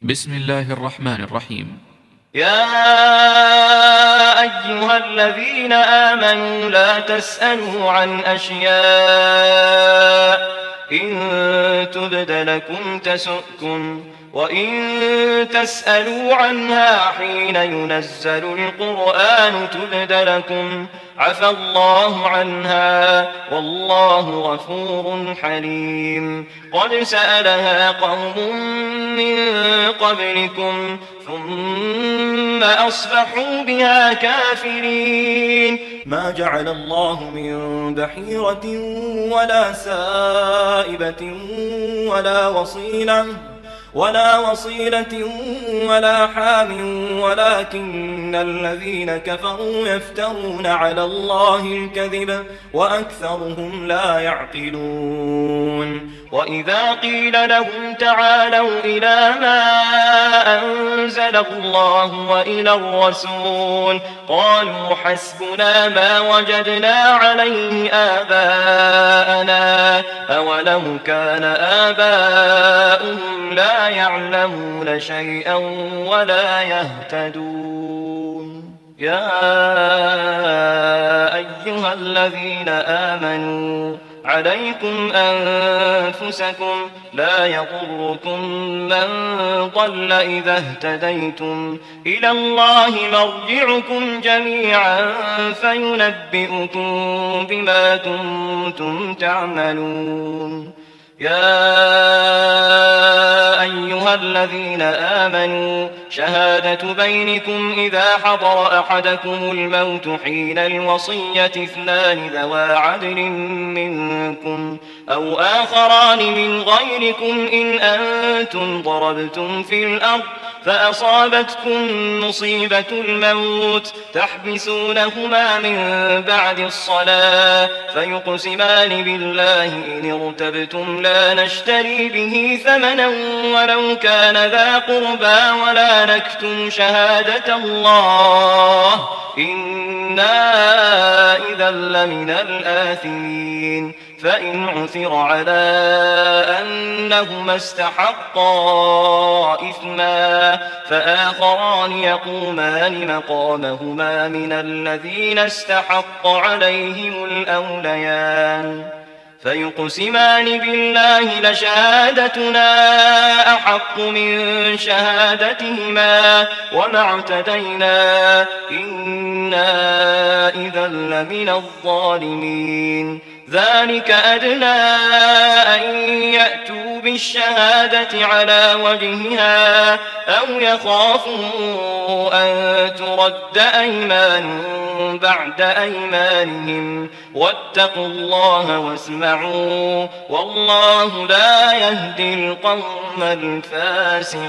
بسم الله الرحمن الرحيم. يا أيها الذين آمنوا لا تسألوا عن أشياء إن تبد لكم تسؤكم وإن تسألوا عنها حين ينزل القرآن تبد لكم عفى الله عنها والله غفور حليم. قد سألها قوم من قبلكم ثم أصبحوا بها كافرين. ما جعل الله من بحيرة ولا سائبة ولا وصيلة ولا حام ولكن الذين كفروا يفترون على الله الكذب وأكثرهم لا يعقلون. وإذا قيل لهم تعالوا إلى ما أنزل الله وإلى الرسول قالوا حسبنا ما وجدنا عليه آباءنا أولو كان آباؤهم لا يعلمون شيئا ولا يهتدون. يا أيها الذين آمنوا عليكم أنفسكم لا يضركم من ضل إذا اهتديتم إلى الله مرجعكم جميعا فينبئكم بما كنتم تعملون. يا أيها الذين آمنوا شهادة بينكم إذا حضر أحدكم الموت حين الوصية اثنان ذوى عدل منكم أو آخران من غيركم إن أنتم ضربتم في الأرض فأصابتكم مصيبة الموت تحبسونهما من بعد الصلاة فيقسمان بالله إن ارتبتم لا نشتري به ثمنا ولو كان ذا قربى ولا نكتم شهادة الله إنا إذا لمن الآثمين. فإن عثر على أنهما استحقا إثما فآخران يقومان مقامهما من الذين استحق عليهم الأوليان فيقسمان بالله لشهادتنا أحق من شهادتهما وما اعتدينا إنا إذا لمن الظالمين. ذلك أدنى أن يأتوا بالشهادة على وجهها أو يخافوا أن ترد أيمان بعد أيمانهم واتقوا الله واسمعوا والله لا يهدي القوم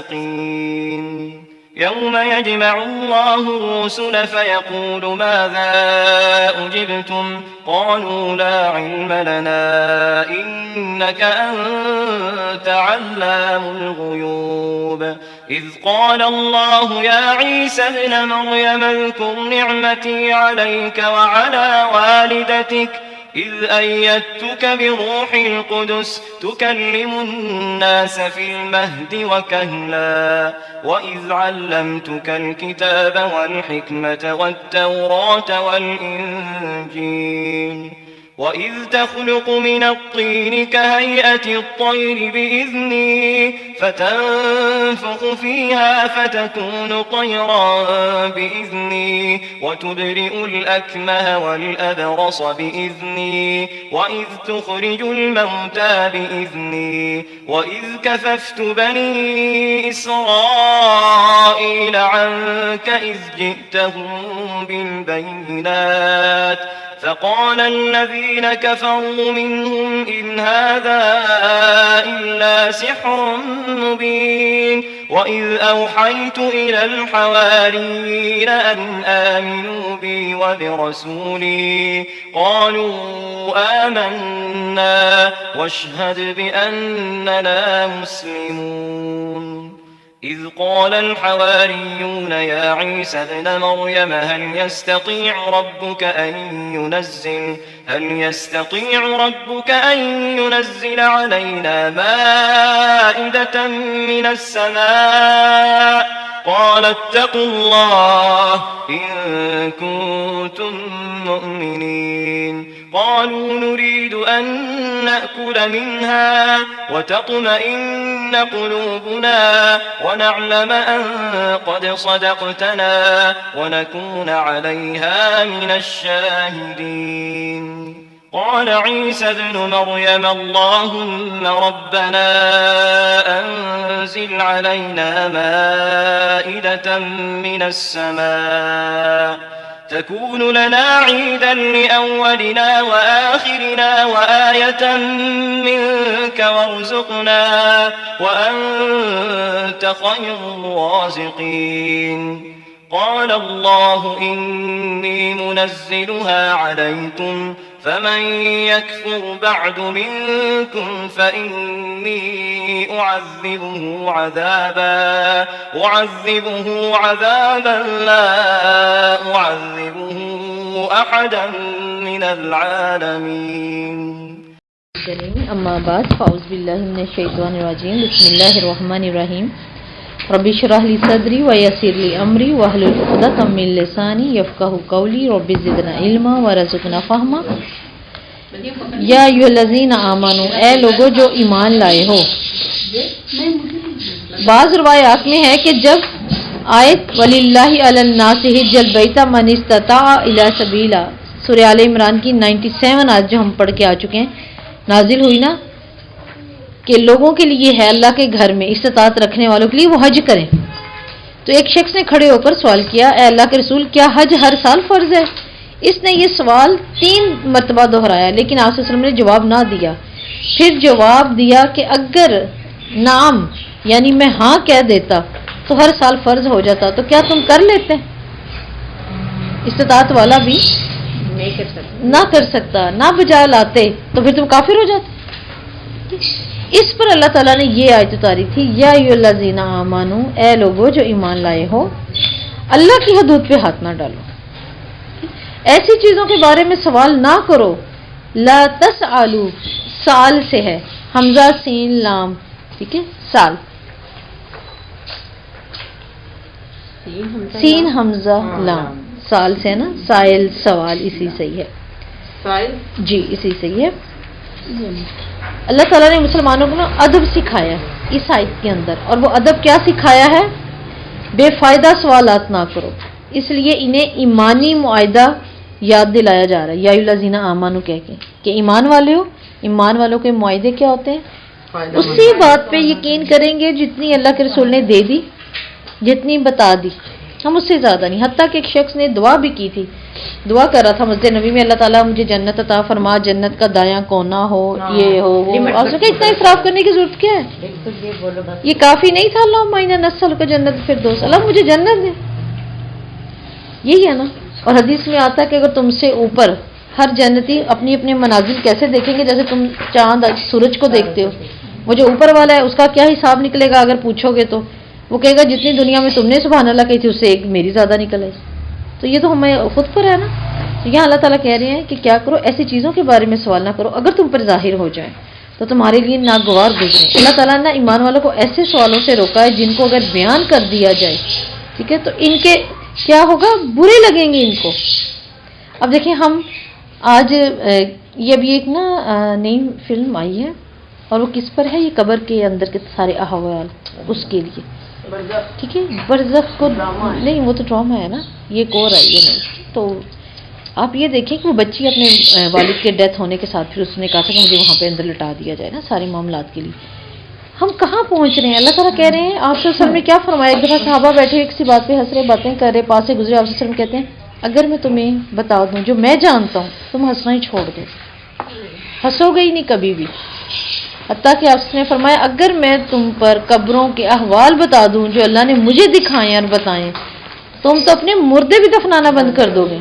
الفاسقين. يوم يجمع الله الرسل فيقول ماذا أجبتم قالوا لا علم لنا إنك أنت علام الغيوب. إذ قال الله يا عيسى ابن مريم اذكر نعمتي عليك وعلى والدتك إذ أيدتك بروح القدس تكلم الناس في المهد وكهلا وإذ علمتك الكتاب والحكمة والتوراة والإنجيل وإذ تخلق من الطين كهيئة الطير بإذني فتنفخ فيها فتكون طيرا بإذني وتبرئ الأكمه والأبرص بإذني وإذ تخرج الموتى بإذني وإذ كففت بني إسرائيل عنك إذ جئتهم بالبينات فقال الذين كفروا منهم إن هذا إلا سحر مبين. وإذ أوحيت إلى الحواريين أن آمنوا بي وبرسولي قالوا آمنا واشهد بأننا مسلمون. إذ قال الحواريون يا عيسى ابن مريم هل يستطيع ربك أن ينزل علينا مائدة من السماء قال اتقوا الله إن كنتم مؤمنين قالوا نريد أن نأكل منها وتطمئن قلوبنا ونعلم أن قد صدقتنا ونكون عليها من الشاهدين قال عيسى ابن مريم اللهم ربنا أنزل علينا مائدة من السماء تكون لنا عيدا لأولنا وآخرنا وآية منك وارزقنا وأنت خير الرازقين قال الله إني منزلها عليكم فمن يكفر بعد منكم فإني أعذبه عذابا لا أعذبه أحدا من العالمين. أما بعد فأعوذ بالله من الشيطان الرجيم بسم الله الرحمن الرحيم رب اشرح لي صدري ويسر لي أمري واحلل عقدة من لساني يفقهوا قولي رب زدنا علما ورزقنا فهما یا ایھا الذین آمنوا اے لوگو جو ایمان لائے ہو. بعض روایات میں ہے کہ جب آیت وَلِلَّهِ عَلَى النَّاسِ حِجَّ الْبَيْتَ مَنِ اسْتَطَاعَ إِلَىٰ سَبِيلًا سورہ آل عمران کی 97 آیت جو ہم پڑھ کے آ چکے ہیں نازل ہوئی نا کہ لوگوں کے لیے ہے اللہ کے گھر میں استطاعت رکھنے والوں کے لیے وہ حج کریں. تو ایک شخص نے کھڑے ہو کر سوال کیا اے اللہ کے رسول کیا حج ہر سال فرض ہے؟ اس نے یہ سوال 3 مرتبہ دہرایا لیکن آپ صلی اللہ علیہ وسلم نے جواب نہ دیا. پھر جواب دیا کہ اگر نعم یعنی میں ہاں کہہ دیتا تو ہر سال فرض ہو جاتا تو کیا تم کر لیتے؟ استطاعت والا بھی نہ کر سکتا نہ بجا لاتے تو پھر تم کافر ہو جاتے. اس پر اللہ تعالیٰ نے یہ آیت اتاری تھی یا ایھا الذین آمنو اے لوگو جو ایمان لائے ہو اللہ کی حدود پہ ہاتھ نہ ڈالو. ایسی چیزوں کے بارے میں سوال نہ کرو. لا تسألوا سال سے ہے حمزہ سین لام ٹھیک ہے سال سین حمزہ لام سال سے ہے نا سائل سوال اسی صحیح ہے جی اسی صحیح ہے. اللہ تعالیٰ نے مسلمانوں کو نا ادب سکھایا اس آیت کے اندر اور وہ ادب کیا سکھایا ہے؟ بے فائدہ سوالات نہ کرو. اس لیے انہیں ایمانی معاہدہ یاد دلایا جا رہا ہے یا ایھا الذین آمنو کہہ کے کہ ایمان والے ہو. ایمان والوں کے معاہدے کیا ہوتے ہیں؟ اسی بات پہ یقین کریں گے جتنی اللہ کے رسول نے دے دی جتنی بتا دی ہم اس سے زیادہ نہیں. حتیٰ کہ ایک شخص نے دعا بھی کی تھی دعا کر رہا تھا مسجد نبی میں اللہ تعالیٰ مجھے جنت عطا فرما جنت کا دایاں کونا ہو یہ ہو اور کہ اتنا اصراف کرنے کی ضرورت کیا ہے؟ یہ کافی نہیں تھا اللہم انا نسألک جنت الفردوس اللہ مجھے جنت دے. یہی ہے نا. اور حدیث میں آتا ہے کہ اگر تم سے اوپر ہر جنتی اپنی اپنی منازل کیسے دیکھیں گے جیسے تم چاند سورج کو دیکھتے ہو. وہ جو اوپر والا ہے اس کا کیا حساب نکلے گا اگر پوچھو گے تو وہ کہے گا جتنی دنیا میں تم نے سبحان اللہ کہی تھی اس سے ایک میری زیادہ نکل ہے. تو یہ تو ہمیں خود پر ہے نا. تو یہاں اللہ تعالیٰ کہہ رہے ہیں کہ کیا کرو ایسی چیزوں کے بارے میں سوال نہ کرو اگر تم پر ظاہر ہو جائے تو تمہارے لیے ناگوار گزرے. اللہ تعالیٰ نے ایمان والوں کو ایسے سوالوں سے روکا ہے جن کو اگر بیان کر دیا جائے ٹھیک ہے تو ان کے کیا ہوگا برے لگیں گے ان کو. اب دیکھیں ہم آج یہ ابھی ایک نا نئی فلم آئی ہے اور وہ کس پر ہے؟ یہ قبر کے اندر کے سارے احوال اس کے لیے ٹھیک ہے. برزخ کو نہیں وہ تو ڈرامہ ہے نا یہ ایک اور آئی ہے نہیں. تو آپ یہ دیکھیں کہ وہ بچی اپنے والد کے ڈیتھ ہونے کے ساتھ پھر اس نے کہا تھا کہ مجھے وہاں پہ اندر لٹا دیا جائے نا سارے معاملات کے لیے. ہم کہاں پہنچ رہے ہیں؟ اللہ تعالیٰ کہہ رہے ہیں آپ صلی اللہ علیہ وسلم نے کیا فرمایا؟ ایک دفعہ صحابہ بیٹھے ایک سی بات پہ ہنس رہے باتیں کر رہے پاس سے گزرے آپ صلی اللہ علیہ وسلم کہتے ہیں اگر میں تمہیں بتا دوں جو میں جانتا ہوں تم ہنسنا ہی چھوڑ دو. ہنسو گے ہی نہیں کبھی بھی. حتیٰ کہ آپ نے فرمایا اگر میں تم پر قبروں کے احوال بتا دوں جو اللہ نے مجھے دکھائیں اور بتائیں تم تو اپنے مردے بھی دفنانا بند کر دو گے.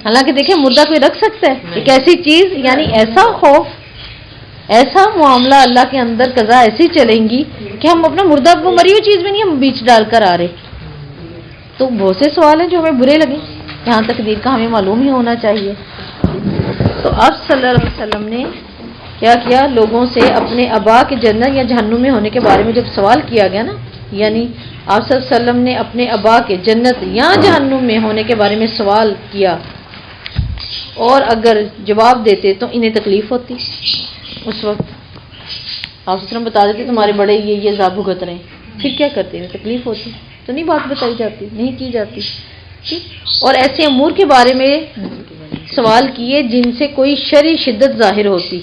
حالانکہ دیکھیں مردہ کوئی رکھ سکتا ہے ایک ایسی چیز یعنی ایسا خوف ایسا معاملہ اللہ کے اندر قضا ایسی چلیں گی کہ ہم اپنا مردہ وہ مری ہوئی چیز میں نہیں ہم بیچ ڈال کر آ رہے. تو بہت سے سوال ہیں جو ہمیں برے لگیں، یہاں تقدیر کا ہمیں معلوم ہی ہونا چاہیے. تو آپ صلی اللہ علیہ وسلم نے کیا کیا، لوگوں سے اپنے ابا کے جنت یا جہنم میں ہونے کے بارے میں جب سوال کیا گیا نا، یعنی آپ صلی اللہ علیہ وسلم نے اپنے ابا کے جنت یا جہنم میں ہونے کے بارے میں سوال کیا، اور اگر جواب دیتے تو انہیں تکلیف ہوتی. اس وقت آپ صلی اللہ علیہ وسلم بتا دیتے تمہارے بڑے یہ عذاب بھگت رہے ہیں، پھر کیا کرتے، انہیں تکلیف ہوتی تو نہیں بات بتائی جاتی، نہیں کی جاتی. اور ایسے امور کے بارے میں سوال کیے جن سے کوئی شرعی شدت ظاہر ہوتی،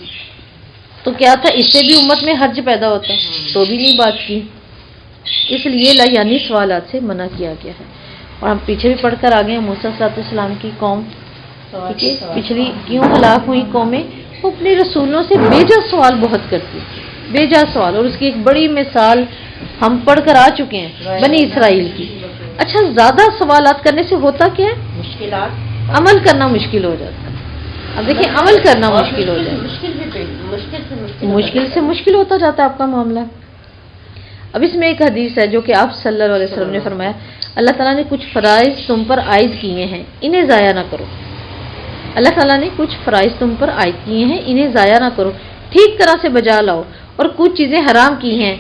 تو کیا تھا اس سے بھی امت میں حرج پیدا ہوتا، تو بھی نہیں بات کی. اس لیے لایانی سوالات سے منع کیا گیا ہے. اور ہم پیچھے بھی پڑھ کر آگے ہیں، موسیٰ علیہ السلام کی قوم، ٹھیک ہے، پچھلی کیوں ہلاک ہوئی قومیں، وہ اپنے رسولوں سے بے جا سوال بہت کرتی، بے جا سوال. اور اس کی ایک بڑی مثال ہم پڑھ کر آ چکے ہیں بنی اسرائیل کی. اچھا، زیادہ سوالات کرنے سے ہوتا کیا ہے، مشکلات، عمل کرنا مشکل ہو جاتا ہے. اب دیکھیں عمل کرنا مشکل ہو جائے، مشکل سے مشکل ہوتا جاتا ہے آپ کا معاملہ. اب اس میں ایک حدیث ہے جو کہ آپ صلی اللہ علیہ وسلم نے فرمایا، اللہ تعالیٰ نے کچھ فرائض تم پر عائد کیے ہیں، انہیں ضائع نہ کرو. اللہ تعالیٰ نے کچھ فرائض تم پر عائد کیے ہیں، انہیں ضائع نہ کرو، ٹھیک طرح سے بجا لاؤ. اور کچھ چیزیں حرام کی ہیں،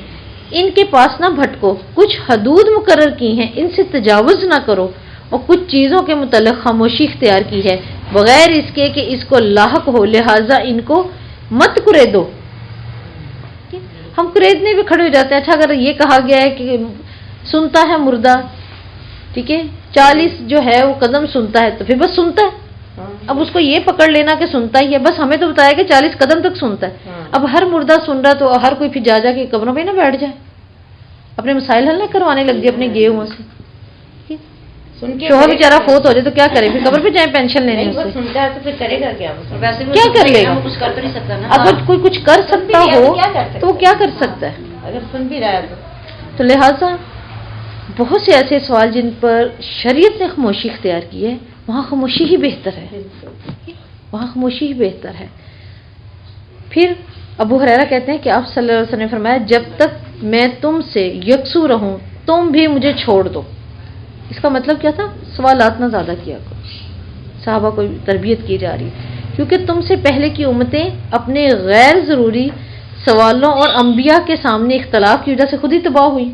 ان کے پاس نہ بھٹکو. کچھ حدود مقرر کی ہیں، ان سے تجاوز نہ کرو. اور کچھ چیزوں کے متعلق خاموشی اختیار کی ہے بغیر اس کے کہ اس کو لاحق ہو، لہٰذا ان کو مت قریدو. ہم قریدنے پہ کھڑے ہو جاتے ہیں. اچھا، اگر یہ کہا گیا ہے کہ سنتا ہے مردہ، ٹھیک ہے، 40 جو ہے وہ قدم سنتا ہے، تو پھر بس سنتا ہے. اب اس کو یہ پکڑ لینا کہ سنتا ہی ہے، بس ہمیں تو بتایا کہ 40 قدم تک سنتا ہے. اب ہر مردہ سن رہا تو ہر کوئی پھر جا کے قبروں پہ نہ بیٹھ جائے، اپنے مسائل حل نہ کروانے لگ جائے اپنے گئے ہوں سے. شوہر بیچارہ فوت ہو جائے تو کیا کرے، پھر قبر پہ جائیں پینشن لینے سے. سنتا ہے تو پھر کرے گا کیا، کیا کر لے گا، کچھ کر تو نہیں سکتا نا. اگر کوئی کچھ کر سکتا ہو تو وہ کیا کر سکتا ہے، اگر سن بھی رہا ہے تو لہٰذا بہت سے ایسے سوال جن پر شریعت نے خاموشی اختیار کی ہے، وہاں خاموشی ہی بہتر ہے، وہاں خاموشی ہی بہتر ہے. پھر ابو ہریرہ کہتے ہیں کہ آپ صلی اللہ علیہ وسلم نے فرمایا، جب تک میں تم سے یکسو رہوں تم بھی مجھے چھوڑ دو. اس کا مطلب کیا تھا، سوالات نہ زیادہ کیا کرو. صحابہ کو تربیت کی جا رہی ہے، کیونکہ تم سے پہلے کی امتیں اپنے غیر ضروری سوالوں اور انبیاء کے سامنے اختلاف کی وجہ سے خود ہی تباہ ہوئی.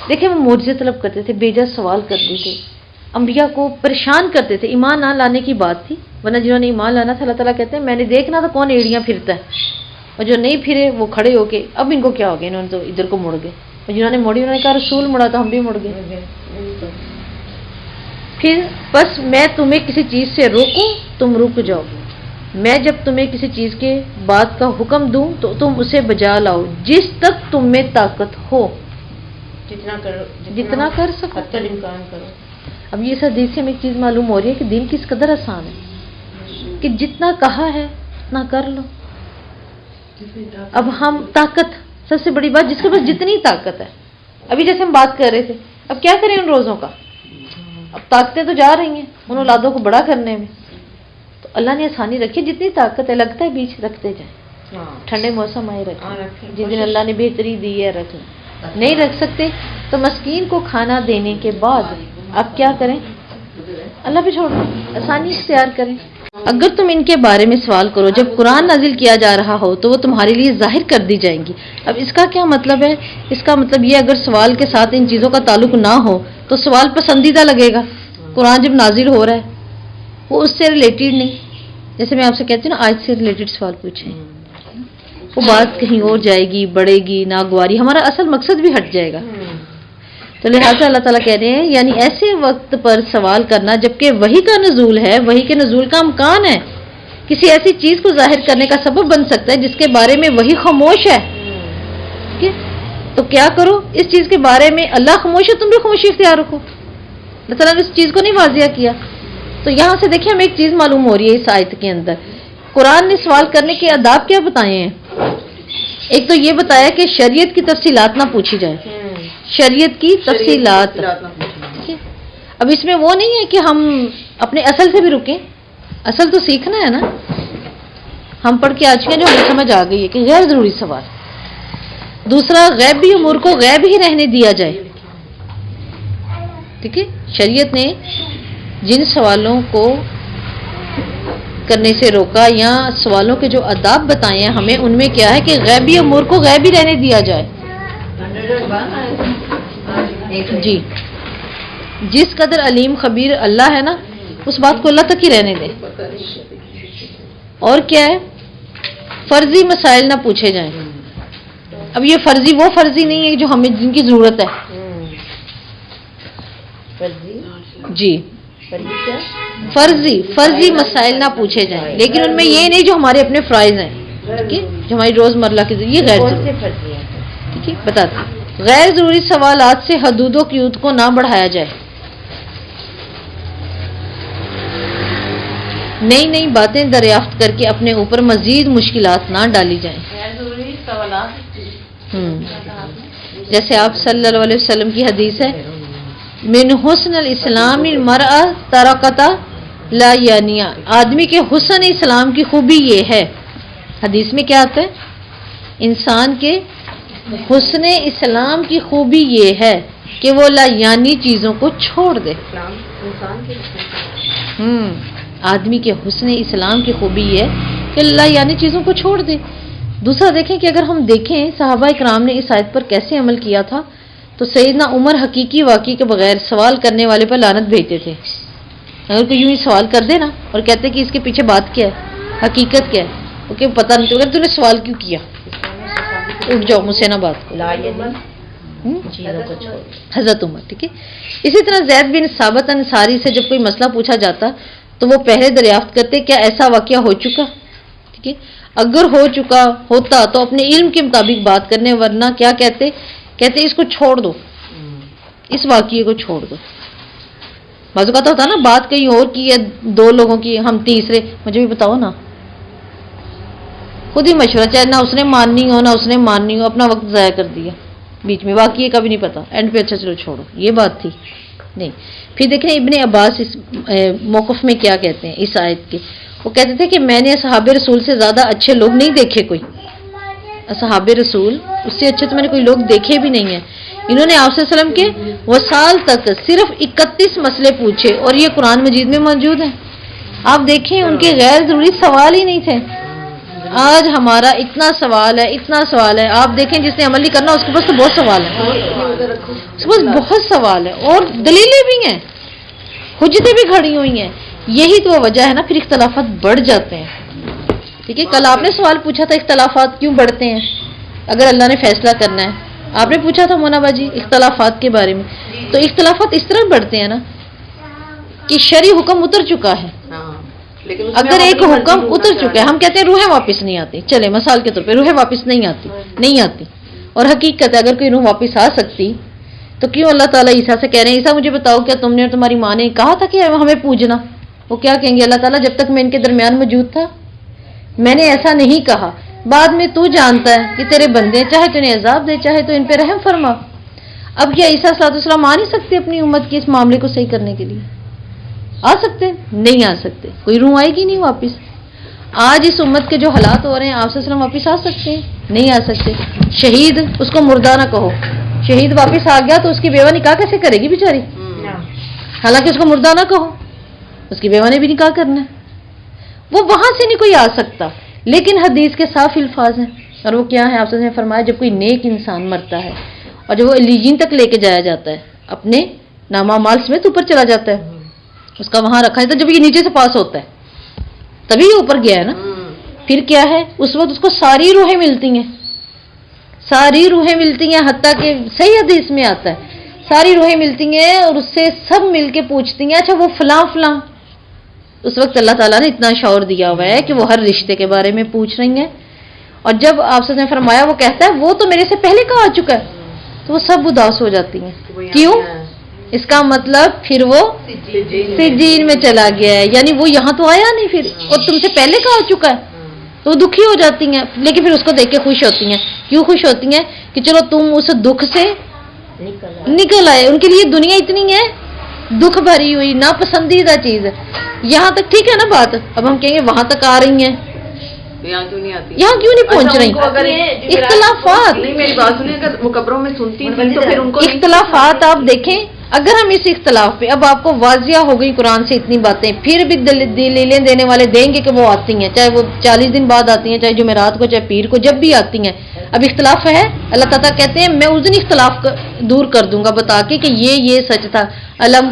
دیکھیں وہ معجزے طلب کرتے تھے، بے جا سوال کرتے تھے، انبیاء کو پریشان کرتے تھے. ایمان نہ لانے کی بات تھی، ورنہ جنہوں نے ایمان لانا تھا اللہ تعالیٰ کہتے ہیں میں نے دیکھنا تھا کون ایڑیاں پھرتا ہے، اور جو نہیں پھرے وہ کھڑے ہو کے اب ان کو کیا ہو گیا، انہوں نے تو ادھر کو مڑ گئے. اور جنہوں نے موڑی انہوں نے کہا رسول مڑا تو ہم بھی مڑ گئے. پھر بس میں تمہیں کسی چیز سے روکوں تم رک جاؤ، میں جب تمہیں کسی چیز کے بات کا حکم دوں تو تم اسے بجا لاؤ جس تک تم میں طاقت ہو، جتنا کر سکو امکان کرو. اب یہ حدیث سے ہمیں ایک چیز معلوم ہو رہی ہے کہ دین کس قدر آسان ہے کہ جتنا کہا ہے اتنا کر لو. اب ہم طاقت، سب سے بڑی بات جس کے پاس جتنی طاقت ہے، ابھی جیسے ہم بات کر رہے تھے، اب کیا کریں ان روزوں کا، اب طاقتیں تو جا رہی ہیں ان اولادوں کو بڑا کرنے میں، تو اللہ نے آسانی رکھی، جتنی طاقت ہے لگتا ہے بیچ رکھتے جائیں. ٹھنڈے موسم آئے رکھیں، جس دن اللہ نے بہتری دی ہے رکھ لیں. نہیں رکھ سکتے تو مسکین کو کھانا دینے کے بعد آپ کیا کریں، اللہ پہ چھوڑ دیں، آسانی اختیار کریں. اگر تم ان کے بارے میں سوال کرو جب قرآن نازل کیا جا رہا ہو تو وہ تمہارے لیے ظاہر کر دی جائیں گی. اب اس کا کیا مطلب ہے، اس کا مطلب یہ اگر سوال کے ساتھ ان چیزوں کا تعلق نہ ہو تو سوال پسندیدہ لگے گا. قرآن جب نازل ہو رہا ہے وہ اس سے ریلیٹڈ نہیں، جیسے میں آپ سے کہتی ہوں نا آیت سے ریلیٹڈ سوال پوچھیں، وہ بات کہیں اور جائے گی، بڑھے گی، ناگواری، ہمارا اصل مقصد بھی ہٹ جائے گا. تو لہٰذا اللہ تعالیٰ کہہ رہے ہیں یعنی ایسے وقت پر سوال کرنا جبکہ وحی کا نزول ہے، وحی کے نزول کا امکان ہے، کسی ایسی چیز کو ظاہر کرنے کا سبب بن سکتا ہے جس کے بارے میں وحی خاموش ہے. تو کیا کرو، اس چیز کے بارے میں اللہ خاموش ہے، تم بھی خاموشی اختیار رکھو. اللہ تعالیٰ نے اس چیز کو نہیں واضح کیا. تو یہاں سے دیکھیں ہمیں ایک چیز معلوم ہو رہی ہے اس آیت کے اندر، قرآن نے سوال کرنے کے آداب کیا بتائے ہیں. ایک تو یہ بتایا کہ شریعت کی تفصیلات نہ پوچھی جائے، شریعت کی تفصیلات. اب اس میں وہ نہیں ہے کہ ہم اپنے اصل سے بھی رکیں، اصل تو سیکھنا ہے نا. ہم پڑھ کے آ چکے ہیں جو ہمیں سمجھ آ گئی ہے کہ غیر ضروری سوال. دوسرا غیبی امور کو غیب ہی رہنے دیا جائے. ٹھیک ہے، شریعت نے جن سوالوں کو کرنے سے روکا یا سوالوں کے جو آداب بتائے ہیں ہمیں، ان میں کیا ہے کہ غیبی امور کو غیب ہی رہنے دیا جائے. جی، جس قدر علیم خبیر اللہ ہے نا، اس بات کو اللہ تک ہی رہنے دیں. اور کیا ہے، فرضی مسائل نہ پوچھے جائیں. اب یہ فرضی وہ فرضی نہیں ہے جو ہمیں جن کی ضرورت ہے. جی، فرضی مسائل نہ پوچھے جائیں، لیکن ان میں یہ نہیں جو ہمارے اپنے فرائض ہیں، ٹھیک ہے، جو ہماری روزمرہ کی یہ غیر ضروری. ٹھیک ہے، بتاتے ہیں غیر ضروری سوالات سے حدود و قیود کو نہ بڑھایا جائے. نئی نئی باتیں دریافت کر کے اپنے اوپر مزید مشکلات نہ ڈالی جائیں. جیسے آپ صلی اللہ علیہ وسلم کی حدیث ہے، من حسن الاسلام المرأة ترکتا لا یانیہ، آدمی کے حسن اسلام کی خوبی یہ ہے. حدیث میں کیا آتا ہے؟ انسان کے حسن اسلام کی خوبی یہ ہے کہ وہ لا یعنی چیزوں کو چھوڑ دے. آدمی کے حسن اسلام کی خوبی یہ ہے کہ لا یعنی چیزوں کو چھوڑ دے. دوسرا دیکھیں کہ اگر ہم دیکھیں صحابہ کرام نے اس آیت پر کیسے عمل کیا تھا، تو سیدنا عمر حقیقی واقعی کے بغیر سوال کرنے والے پر لعنت بھیجتے تھے. اگر کوئی یوں ہی سوال کر دے نا اور کہتے کہ اس کے پیچھے بات کیا ہے، حقیقت کیا ہے، اوکے پتہ نہیں، اگر تم نے سوال کیوں کیا، اٹھ جاؤ مجھ سے نہ بات کرو. حضرت عمر. ٹھیک ہے، اسی طرح زید بن ثابت انصاری سے جب کوئی مسئلہ پوچھا جاتا تو وہ پہلے دریافت کرتے کیا ایسا واقعہ ہو چکا. ٹھیک ہے، اگر ہو چکا ہوتا تو اپنے علم کے مطابق بات کرنے، ورنہ کیا کہتے اس کو چھوڑ دو، اس واقعے کو چھوڑ دو. بعض اوقات ہوتا نا بات کہیں اور کی ہے، دو لوگوں کی، ہم تیسرے، مجھے بھی بتاؤ نا، خود ہی مشورہ، چاہے نہ اس نے ماننی ہو نہ اس نے ماننی ہو، اپنا وقت ضائع کر دیا بیچ میں، واقعے کا بھی نہیں پتا، اینڈ پہ اچھا چلو چھوڑو، یہ بات تھی نہیں. پھر دیکھیں ابن عباس اس موقف میں کیا کہتے ہیں اس آیت کے. وہ کہتے تھے کہ میں نے اصحاب رسول سے زیادہ اچھے لوگ نہیں دیکھے کوئی. اصحاب رسول اس سے اچھے تو میں نے کوئی لوگ دیکھے بھی نہیں ہیں. انہوں نے آپ صلی اللہ علیہ وسلم کے وصال تک صرف 31 مسئلے پوچھے، اور یہ قرآن مجید میں موجود ہیں. آپ دیکھیں ان کے غیر ضروری سوال ہی نہیں تھے. آج ہمارا اتنا سوال ہے، اتنا سوال ہے. آپ دیکھیں جس نے عمل نہیں کرنا اس کے پاس تو بہت سوال ہے، اس کے پاس بہت سوال ہے، اور دلیلیں بھی ہیں، حجتیں بھی کھڑی ہوئی ہیں. یہی تو وجہ ہے نا، پھر اختلافات بڑھ جاتے ہیں. ٹھیک ہے، کل آپ نے سوال پوچھا تھا اختلافات کیوں بڑھتے ہیں اگر اللہ نے فیصلہ کرنا ہے. آپ نے پوچھا تھا مونا باجی اختلافات کے بارے میں، تو اختلافات اس طرح بڑھتے ہیں نا کہ شرعی حکم اتر چکا ہے. اگر ایک حکم اتر چکا ہے، ہم کہتے ہیں روحیں واپس نہیں آتی، چلے مثال کے طور پہ روحیں واپس نہیں آتی، اور حقیقت ہے اگر کوئی روح واپس آ سکتی تو کیوں اللہ تعالیٰ عیسیٰ سے کہہ رہے ہیں عیسیٰ مجھے بتاؤ کیا تم نے اور تمہاری ماں نے کہا تھا کہ ہمیں پوجنا؟ وہ کیا کہیں گے اللہ تعالیٰ جب تک میں ان کے درمیان موجود تھا میں نے ایسا نہیں کہا، بعد میں تو جانتا ہے کہ تیرے بندے چاہے تو انہیں عذاب دے چاہے تو ان پہ رحم فرما. اب کیا عیسیٰ صلی اللہ علیہ وسلم آ نہیں سکتے اپنی امت کے اس معاملے کو صحیح کرنے کے لیے؟ آ سکتے؟ نہیں آ سکتے. کوئی روح آئے گی نہیں واپس. آج اس امت کے جو حالات ہو رہے ہیں آپ صلی اللہ علیہ وسلم واپس آ سکتے ہیں؟ نہیں آ سکتے. شہید اس کو مردہ نہ کہو، شہید واپس آ گیا تو اس کی بیوہ نکاح کیسے کرے گی بیچاری؟ حالانکہ اس کو مردہ نہ کہو، اس کی بیوہ نے بھی نکاح کرنا ہے. وہ وہاں سے نہیں کوئی آ سکتا، لیکن حدیث کے صاف الفاظ ہیں، اور وہ کیا ہے آپ نے فرمایا جب کوئی نیک انسان مرتا ہے اور جب وہ علیین تک لے کے جایا جاتا ہے اپنے نامہ مال سمیت اوپر چلا جاتا ہے، اس کا وہاں رکھا جاتا ہے، جب یہ نیچے سے پاس ہوتا ہے تبھی یہ اوپر گیا ہے نا. پھر کیا ہے اس وقت اس کو ساری روحیں ملتی ہیں، ساری روحیں ملتی ہیں، حتیٰ کہ صحیح حدیث میں آتا ہے ساری روحیں ملتی ہیں اور اس سے سب مل کے پوچھتی ہیں اچھا وہ فلاں فلاں. اس وقت اللہ تعالیٰ نے اتنا شعور دیا ہوا ہے کہ وہ ہر رشتے کے بارے میں پوچھ رہی ہیں. اور جب آپ سے نے فرمایا وہ کہتا ہے وہ تو میرے سے پہلے کا آ چکا ہے، تو وہ سب اداس ہو جاتی ہیں. کیوں؟ اس کا مطلب پھر وہ سجین میں چلا گیا ہے، یعنی وہ یہاں تو آیا نہیں پھر، اور تم سے پہلے کا آ چکا ہے، تو وہ دکھی ہو جاتی ہیں. لیکن پھر اس کو دیکھ کے خوش ہوتی ہیں. کیوں خوش ہوتی ہیں؟ کہ چلو تم اس دکھ سے نکل آئے. ان کے لیے دنیا اتنی ہے دکھ بھری ہوئی ناپسندیدہ چیز ہے. یہاں تک ٹھیک ہے نا بات، اب ہم کہیں گے وہاں تک آ رہی ہیں یہاں کیوں نہیں آتی؟ یہاں کیوں نہیں پہنچ رہی؟ اگر اختلافات، نہیں میری بات سنیں، اگر وہ قبروں میں سنتی تھی تو پھر ان کو اختلافات آپ دیکھیں. اگر ہم اس اختلاف پہ، اب آپ کو واضح ہو گئی قرآن سے اتنی باتیں، پھر بھی دلیلیں دینے والے دیں گے کہ وہ آتی ہیں، چاہے وہ 40 دن بعد آتی ہیں، چاہے جمعرات کو، چاہے پیر کو، جب بھی آتی ہیں. اب اختلاف ہے، اللہ تعالیٰ کہتے ہیں میں اس دن اختلاف دور کر دوں گا بتا کے کہ یہ سچ تھا. علم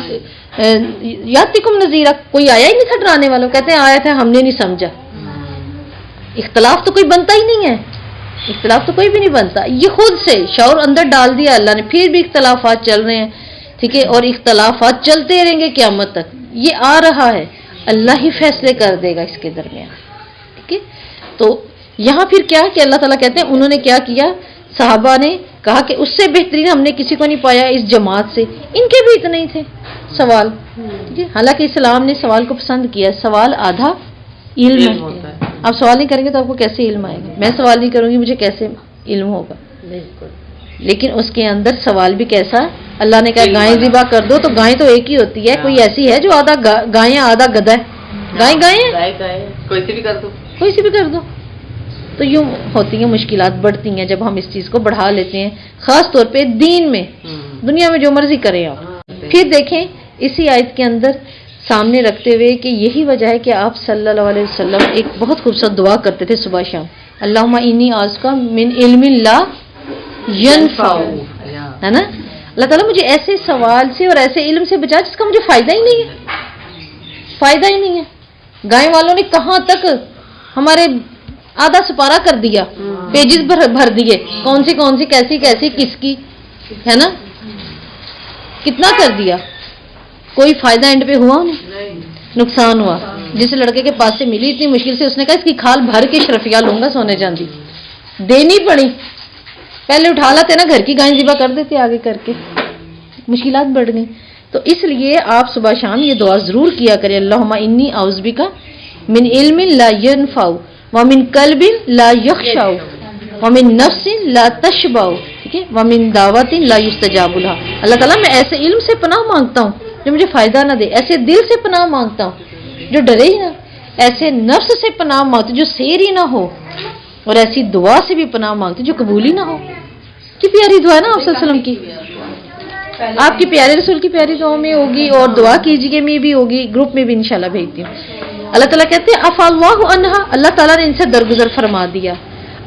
یاتکم نذیرہ، کوئی آیا ہی نہیں تھا ڈرانے والا، کہتے ہیں آیا تھا ہم نے نہیں سمجھا. اختلاف تو کوئی بنتا ہی نہیں ہے، اختلاف تو کوئی بھی نہیں بنتا، یہ خود سے شعور اندر ڈال دیا اللہ نے. پھر بھی اختلافات چل رہے ہیں، ٹھیک ہے، اور اختلافات چلتے رہیں گے قیامت تک. یہ آ رہا ہے، اللہ ہی فیصلے کر دے گا اس کے درمیان، ٹھیک ہے. تو یہاں پھر کیا کہ اللہ تعالیٰ کہتے ہیں انہوں نے کیا کیا، صحابہ نے کہا کہ اس سے بہترین ہم نے کسی کو نہیں پایا اس جماعت سے. ان کے بھی اتنے ہی تھے سوال، ٹھیک ہے. حالانکہ اسلام نے سوال کو پسند کیا. سوال آدھا علم ہے. آپ سوال نہیں کریں گے تو آپ کو کیسے علم آئے گا؟ میں سوال نہیں کروں گی مجھے کیسے علم ہوگا؟ لیکن اس کے اندر سوال بھی کیسا، اللہ نے کہا گائیں ذبح کر دو، تو گائیں تو ایک ہی ہوتی ہے. کوئی ایسی ہے جو آدھا گائیں آدھا گدھا ہے؟ گائیں کوئی سی بھی کر دو، کوئی سی بھی کر دو. تو یوں ہوتی ہیں مشکلات، بڑھتی ہیں جب ہم اس چیز کو بڑھا لیتے ہیں، خاص طور پہ دین میں. دنیا میں جو مرضی کریں آپ. پھر دیکھیں اسی آیت کے اندر سامنے رکھتے ہوئے کہ یہی وجہ ہے کہ آپ صلی اللہ علیہ وسلم ایک بہت خوبصورت دعا کرتے تھے صبح شام، اللہم انی اعوذ من علم لا ینفع، ہے نا. اللہ تعالیٰ مجھے ایسے سوال سے اور ایسے علم سے بچا جس کا مجھے فائدہ ہی نہیں ہے، فائدہ ہی نہیں ہے. گائے والوں نے کہاں تک ہمارے آدھا سپارہ کر دیا، پیجز بھر دیے، کون سی کیسی کس کی، ہے نا، کتنا کر دیا. کوئی فائدہ اینڈ پہ ہوا نہیں، نقصان ہوا. جس لڑکے کے پاس سے ملی اتنی مشکل سے، اس نے کہا اس کی کھال بھر کے شرفیہ لوں گا سونے چاندی، دینی پڑی. پہلے اٹھا لاتے نا گھر کی گائیں ذبح کر دیتے، آگے کر کے مشکلات بڑھ گئیں. تو اس لیے آپ صبح شام یہ دعا ضرور کیا کریں، اللہم انی اعوذ بک من علم لا ینفع ومن قلب لا یخشع ومن نفس لا تشبع، ٹھیک ہے، ومن دعوت لا یستجاب لها. اللہ تعالیٰ میں ایسے علم سے پناہ مانگتا ہوں جو مجھے فائدہ نہ دے، ایسے دل سے پناہ مانگتا ہوں جو ڈرے ہی نہ، ایسے نفس سے پناہ مانگتا ہوں جو سیر ہی نہ ہو، اور ایسی دعا سے بھی پناہ مانگتے جو قبول ہی نہ ہو. کی پیاری دعا ہے نا آپ صلی اللہ علیہ وسلم کی، آپ کی پیارے رسول کی پیاری دعا میں ہوگی، اور دعا کیجیے میں بھی ہوگی، گروپ میں بھی انشاءاللہ بھیجتی ہوں. اللہ تعالیٰ کہتے ہیں عفا اللہ عنہا، اللہ تعالیٰ نے ان سے درگزر فرما دیا.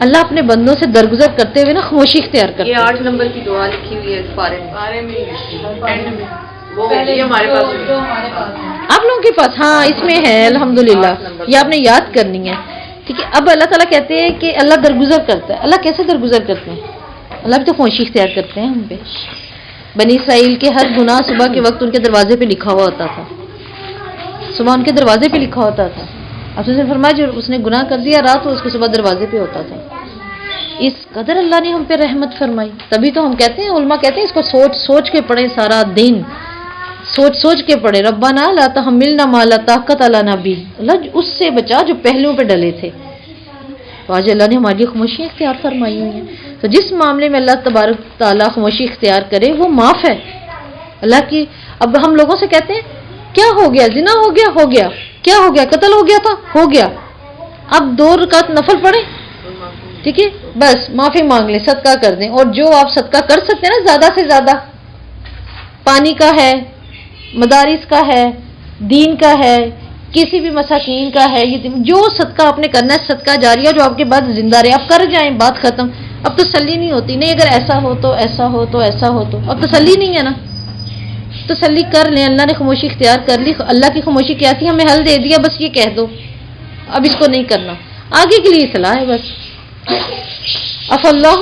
اللہ اپنے بندوں سے درگزر کرتے ہوئے نا خاموشی اختیار کرتے ہیں. یہ 8 نمبر کی دعا لکھی ہوئی ہے اس بارے میں، وہ ہمارے پاس، آپ لوگوں کے پاس، ہاں اس میں ہے الحمدللہ، یہ آپ نے یاد کرنی ہے، ٹھیک ہے. اب اللہ تعالیٰ کہتے ہیں کہ اللہ درگزر کرتا ہے. اللہ کیسے درگزر کرتے ہیں؟ اللہ بھی تو خاموشی اختیار کرتے ہیں ہم پہ. بنی اسرائیل کے ہر گناہ صبح کے وقت ان کے دروازے پہ لکھا ہوا ہوتا تھا، صبح ان کے دروازے پہ لکھا ہوتا تھا. اب سے فرمایا جو اس نے گناہ کر دیا رات کو، اس کے صبح دروازے پہ ہوتا تھا. اس قدر اللہ نے ہم پہ رحمت فرمائی. تبھی تو ہم کہتے ہیں، علماء کہتے ہیں اس کو سوچ سوچ کے پڑھیں سارا دن، سوچ کے پڑھے. ربنا لا تحملنا ما لا طاقت لنا به، اللہ اس سے بچا جو پہلوؤں پہ ڈلے تھے. تو آج اللہ نے ہماری خاموشی اختیار فرمائی ہوئی ہیں. تو جس معاملے میں اللہ تبارک تعالیٰ خاموشی اختیار کرے وہ معاف ہے اللہ کی. اب ہم لوگوں سے کہتے ہیں کیا ہو گیا، زنا ہو گیا، کیا ہو گیا، قتل ہو گیا تھا، ہو گیا، اب 2 رکعت نفل پڑھیں، ٹھیک ہے، بس معافی مانگ لیں، صدقہ کر دیں. اور جو آپ صدقہ کر سکتے ہیں نا زیادہ سے زیادہ، پانی کا ہے، مدارس کا ہے، دین کا ہے، کسی بھی مساکین کا ہے، جو صدقہ آپ نے کرنا ہے صدقہ جاریہ جو آپ کے بعد زندہ رہے، آپ کر جائیں، بات ختم. اب تسلی نہیں ہوتی، نہیں اگر ایسا ہو تو ایسا ہو تو ایسا ہو تو، اب تسلی نہیں ہے نا. تسلی کر لیں، اللہ نے خاموشی اختیار کر لی. اللہ کی خاموشی کیا تھی، ہمیں حل دے دیا، بس یہ کہہ دو اب اس کو نہیں کرنا، آگے کے لیے صلاح ہے بس. اف اللہ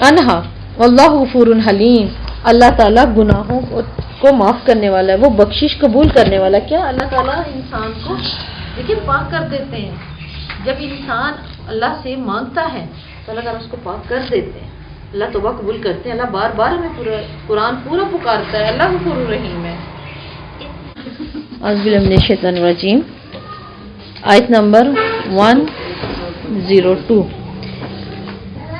عنہا واللہ غفور حلیم، اللہ تعالیٰ گناہوں کو معاف کرنے والا ہے، وہ بخشش قبول کرنے والا ہے. کیا اللہ تعالیٰ انسان کو دیکھیں پاک کر دیتے ہیں. جب انسان اللہ سے مانگتا ہے تو اللہ تعالیٰ اس کو پاک کر دیتے ہیں. اللہ توبہ قبول کرتے ہیں. اللہ بار بار ہمیں قرآن پورا پکارتا ہے، اللہ غفور رحیم ہے. اعوذ باللہ من الشیطان الرجیم، آیت نمبر 102.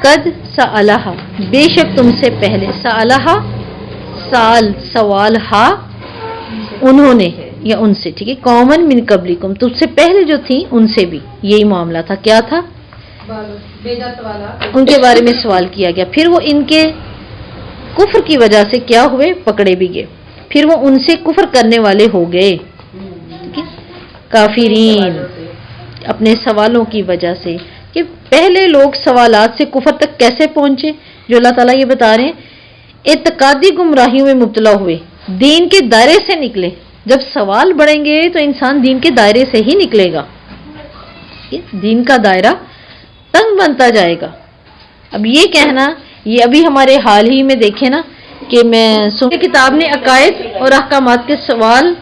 قد سألہا، بے شک تم سے پہلے، سألہا سال سوال ہا انہوں نے، یا ان سے, ٹھیک ہے, قومن من قبلکم, تم سے پہلے جو تھی ان سے بھی یہی معاملہ تھا. کیا تھا؟ ان کے بارے میں سوال کیا گیا, پھر وہ ان کے کفر کی وجہ سے کیا ہوئے؟ پکڑے بھی گئے, پھر وہ ان سے کفر کرنے والے ہو گئے, ٹھیک ہے, کافرین, اپنے سوالوں کی وجہ سے. کہ پہلے لوگ سوالات سے کفر تک کیسے پہنچے, جو اللہ تعالیٰ یہ بتا رہے ہیں, اعتقادی گمراہیوں میں مبتلا ہوئے, دین کے دائرے سے نکلے. جب سوال بڑھیں گے تو انسان دین کے دائرے سے ہی نکلے گا, دین کا دائرہ تنگ بنتا جائے گا. اب یہ کہنا, یہ ابھی ہمارے حال ہی میں دیکھیں نا کہ میں سنی کتاب نے عقائد اور احکامات کے سوال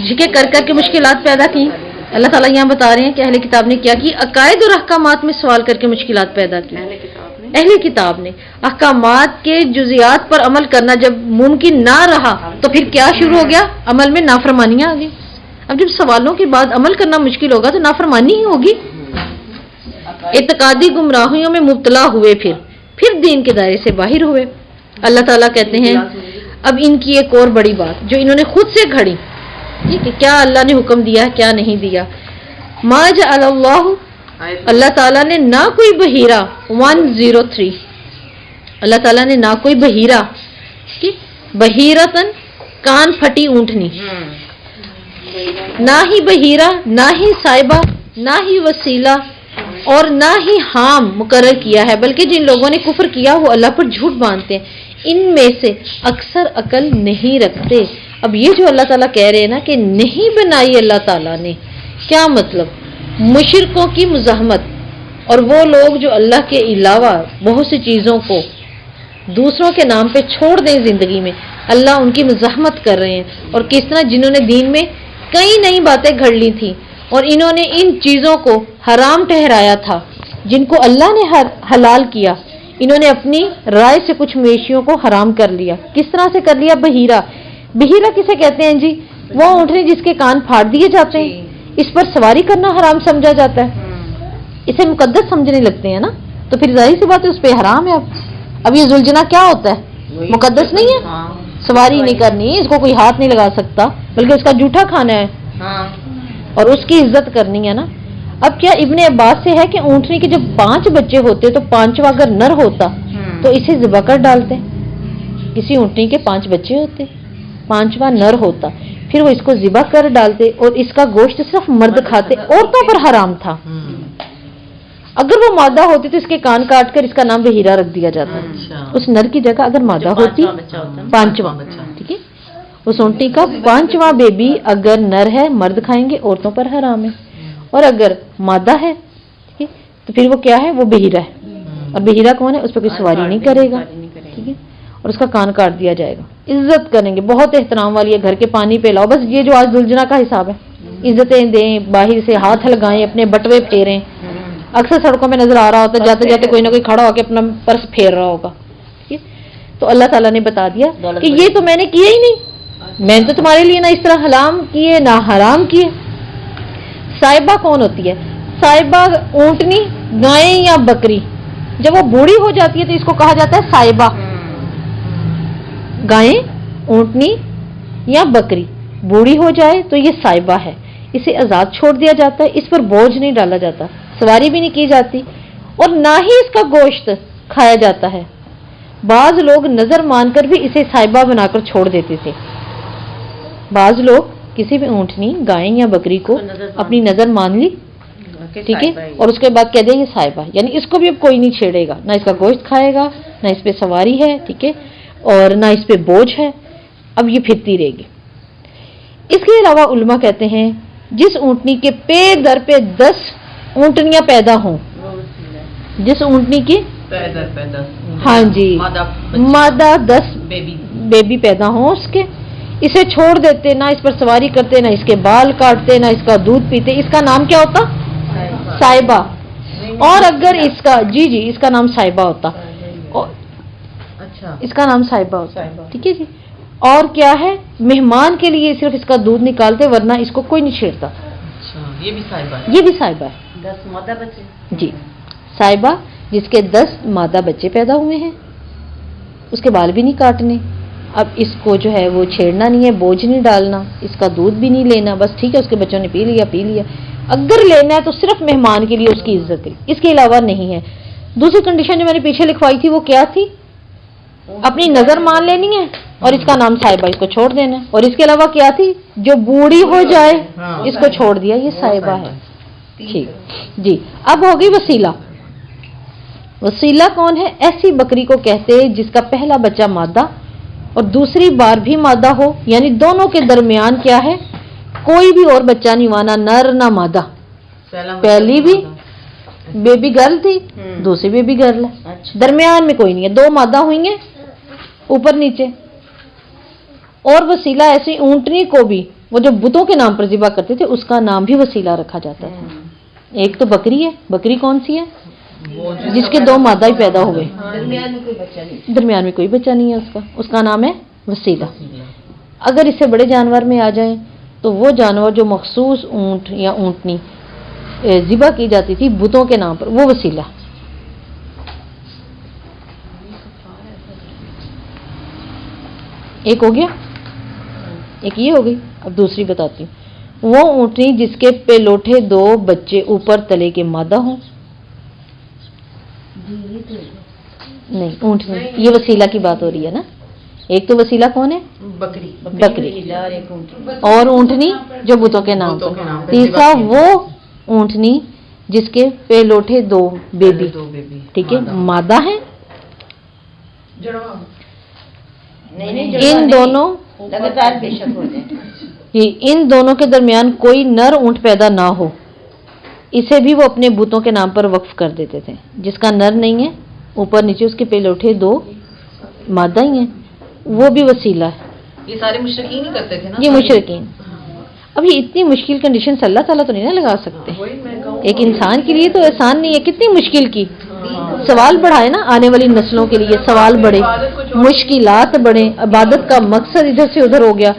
جھکے کر کر کے مشکلات پیدا کی. اللہ تعالیٰ یہاں بتا رہے ہیں کہ اہل کتاب نے کیا کی, عقائد اور احکامات میں سوال کر کے مشکلات پیدا کی. اہل کتاب نے احکامات کے جزیات پر عمل کرنا جب ممکن نہ رہا تو پھر کیا شروع ہو گیا؟ عمل میں نافرمانیاں آ گئی. اب جب سوالوں کے بعد عمل کرنا مشکل ہوگا تو نافرمانی ہی ہوگی. اعتقادی گمراہیوں میں مبتلا ہوئے, پھر دین کے دائرے سے باہر ہوئے. اللہ تعالیٰ کہتے ہیں اب ان کی ایک اور بڑی بات جو انہوں نے خود سے گھڑی, ٹھیک ہے, کیا اللہ نے حکم دیا ہے کیا نہیں دیا. ما جعل اللہ, اللہ تعالیٰ نے نہ کوئی بحیرہ 103, اللہ تعالیٰ نے نہ کوئی بحیرہ, بحیرتن کان پھٹی اونٹنی, نہ ہی بحیرہ, نہ ہی صائبہ, نہ ہی وسیلہ اور نہ ہی حام مقرر کیا ہے, بلکہ جن لوگوں نے کفر کیا وہ اللہ پر جھوٹ باندھتے ہیں, ان میں سے اکثر عقل نہیں رکھتے. اب یہ جو اللہ تعالیٰ کہہ رہے ہیں نا کہ نہیں بنائی اللہ تعالیٰ نے, کیا مطلب؟ مشرکوں کی مزاحمت, اور وہ لوگ جو اللہ کے علاوہ بہت سی چیزوں کو دوسروں کے نام پہ چھوڑ دیں زندگی میں, اللہ ان کی مزاحمت کر رہے ہیں. اور کس طرح جنہوں نے دین میں کئی نئی باتیں گھڑ لی تھیں اور انہوں نے ان چیزوں کو حرام ٹھہرایا تھا جن کو اللہ نے حلال کیا, انہوں نے اپنی رائے سے کچھ مویشیوں کو حرام کر لیا. کس طرح سے کر لیا؟ بحیرہ. بحیرہ کسے کہتے ہیں جی؟ وہ اونٹنی جس کے کان پھاڑ دیے جاتے ہیں, اس پر سواری کرنا حرام سمجھا جاتا ہے, اسے مقدس سمجھنے لگتے ہیں نا, تو پھر ظاہر سی بات ہے اس پہ حرام ہے. اب یہ ذوالجناح کیا ہوتا ہے؟ مقدس نہیں ہے, سواری نہیں کرنی, اس کو کوئی ہاتھ نہیں لگا سکتا, بلکہ اس کا جوٹا کھانا ہے اور اس کی عزت کرنی ہے نا. اب کیا ابن عباس سے ہے کہ اونٹنی کے جب 5 بچے ہوتے تو 5واں اگر نر ہوتا تو اسے ذبح کر ڈالتے. کسی اونٹنی کے 5 بچے ہوتے, 5واں نر ہوتا, پھر وہ اس کو ذبح کر ڈالتے اور اس کا گوشت صرف مرد کھاتے, عورتوں پر حرام تھا. اگر وہ مادہ ہوتی تو اس کے کان کاٹ کر اس کا نام بحیرہ رکھ دیا جاتا. اس نر کی جگہ اگر مادہ ہوتی 5واں, ٹھیک ہے, اس اونٹنی کا 5واں بیبی اگر نر ہے مرد کھائیں گے, عورتوں پر حرام ہے. اور اگر مادہ ہے ٹھیک ہے تو پھر وہ کیا ہے؟ وہ بحیرہ ہے. اور بحیرہ کون ہے؟ اس پہ کوئی سواری نہیں کرے گا, ٹھیک ہے, اور اس کا کان کاٹ دیا جائے گا. عزت کریں گے, بہت احترام والی ہے, گھر کے پانی پہ لاؤ, بس یہ جو آج ذوالجناح کا حساب ہے, عزتیں دیں, باہر سے ہاتھ لگائیں, اپنے بٹوے پھیریں. اکثر سڑکوں میں نظر آ رہا ہوتا ہے, جاتے جاتے کوئی نہ کوئی کھڑا ہو کے اپنا پرس پھیر رہا ہوگا. تو اللہ تعالیٰ نے بتا دیا کہ یہ تو میں نے کیا ہی نہیں, میں نے تو تمہارے لیے نہ اس طرح حلال کیے نہ حرام کیے. صائبہ کون ہوتی ہے؟ صائبہ اونٹنی, گائے یا بکری. جب وہ بوڑھی ہو جاتی ہے تو اس کو کہا جاتا ہے صائبہ. گائے, اونٹنی یا بکری بوڑھی ہو جائے تو یہ صائبہ ہے, اسے آزاد چھوڑ دیا جاتا ہے, اس پر بوجھ نہیں ڈالا جاتا, سواری بھی نہیں کی جاتی, اور نہ ہی اس کا گوشت کھایا جاتا ہے. بعض لوگ نظر مان کر بھی اسے صائبہ بنا کر چھوڑ دیتے تھے. بعض لوگ کسی بھی اونٹنی, گائے یا بکری کو اپنی نظر مان لی, ٹھیک ہے, اور اس کے بعد کہہ دیں یہ صائبہ, یعنی اس کو بھی اب کوئی نہیں چھیڑے گا, نہ اس کا گوشت کھائے گا, نہ اس پہ سواری ہے, ٹھیک ہے, اور نہ اس پہ بوجھ ہے, اب یہ پھرتی رہے گی. اس کے علاوہ علماء کہتے ہیں جس اونٹنی کے پے در پہ 10 اونٹنیاں پیدا ہوں, جس اونٹنی کی ہاں جی مادہ 10 بیبی پیدا ہوں اس کے, اسے چھوڑ دیتے, نہ اس پر سواری کرتے, نہ اس کے بال کاٹتے, نہ اس کا دودھ پیتے, اس کا نام کیا ہوتا؟ صائبہ. اور اگر اس کا جی اس کا نام صائبہ ہوتا, اس کا نام صائبہ ہوتا, ٹھیک ہے جی. اور کیا ہے؟ مہمان کے لیے صرف اس کا دودھ نکالتے, ورنہ اس کو کوئی نہیں چھیڑتا. یہ بھی صائبہ ہے. 10 مادہ بچے جی, صائبہ جس کے 10 مادہ بچے پیدا ہوئے ہیں, اس کے بال بھی نہیں کاٹنے, اب اس کو جو ہے وہ چھیڑنا نہیں ہے، بوجھ نہیں ڈالنا، اس کا دودھ بھی نہیں لینا، بس ٹھیک ہے اس کے بچوں نے پی لیا، اگر لینا ہے تو صرف مہمان کے لیے اس کی عزت ہے، اس کے علاوہ نہیں ہے۔ دوسری کنڈیشن جو میں نے پیچھے لکھوائی تھی وہ کیا تھی؟ اپنی نظر مان لینی ہے اور اس کا نام صاحبہ، اس کو چھوڑ دینا ہے۔ اور اس کے علاوہ کیا تھی؟ جو بوڑھی ہو جائے اس کو چھوڑ دیا، یہ صاحبہ ہے۔ ٹھیک جی، اب ہوگی وسیلہ۔ وسیلہ کون ہے؟ ایسی بکری کو کہتے ہیں جس کا پہلا بچہ مادہ اور دوسری بار بھی مادہ ہو، یعنی دونوں کے درمیان کیا ہے؟ کوئی بھی اور بچہ نہیں ہوا، نہ نر نہ مادہ۔ پہلی بھی بیبی گرل تھی، دوسری بیبی گرل ہے، درمیان میں کوئی نہیں ہے، دو مادہ ہوئی ہیں اوپر نیچے۔ اور وسیلہ ایسی اونٹنی کو بھی وہ جو بتوں کے نام پر ذبح کرتے تھے اس کا نام بھی وسیلہ رکھا جاتا تھا۔ ایک تو بکری ہے، بکری کون سی ہے؟ جس کے دو مادہ ہی پیدا ہوئے، درمیان میں کوئی بچہ نہیں ہے، اس کا نام ہے وسیلہ۔ اگر اس سے بڑے جانور میں آ جائیں تو وہ جانور جو مخصوص اونٹ یا اونٹنی ذبح کی جاتی تھی بتوں کے نام پر، وہ وسیلہ۔ ایک ہو گیا، ایک یہ ہو گئی۔ اب دوسری بتاتی ہوں، وہ اونٹنی جس کے پلوٹے دو بچے اوپر تلے کے مادہ ہوں۔ نہیں، اونٹنی، یہ وسیلہ کی بات ہو رہی ہے نا۔ ایک تو وسیلہ کون ہے؟ بکری، اور اونٹنی جو بتوں کے نام پر۔ تیسرا وہ اونٹنی جس کے پلوٹے دو بیبی، ٹھیک ہے، مادہ ہیں۔ ان دونوں لگاتار بے شک ہو جائے، ان دونوں کے درمیان کوئی نر اونٹ پیدا نہ ہو، اسے بھی وہ اپنے بتوں کے نام پر وقف کر دیتے تھے۔ جس کا نر نہیں ہے، اوپر نیچے اس کے پلوٹے دو مادہ ہی ہیں، وہ بھی وسیلہ ہے۔ یہ سارے مشرکین ہی کرتے تھے نا، یہ مشرکین۔ اب یہ اتنی مشکل کنڈیشن سے اللہ تعالیٰ تو نہیں نہ لگا سکتے، ایک انسان کے لیے تو آسان نہیں ہے، کتنی مشکل کی سوال بڑھائے نا، آنے والی نسلوں کے لیے سوال بڑھے، مشکلات بڑھے، عبادت کا مقصد ادھر سے ادھر ہو گیا۔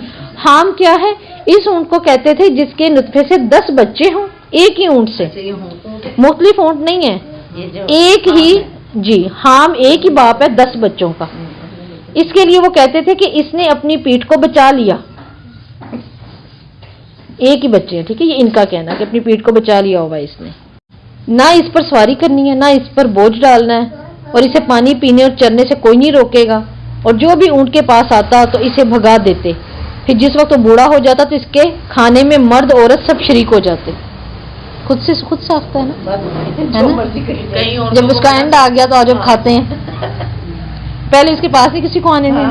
حام کیا ہے؟ اس اونٹ کو کہتے تھے جس کے نطفے سے 10 بچے ہوں، ایک ہی اونٹ سے، مختلف اونٹ نہیں ہے، ایک ہی، جی حام ایک ہی باپ ہے 10 بچوں کا۔ اس کے لیے وہ کہتے تھے کہ اس نے اپنی پیٹھ کو بچا لیا، ایک ہی بچے ہیں، ٹھیک ہے، یہ ان کا کہنا کہ اپنی پیٹھ کو بچا لیا ہوگا اس نے، نہ اس پر سواری کرنی ہے، نہ اس پر بوجھ ڈالنا ہے، اور اسے پانی پینے اور چرنے سے کوئی نہیں روکے گا، اور جو بھی اونٹ کے پاس آتا تو اسے بھگا دیتے۔ پھر جس وقت وہ بوڑھا ہو جاتا تو اس کے کھانے میں مرد عورت سب شریک ہو جاتے۔ خود ساختہ ہے نا، جب اس کا اینڈ آ گیا تو آج اب کھاتے ہیں، پہلے اس کے پاس نہیں کسی کو آنے دیں۔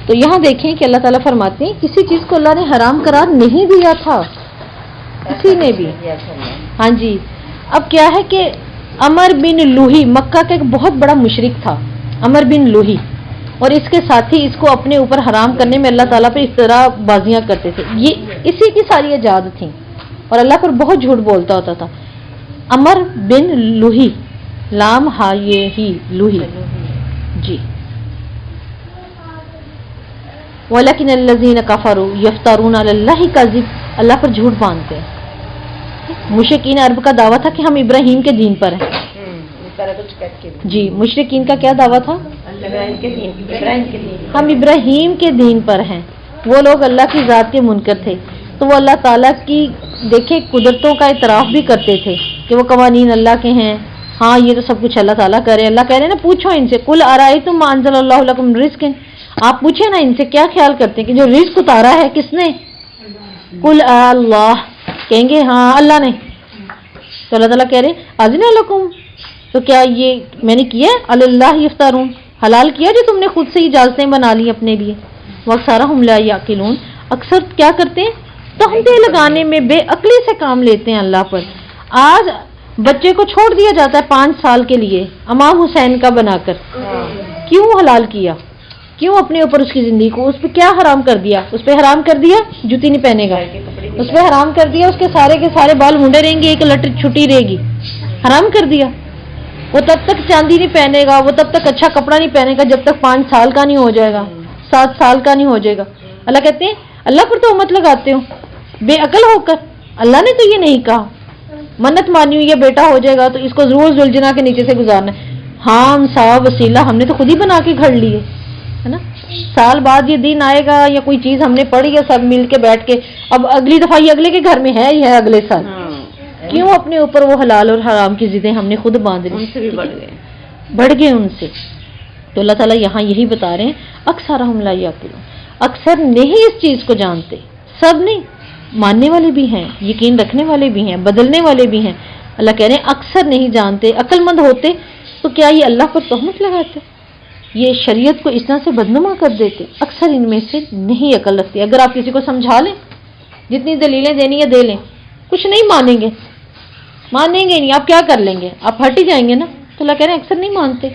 تو یہاں دیکھیں کہ اللہ تعالیٰ فرماتے ہیں کسی چیز کو اللہ نے حرام قرار نہیں دیا تھا، کسی نے بھی۔ ہاں جی، اب کیا ہے کہ عمر بن لوہی مکہ کا ایک بہت بڑا مشرک تھا، عمر بن لوہی، اور اس کے ساتھی اس کو اپنے اوپر حرام کرنے میں اللہ تعالیٰ پہ اس طرح بازیاں کرتے تھے، یہ اسی کی ساری ایجاد تھیں، اور اللہ پر بہت جھوٹ بولتا ہوتا تھا۔ عمر بن لوہی، لام ہا یہ ہی لوہی، جی۔ وَلَكِنَ الَّذِينَ كَفَرُوا يَفْتَرُونَ عَلَى اللَّهِ الْكَذِبَ، اللہ پر جھوٹ باندھتے ہیں۔ مشرکین عرب کا دعویٰ تھا کہ ہم ابراہیم کے دین پر ہیں، جی۔ مشرکین کا کیا دعویٰ تھا؟ ہم ابراہیم کے دین پر ہیں۔ وہ لوگ اللہ کی ذات کے منکر تھے، تو وہ اللہ تعالیٰ کی دیکھے قدرتوں کا اعتراف بھی کرتے تھے کہ وہ قوانین اللہ کے ہیں، ہاں یہ تو سب کچھ اللہ تعالیٰ کرے۔ اللہ کہہ رہے ہیں نا، پوچھو ان سے، قُلْ أَرَأَيْتُم مَا أَنزَلَ اللَّهُ لَكُمْ مِن رِزْقٍ، آپ پوچھیں نا ان سے کیا خیال کرتے ہیں کہ جو رزق اتارا ہے کس نے؟ قُلْ اللَّهُ، کہیں گے ہاں اللہ نے۔ تو اللہ تعالیٰ کہہ رہے ہیں أَذِنَ لَكُمْ، تو کیا یہ میں نے کیا علی اللہ یفترون، حلال کیا جو تم نے خود سے اجازتیں بنا لی اپنے لیے۔ وَأَكْثَرُهُمْ لَا يَعْقِلُونَ، اکثر کیا کرتے ہیں؟ تہمتیں لگانے میں بے عقلی سے کام لیتے ہیں اللہ پر۔ آج بچے کو چھوڑ دیا جاتا ہے 5 سال کے لیے امام حسین کا بنا کر، کیوں حلال کیا؟ کیوں اپنے اوپر اس کی زندگی کو، اس پہ کیا حرام کر دیا؟ اس پہ حرام کر دیا جوتی نہیں پہنے گا، اس پہ حرام کر دیا اس کے سارے بال منڈے رہیں گے، ایک لٹ چھٹی رہے گی، حرام کر دیا۔ وہ تب تک چاندی نہیں پہنے گا، وہ تب تک اچھا کپڑا نہیں پہنے گا جب تک 5 سال کا نہیں ہو جائے گا، 7 سال کا نہیں ہو جائے گا۔ اللہ کہتے ہیں اللہ پر تو مت لگاتے ہو بے عقل ہو کر، اللہ نے تو یہ نہیں کہا، منت مانی ہوئی ہے بیٹا ہو جائے گا تو اس کو ضرور زلجنا کے نیچے سے گزارنا ہے، ہاں صاحب وسیلہ ہم نے تو خود ہی بنا کے گھڑ لیے، ہے نا۔ سال بعد یہ دن آئے گا یا کوئی چیز ہم نے پڑھی ہے سب مل کے بیٹھ کے، اب اگلی دفعہ یہ اگلے کے گھر میں ہے ہی ہے اگلے سال، کیوں اپنے اوپر وہ حلال اور حرام کی ضدیں ہم نے خود باندھ لی، بڑھ گئے ان سے. تو اللہ تعالیٰ یہاں یہی بتا رہے ہیں اکثرہم لا یعقلون، اکثر نہیں اس چیز کو جانتے، سب نہیں، ماننے والے بھی ہیں، یقین رکھنے والے بھی ہیں، بدلنے والے بھی ہیں. اللہ کہہ رہے ہیں اکثر نہیں جانتے. عقل مند ہوتے تو کیا یہ اللہ پر تہمت لگاتے، یہ شریعت کو اس طرح سے بدنما کر دیتے؟ اکثر ان میں سے نہیں عقل رکھتے. اگر آپ کسی کو سمجھا لیں، جتنی دلیلیں دینی ہے دے لیں، کچھ نہیں مانیں گے، مانیں گے نہیں. آپ کیا کر لیں گے؟ آپ ہٹ ہی جائیں گے نا. تو اللہ کہہ رہے ہیں اکثر نہیں مانتے.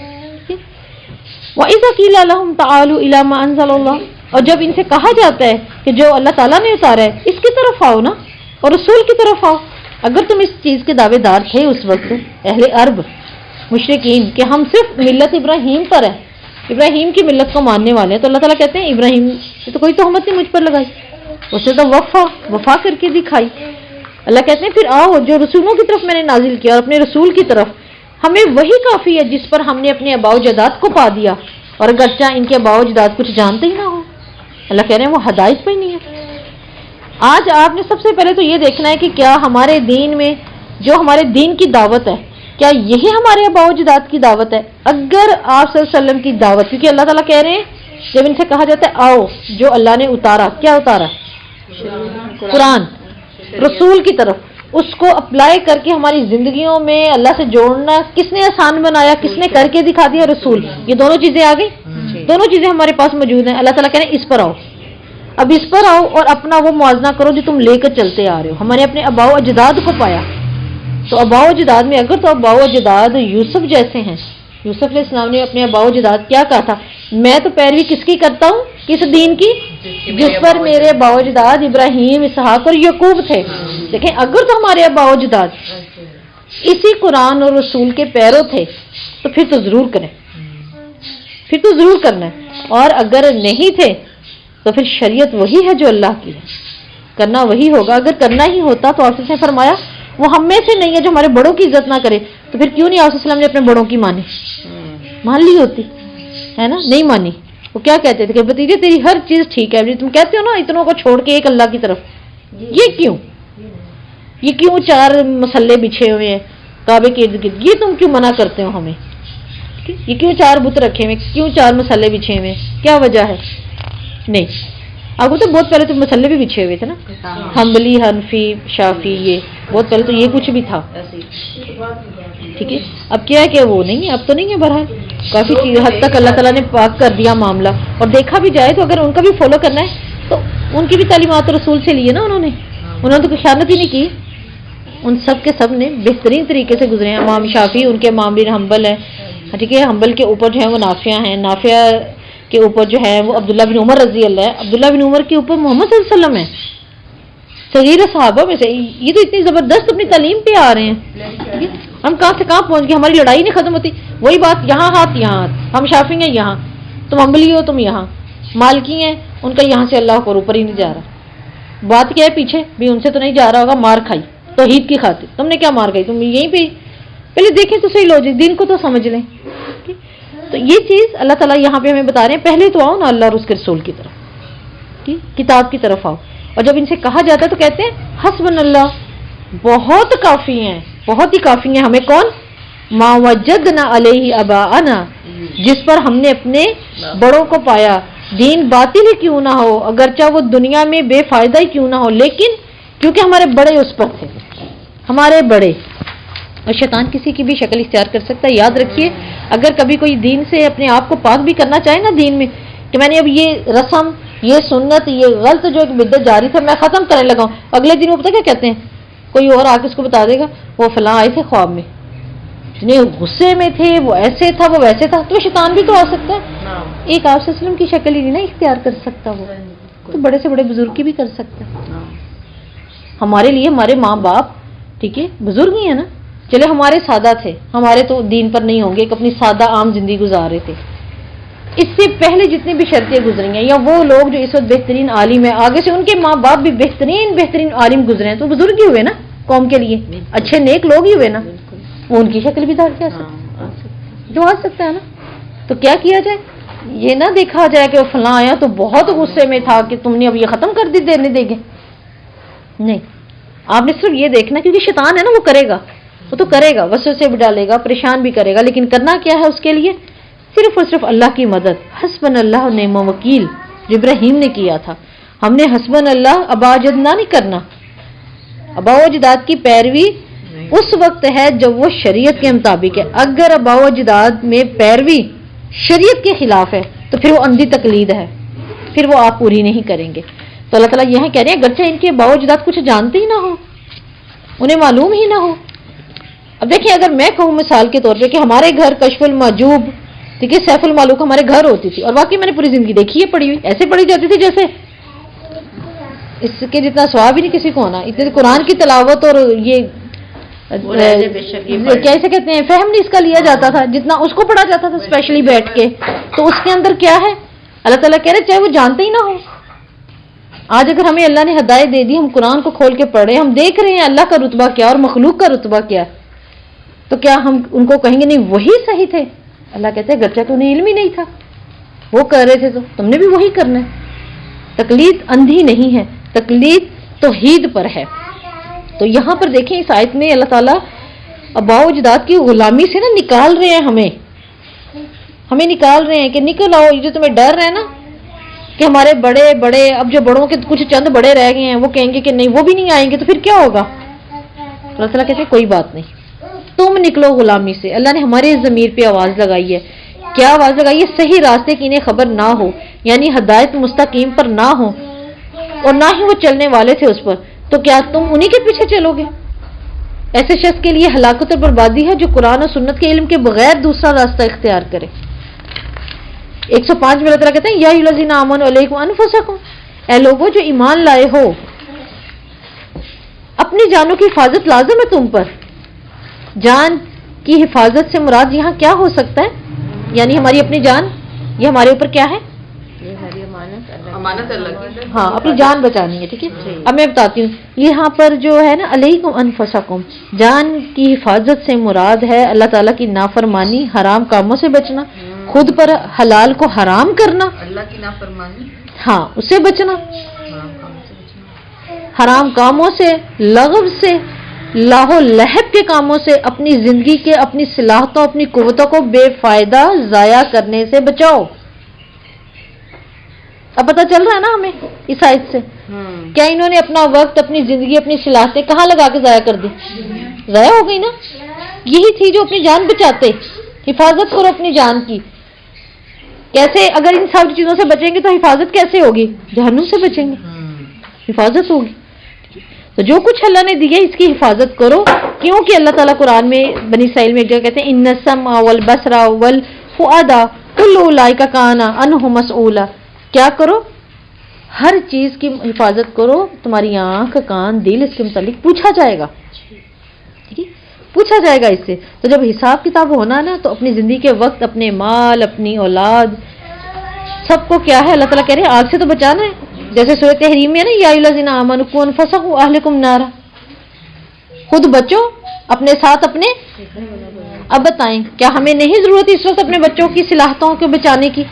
وَإِذَا قِيلَ لَهُمْ تَعَالُوا إِلَىٰ مَا أَنزَلَ اللَّهُ، اور جب ان سے کہا جاتا ہے کہ جو اللہ تعالیٰ نے اتارا ہے اس کی طرف آؤ نا، اور رسول کی طرف آؤ. اگر تم اس چیز کے دعوے دار تھے اس وقت اہل عرب مشرکین کہ ہم صرف ملت ابراہیم پر ہے، ابراہیم کی ملت کو ماننے والے ہیں، تو اللہ تعالیٰ کہتے ہیں ابراہیم سے تو کوئی تہمت نہیں مجھ پر لگائی، اسے تو وفا کر کے دکھائی. اللہ کہتے ہیں پھر آؤ جو رسولوں کی طرف میں نے نازل کیا اور اپنے رسول کی طرف، ہمیں وہی کافی ہے جس پر ہم نے اپنے آباء و اجداد کو پا دیا، اور اگرچہ ان کے آباء و اجداد کچھ جانتے ہی نہ ہو. اللہ کہہ رہے ہیں وہ ہدایت پہ ہی نہیں ہے. آج آپ نے سب سے پہلے تو یہ دیکھنا ہے کہ کیا ہمارے دین میں جو ہمارے دین کی دعوت ہے کیا یہی ہمارے آباء و اجداد کی دعوت ہے؟ اگر آپ صلی اللہ علیہ وسلم کی دعوت، کیونکہ اللہ تعالیٰ کہہ رہے ہیں جب ان سے کہا جاتا ہے آؤ جو اللہ نے اتارا، کیا اتارا؟ قرآن، رسول کی طرف، اس کو اپلائی کر کے ہماری زندگیوں میں اللہ سے جوڑنا کس نے آسان بنایا؟ کس نے کر کے دکھا دیا؟ رسول. یہ دونوں چیزیں آ گئی، دونوں چیزیں ہمارے پاس موجود ہیں. اللہ تعالیٰ کہہ رہے ہیں اس پر آؤ. اب اس پر آؤ اور اپنا وہ موازنہ کرو جو تم لے کر چلتے آ رہے ہو. ہم نے اپنے آباء و اجداد کو پایا، تو آباء و اجداد میں اگر تو آباء و اجداد یوسف جیسے ہیں، یوسف علیہ السلام نے اپنے آباء و اجداد کیا کہا تھا؟ میں تو پیروی کس کی کرتا ہوں؟ کس دین کی؟ جس پر میرے آباء و اجداد ابراہیم، اسحاق اور یعقوب تھے. دیکھیں اگر تو ہمارے آباء و اجداد اسی قرآن اور رسول کے پیرو تھے تو پھر تو ضرور کریں، پھر تو ضرور کرنا ہے. اور اگر نہیں تھے تو پھر شریعت وہی ہے جو اللہ کی ہے، کرنا وہی ہوگا. اگر کرنا ہی ہوتا تو آپ نے فرمایا وہ ہم میں سے نہیں ہے جو ہمارے بڑوں کی عزت نہ کرے، تو پھر کیوں نہیں آپ وسلم نے اپنے بڑوں کی مانی؟ مان لی ہوتی ہے نا، نہیں مانی. وہ کیا کہتے تھے کہ بتیجے تیری ہر چیز ٹھیک ہے، تم کہتے ہو نا اتنوں کو چھوڑ کے ایک اللہ کی طرف، یہ کیوں 4 مسلے بچھے ہوئے ہیں کعبے کے ارد گرد، یہ تم کیوں منع کرتے ہو ہمیں؟ یہ کیوں 4 بت رکھے ہوئے، کیوں 4 مسلے بچھے ہوئے، کیا وجہ ہے؟ نہیں، آپ کو تو بہت پہلے تو مسلے بھی بچھے ہوئے تھے نا، حنبلی، حنفی، شافی، یہ بہت پہلے تو یہ کچھ بھی تھا. ٹھیک ہے، اب کیا ہے کہ وہ نہیں ہے، اب تو نہیں ہے. بہرحال کافی حد تک اللہ تعالیٰ نے پاک کر دیا معاملہ. اور دیکھا بھی جائے تو اگر ان کا بھی فالو کرنا ہے تو ان کی بھی تعلیمات رسول سے لیے نا، انہوں نے تو کوئی خیانت ہی نہیں کی. ان سب کے سب نے بہترین طریقے سے گزرے ہیں. امام شافی ان کے امام بن حنبل ہیں، ٹھیک ہے، حنبل کے اوپر جو ہے وہ نافع ہیں، نافع کے اوپر جو ہے وہ عبداللہ بن عمر رضی اللہ ہے، عبداللہ بن عمر کے اوپر محمد صلی اللہ علیہ وسلم ہے. صغیر صحابہ میں سے یہ تو اتنی زبردست اپنی تعلیم پہ آ رہے ہیں. ہم کہاں سے کہاں پہنچ گئے، ہماری لڑائی نہیں ختم ہوتی. وہی بات، یہاں ہاتھ یہاں ہاتھ، ہم شافی ہیں یہاں، تم حنبلی ہو تم یہاں، مالکی ہیں ان کا یہاں سے اللہ پر اوپر ہی نہیں جا رہا. بات کیا ہے پیچھے بھی ان سے تو نہیں جا رہا ہوگا، مار کھائی توحید کی خاطر. تم نے کیا مار کھائی؟ تم یہیں پہ پہلے دیکھیں تو صحیح لوجک، دین کو تو سمجھ لیں. تو یہ چیز اللہ تعالیٰ یہاں پہ ہمیں بتا رہے ہیں پہلے تو آؤ نا اللہ اور اس کے رسول کی طرف، کتاب کی طرف آؤ. اور جب ان سے کہا جاتا ہے تو کہتے ہیں حسبنا اللہ، بہت کافی ہیں، بہت ہی کافی ہیں ہمیں. کون؟ ما وجدنا علیہ آباءنا، جس پر ہم نے اپنے بڑوں کو پایا. دین باطل ہی کیوں نہ ہو، اگرچہ وہ دنیا میں بے فائدہ ہی کیوں نہ ہو، لیکن کیونکہ ہمارے بڑے اس پر تھے، ہمارے بڑے. اور شیطان کسی کی بھی شکل اختیار کر سکتا ہے. یاد رکھیے اگر کبھی کوئی دین سے اپنے آپ کو پاک بھی کرنا چاہے نا، دین میں کہ میں نے اب یہ رسم، یہ سنت، یہ غلط جو ایک بدعت جاری تھا میں ختم کرنے لگا ہوں، اگلے دن وہ پتہ کیا کہتے ہیں، کوئی اور آ کے اس کو بتا دے گا وہ فلاں آئے تھے خواب میں، اتنے غصے میں تھے، وہ ایسے تھا، وہ ویسے تھا. تو شیطان بھی تو آ سکتا ہے. ایک آپ صلی اللہ علیہ وسلم کی شکل ہی نہیں نا اختیار کر سکتا، وہ تو بڑے سے بڑے بزرگ کی بھی کر سکتا ہے. ہمارے لیے ہمارے ماں باپ ٹھیک ہے بزرگ ہی ہیں نا. چلے ہمارے سادہ تھے، ہمارے تو دین پر نہیں ہوں گے، ایک اپنی سادہ عام زندگی گزار رہے تھے. اس سے پہلے جتنی بھی شرطیں گزری ہیں، یا وہ لوگ جو اس وقت بہترین عالم ہیں، آگے سے ان کے ماں باپ بھی بہترین عالم گزرے ہیں، تو بزرگ ہی ہوئے نا قوم کے لیے، اچھے نیک لوگ ہی ہوئے نا. وہ ان کی شکل بھی دار کیا جو آ سکتا ہے نا. تو کیا کیا جائے؟ یہ نہ دیکھا جائے کہ وہ فلاں آیا تو بہت غصے میں تھا کہ تم نے اب یہ ختم کر دی دینے دے گے. نہیں, آپ نے صرف یہ دیکھنا, کیونکہ شیطان ہے نا, وہ کرے گا, وہ تو کرے گا, وسوسے بھی ڈالے گا, پریشان بھی کرے گا, لیکن کرنا کیا ہے اس کے لیے؟ صرف اور صرف اللہ کی مدد. حسبنا اللہ و نعم الوکیل جو ابراہیم نے کیا تھا. ہم نے حسبنا اللہ ابا اجداد نہیں کرنا. ابا و اجداد کی پیروی اس وقت ہے جب وہ شریعت کے مطابق ہے. اگر ابا و اجداد میں پیروی شریعت کے خلاف ہے تو پھر وہ اندھی تقلید ہے, پھر وہ آپ پوری نہیں کریں گے. تو اللہ تعالیٰ یہاں کہہ رہے ہیں گرچہ ان کے ابا و اجداد کچھ جانتے ہی نہ ہو, انہیں معلوم ہی نہ ہو. اب دیکھیں, اگر میں کہوں مثال کے طور پہ کہ ہمارے گھر کشف المحجوب, ٹھیک ہے, سیف المعلوق ہمارے گھر ہوتی تھی, اور واقعی میں نے پوری زندگی دیکھی ہے, پڑھی ہوئی, ایسے پڑھی جاتی تھی جیسے اس کے جتنا ثواب ہی نہیں کسی کو ہونا. اتنے قرآن کی تلاوت اور یہ کیا اسے کہتے ہیں, فہم نہیں اس کا لیا جاتا تھا جتنا اس کو پڑھا جاتا تھا اسپیشلی بیٹھ کے. تو اس کے اندر کیا ہے, اللہ تعالیٰ کہہ رہے چاہے وہ جانتے ہی نہ ہو. آج اگر ہمیں اللہ نے ہدایت دے دی, ہم قرآن کو کھول کے پڑھ رہے ہیں, ہم دیکھ رہے ہیں اللہ کا رتبہ کیا اور مخلوق کا رتبہ کیا, تو کیا ہم ان کو کہیں گے نہیں وہی صحیح تھے؟ اللہ کہتے ہیں گرچہ تو انہیں علم ہی نہیں تھا, وہ کر رہے تھے تو تم نے بھی وہی کرنا ہے. تقلید اندھی نہیں ہے, تقلید توحید پر ہے. تو یہاں پر دیکھیں اس آیت میں اللہ تعالیٰ ابا و اجداد کی غلامی سے نا نکال رہے ہیں, ہمیں نکال رہے ہیں کہ نکل آؤ. یہ جو تمہیں ڈر ہے نا کہ ہمارے بڑے اب جو بڑوں کے کچھ چند بڑے رہ گئے ہیں وہ کہیں گے کہ نہیں وہ بھی نہیں آئیں گے, تو پھر کیا ہوگا؟ اللہ تعالیٰ کہتے ہیں کوئی بات نہیں, تم نکلو غلامی سے. اللہ نے ہمارے ضمیر پہ آواز لگائی ہے. کیا آواز لگائی ہے؟ صحیح راستے کی انہیں خبر نہ ہو, یعنی ہدایت مستقیم پر نہ ہو, اور نہ ہی وہ چلنے والے تھے اس پر, تو کیا تم انہی کے پیچھے چلو گے؟ ایسے شخص کے لیے ہلاکت اور بربادی ہے جو قرآن اور سنت کے علم کے بغیر دوسرا راستہ اختیار کرے. 105 میں اللہ تعالیٰ کہتے ہیں یا الذین آمنوا علیکم انفسکم, اے لوگوں جو ایمان لائے ہو, اپنی جانوں کی حفاظت لازم ہے تم پر. جان کی حفاظت سے مراد یہاں کیا ہو سکتا ہے؟ یعنی ہماری اپنی جان, یہ ہمارے اوپر کیا ہے؟ امانت اللہ کی. ہاں, اپنی جان بچانی ہے. ٹھیک ہے, اب میں بتاتی ہوں. یہاں پر جو ہے نا علیکم انفسکم, جان کی حفاظت سے مراد ہے اللہ تعالیٰ کی نافرمانی, حرام کاموں سے بچنا, خود پر حلال کو حرام کرنا, اللہ کی نافرمانی, ہاں اس سے بچنا, حرام کاموں سے, لغو سے, لاہو لہب کے کاموں سے, اپنی زندگی کے اپنی صلاحیتوں اپنی قوتوں کو بے فائدہ ضائع کرنے سے بچاؤ. اب پتہ چل رہا ہے نا ہمیں اس آیت سے, کیا انہوں نے اپنا وقت اپنی زندگی اپنی صلاحیتیں کہاں لگا کے ضائع کر دی؟ ضائع ہو گئی نا. یہی تھی جو اپنی جان بچاتے. حفاظت کرو اپنی جان کی. کیسے؟ اگر ان سب چیزوں سے بچیں گے تو حفاظت کیسے ہوگی؟ جہنم سے بچیں گے, حفاظت ہوگی. تو جو کچھ اللہ نے دیا اس کی حفاظت کرو, کیونکہ اللہ تعالیٰ قرآن میں بنی اسرائیل میں ایک جگہ کہتے ہیں ان السمع والبصر والفؤاد کل اولئک کان عنہ مسئولا. کیا کرو؟ ہر چیز کی حفاظت کرو. تمہاری آنکھ, کان, دل, اس کے متعلق پوچھا جائے گا. ٹھیک ہے, پوچھا جائے گا اس سے. تو جب حساب کتاب ہونا نا, تو اپنی زندگی کے وقت اپنے مال, اپنی اولاد, سب کو کیا ہے اللہ تعالیٰ کہہ رہے ہیں آگ سے تو بچانا ہے. جیسے سورۃ تحریم میں نا یا الذین آمنوا قوا انفسکم واہلکم نارا, خود بچو اپنے ساتھ اپنے. اب بتائیں کیا ہمیں نہیں ضرورت اس وقت اپنے بچوں کی صلاحیتوں کو بچانے کی؟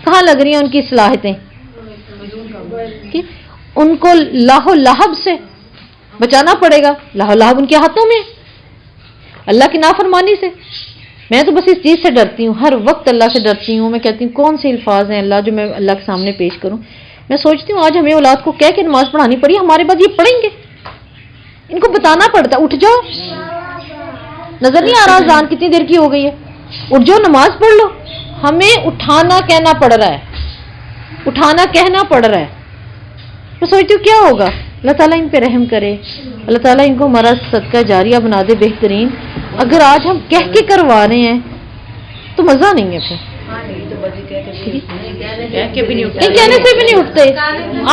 کہاں لگ رہی ہیں ان کی صلاحیتیں؟ ان کو لاہو لہب سے بچانا پڑے گا. لاہو لہب ان کے ہاتھوں میں, اللہ کی نافرمانی سے. میں تو بس اس چیز سے ڈرتی ہوں, ہر وقت اللہ سے ڈرتی ہوں. میں کہتی ہوں کون سے الفاظ ہیں اللہ جو میں اللہ کے سامنے پیش کروں. میں سوچتی ہوں آج ہمیں اولاد کو کہہ کے نماز پڑھانی پڑی, ہمارے بعد یہ پڑھیں گے, ان کو بتانا پڑتا اٹھ جاؤ, نظر نہیں آ رہا اذان کتنی دیر کی ہو گئی ہے, اٹھ جاؤ نماز پڑھ لو. ہمیں اٹھانا کہنا پڑ رہا ہے, اٹھانا کہنا پڑ رہا ہے. میں سوچتی ہوں کیا ہوگا. اللہ تعالیٰ ان پہ رحم کرے, اللہ تعالیٰ ان کو ہمارا صدقہ جاریہ بنا دے بہترین. اگر آج ہم کہہ کے کروا رہے ہیں تو مزہ نہیں ہے. پھر کہنے سے بھی نہیں اٹھتے.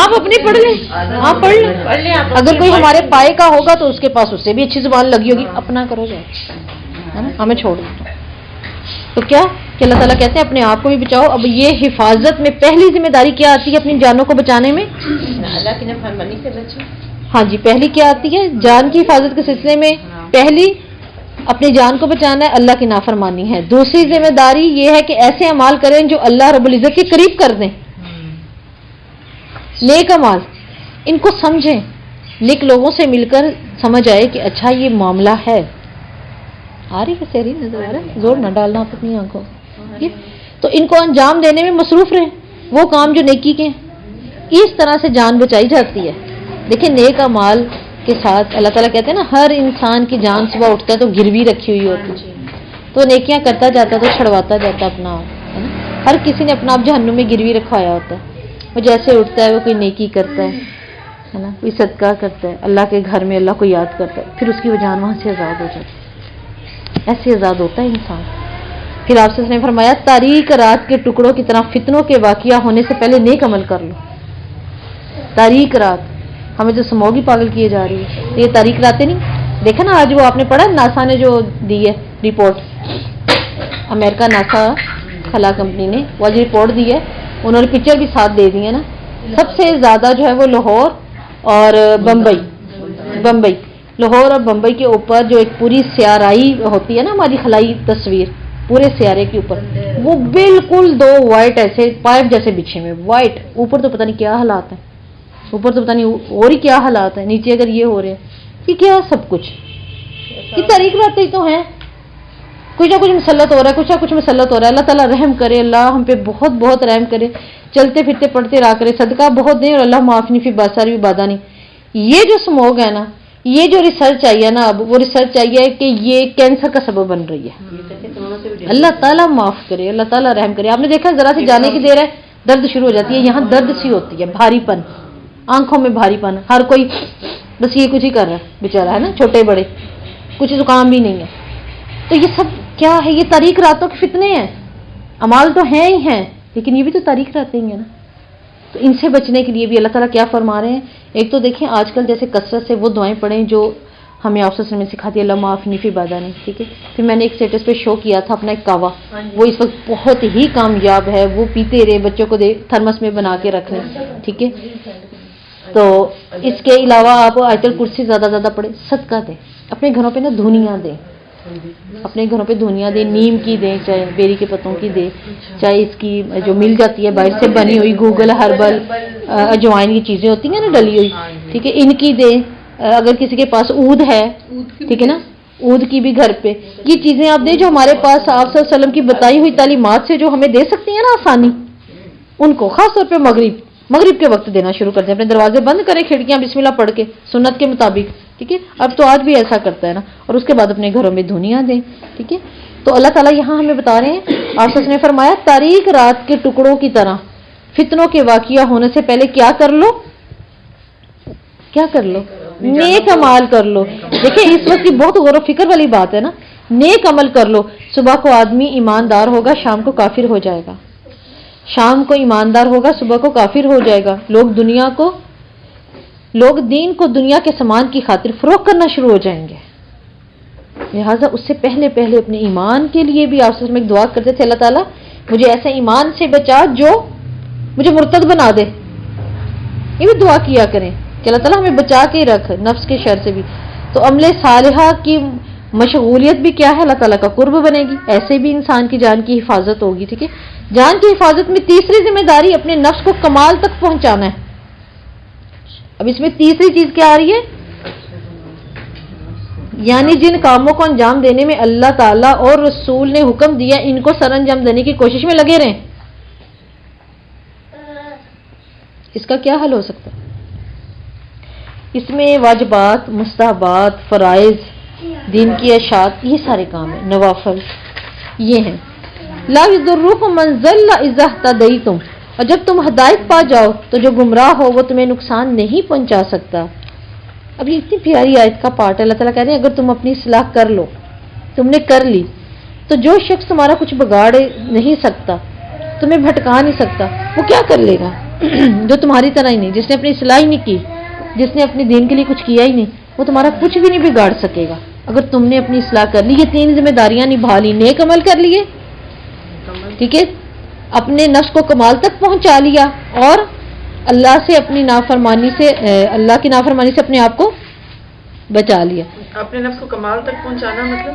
آپ اپنی پڑھ لیں, آپ پڑھ لیں. اگر کوئی ہمارے پائے کا ہوگا تو اس کے پاس اس سے بھی اچھی زبان لگی ہوگی, اپنا کرو جائے, ہمیں چھوڑ دو. تو کیا کہ اللہ تعالیٰ کہتے ہیں اپنے آپ کو بھی بچاؤ. اب یہ حفاظت میں پہلی ذمہ داری کیا آتی ہے اپنی جانوں کو بچانے میں؟ اللہ کی نافرمانی سے بچو. ہاں جی, پہلی کیا آتی ہے جان کی حفاظت کے سلسلے میں؟ پہلی اپنی جان کو بچانا ہے، اللہ کی نافرمانی ہے. دوسری ذمہ داری یہ ہے کہ ایسے اعمال کریں جو اللہ رب العزت کے قریب کر دیں. نیک اعمال ان کو سمجھیں، نیک لوگوں سے مل کر سمجھ آئے کہ اچھا یہ معاملہ ہے. آ رہی ہے سہری نظر آ رہا ہے، زور نہ ڈالنا آپ اپنی آنکھوں. تو ان کو انجام دینے میں مصروف رہیں، وہ کام جو نیکی کے ہیں. اس طرح سے جان بچائی جاتی ہے. دیکھیں نیک اعمال کے ساتھ اللہ تعالیٰ کہتے ہیں نا ہر انسان کی جان صبح اٹھتا ہے تو گروی رکھی ہوئی ہوتی ہے، تو نیکیاں کرتا جاتا تو چھڑواتا جاتا اپنا آپ، ہے نا. ہر کسی نے اپنا آپ جہنم میں گروی رکھوایا ہوتا ہے. وہ جیسے اٹھتا ہے وہ کوئی نیکی کرتا ہے نا، کوئی صدقہ کرتا ہے، اللہ کے گھر میں اللہ کو یاد کرتا ہے، پھر اس کی وہ جان وہاں سے آزاد ہو جاتی ہے. ایسے آزاد ہوتا ہے انسان. پھر آپ سے اس نے فرمایا تاریک رات کے ٹکڑوں کی طرح فتنوں کے واقعہ ہونے سے پہلے نیک عمل کر لو. تاریک رات، ہمیں جو سموگی پاگل کیے جا رہی ہے، یہ تاریک راتیں نہیں. دیکھا نا آج وہ آپ نے پڑھا ناسا نے جو دی ہے رپورٹ، امریکہ ناسا خلا کمپنی نے وہ جو رپورٹ دی ہے، انہوں نے پکچر بھی ساتھ دے دی ہے نا. سب سے زیادہ جو ہے وہ لاہور اور بمبئی، لاہور اور بمبئی کے اوپر جو ایک پوری سیارائی ہوتی ہے نا ہماری خلائی تصویر پورے سیارے کے اوپر، وہ بالکل دو وائٹ ایسے پائپ جیسے بچھے میں وائٹ، اوپر تو پتہ نہیں کیا حالات ہیں، اوپر تو پتہ نہیں اور ہی کیا حالات ہیں، نیچے اگر یہ ہو رہے ہیں کہ کیا سب کچھ یہ طریق رہتے ہی تو ہیں. کچھ نہ کچھ مسلط ہو رہا ہے، کچھ نہ کچھ مسلط ہو رہا ہے. اللہ تعالیٰ رحم کرے، اللہ ہم پہ بہت بہت رحم کرے، چلتے پھرتے پڑھتے رہا کرے، صدقہ بہت دیں اور اللہ معافی فی باساری بھی بادہ نہیں. یہ جو سموگ ہے نا، یہ جو ریسرچ آئی ہے نا، اب وہ ریسرچ آئی ہے کہ یہ کینسر کا سبب بن رہی ہے. اللہ تعالیٰ معاف کرے، اللہ تعالیٰ رحم کرے. آپ نے دیکھا ذرا سی جانے کی دیر ہے درد شروع ہو جاتی ہے، یہاں درد سی ہوتی ہے، بھاری پن، آنکھوں میں بھاری پن، ہر کوئی بس یہ کچھ ہی کر رہا ہے بیچارہ، ہے نا، چھوٹے بڑے، کچھ زکام بھی نہیں ہے. تو یہ سب کیا ہے؟ یہ تاریک راتوں کے فتنے ہیں. اعمال تو ہیں ہی ہیں لیکن یہ بھی تو تاریک راتیں ہی ہیں نا. تو ان سے بچنے کے لیے بھی اللہ تعالیٰ کیا فرما رہے ہیں. ایک تو دیکھیں آج کل جیسے کثرت سے وہ دعائیں پڑھیں جو ہمیں آپ سے میں سکھاتی ہے، اللہ معاف نفی بادہ نہیں، ٹھیک ہے. پھر میں نے ایک اسٹیٹس پہ شو کیا تھا اپنا ایک کعوہ، وہ اس وقت بہت ہی کامیاب ہے، وہ پیتے رہے، بچوں کو دے تھرمس میں بنا کے رکھ لیں، ٹھیک ہے. تو اس کے علاوہ آپ آیت الکرسی زیادہ زیادہ پڑھیں، صدقہ دیں، اپنے گھروں پہ نا دھونیاں دیں، اپنے گھروں پہ دھونیاں دیں، نیم کی دیں، چاہے بیری کے پتوں کی دیں، چاہے اس کی جو مل جاتی ہے باہر سے بنی ہوئی گوگل ہربل اجوائن کی چیزیں ہوتی ہیں نا ڈلی ہوئی، ٹھیک ہے، ان کی دیں. اگر کسی کے پاس عود ہے، ٹھیک ہے نا، عود کی بھی گھر پہ یہ چیزیں آپ دیں جو ہمارے پاس آپ صلی اللہ علیہ وسلم کی بتائی ہوئی تعلیمات سے جو ہمیں دے سکتی ہیں نا آسانی، ان کو خاص طور پہ مغرب کے وقت دینا شروع کر دیں. اپنے دروازے بند کریں، کھڑکیاں بسم اللہ پڑھ کے سنت کے مطابق، ٹھیک ہے. اب تو آج بھی ایسا کرتا ہے نا. اور اس کے بعد اپنے گھروں میں دھونیاں دیں، ٹھیک ہے. تو اللہ تعالیٰ یہاں ہمیں بتا رہے ہیں، آپ نے فرمایا تاریک رات کے ٹکڑوں کی طرح فتنوں کے واقعہ ہونے سے پہلے کیا کر لو، نیک عمل کر لو. دیکھیں اس وقت کی بہت غور و فکر والی بات ہے نا. نیک عمل کر لو. صبح کو آدمی ایماندار ہوگا، شام کو کافر ہو جائے گا. شام کو ایماندار ہوگا، صبح کو کافر ہو جائے گا. لوگ دین کو دنیا کے سامان کی خاطر فروخت کرنا شروع ہو جائیں گے. لہٰذا اس سے پہلے اپنے ایمان کے لیے بھی آپ سے ایک دعا کرتے تھے، اللہ تعالیٰ مجھے ایسے ایمان سے بچا جو مجھے مرتد بنا دے. یہ بھی دعا کیا کریں کہ اللہ تعالیٰ ہمیں بچا کے رکھ نفس کے شر سے بھی. تو عمل صالحہ کی مشغولیت بھی کیا ہے؟ اللہ تعالیٰ کا قرب بنے گی. ایسے بھی انسان کی جان کی حفاظت ہوگی، ٹھیک ہے. جان کی حفاظت میں تیسری ذمہ داری اپنے نفس کو کمال تک پہنچانا ہے. اب اس میں تیسری چیز کیا آ رہی ہے؟ یعنی جن کاموں کو انجام دینے میں اللہ تعالیٰ اور رسول نے حکم دیا ان کو سر انجام دینے کی کوشش میں لگے رہیں. اس کا کیا حل ہو سکتا ہے؟ اس میں واجبات، مستحبات، فرائض، دین کی اشاعت، یہ سارے کام ہیں، نوافل یہ ہیں. لا یضرکم من ضل اذا اهتدیتم، اور جب تم ہدایت پا جاؤ تو جو گمراہ ہو وہ تمہیں نقصان نہیں پہنچا سکتا. اب یہ اتنی پیاری آیت کا پارٹ ہے. اللہ تعالیٰ کہتے ہیں اگر تم اپنی اصلاح کر لو، تم نے کر لی، تو جو شخص تمہارا کچھ بگاڑ نہیں سکتا، تمہیں بھٹکا نہیں سکتا، وہ کیا کر لے گا؟ جو تمہاری طرح ہی نہیں، جس نے اپنی اصلاح ہی نہیں کی، جس نے اپنے دین کے لیے کچھ کیا ہی نہیں، وہ تمہارا کچھ بھی نہیں بگاڑ سکے گا اگر تم نے اپنی اصلاح کر لی. یہ تین ذمہ داریاں نبھا لی. نیک عمل کر لیے، ٹھیک ہے، اپنے نفس کو کمال تک پہنچا لیا، اور اللہ سے اپنی نافرمانی سے، اللہ کی نافرمانی سے اپنے آپ کو بچا لیا. اپنے نفس کو کمال تک پہنچانا مطلب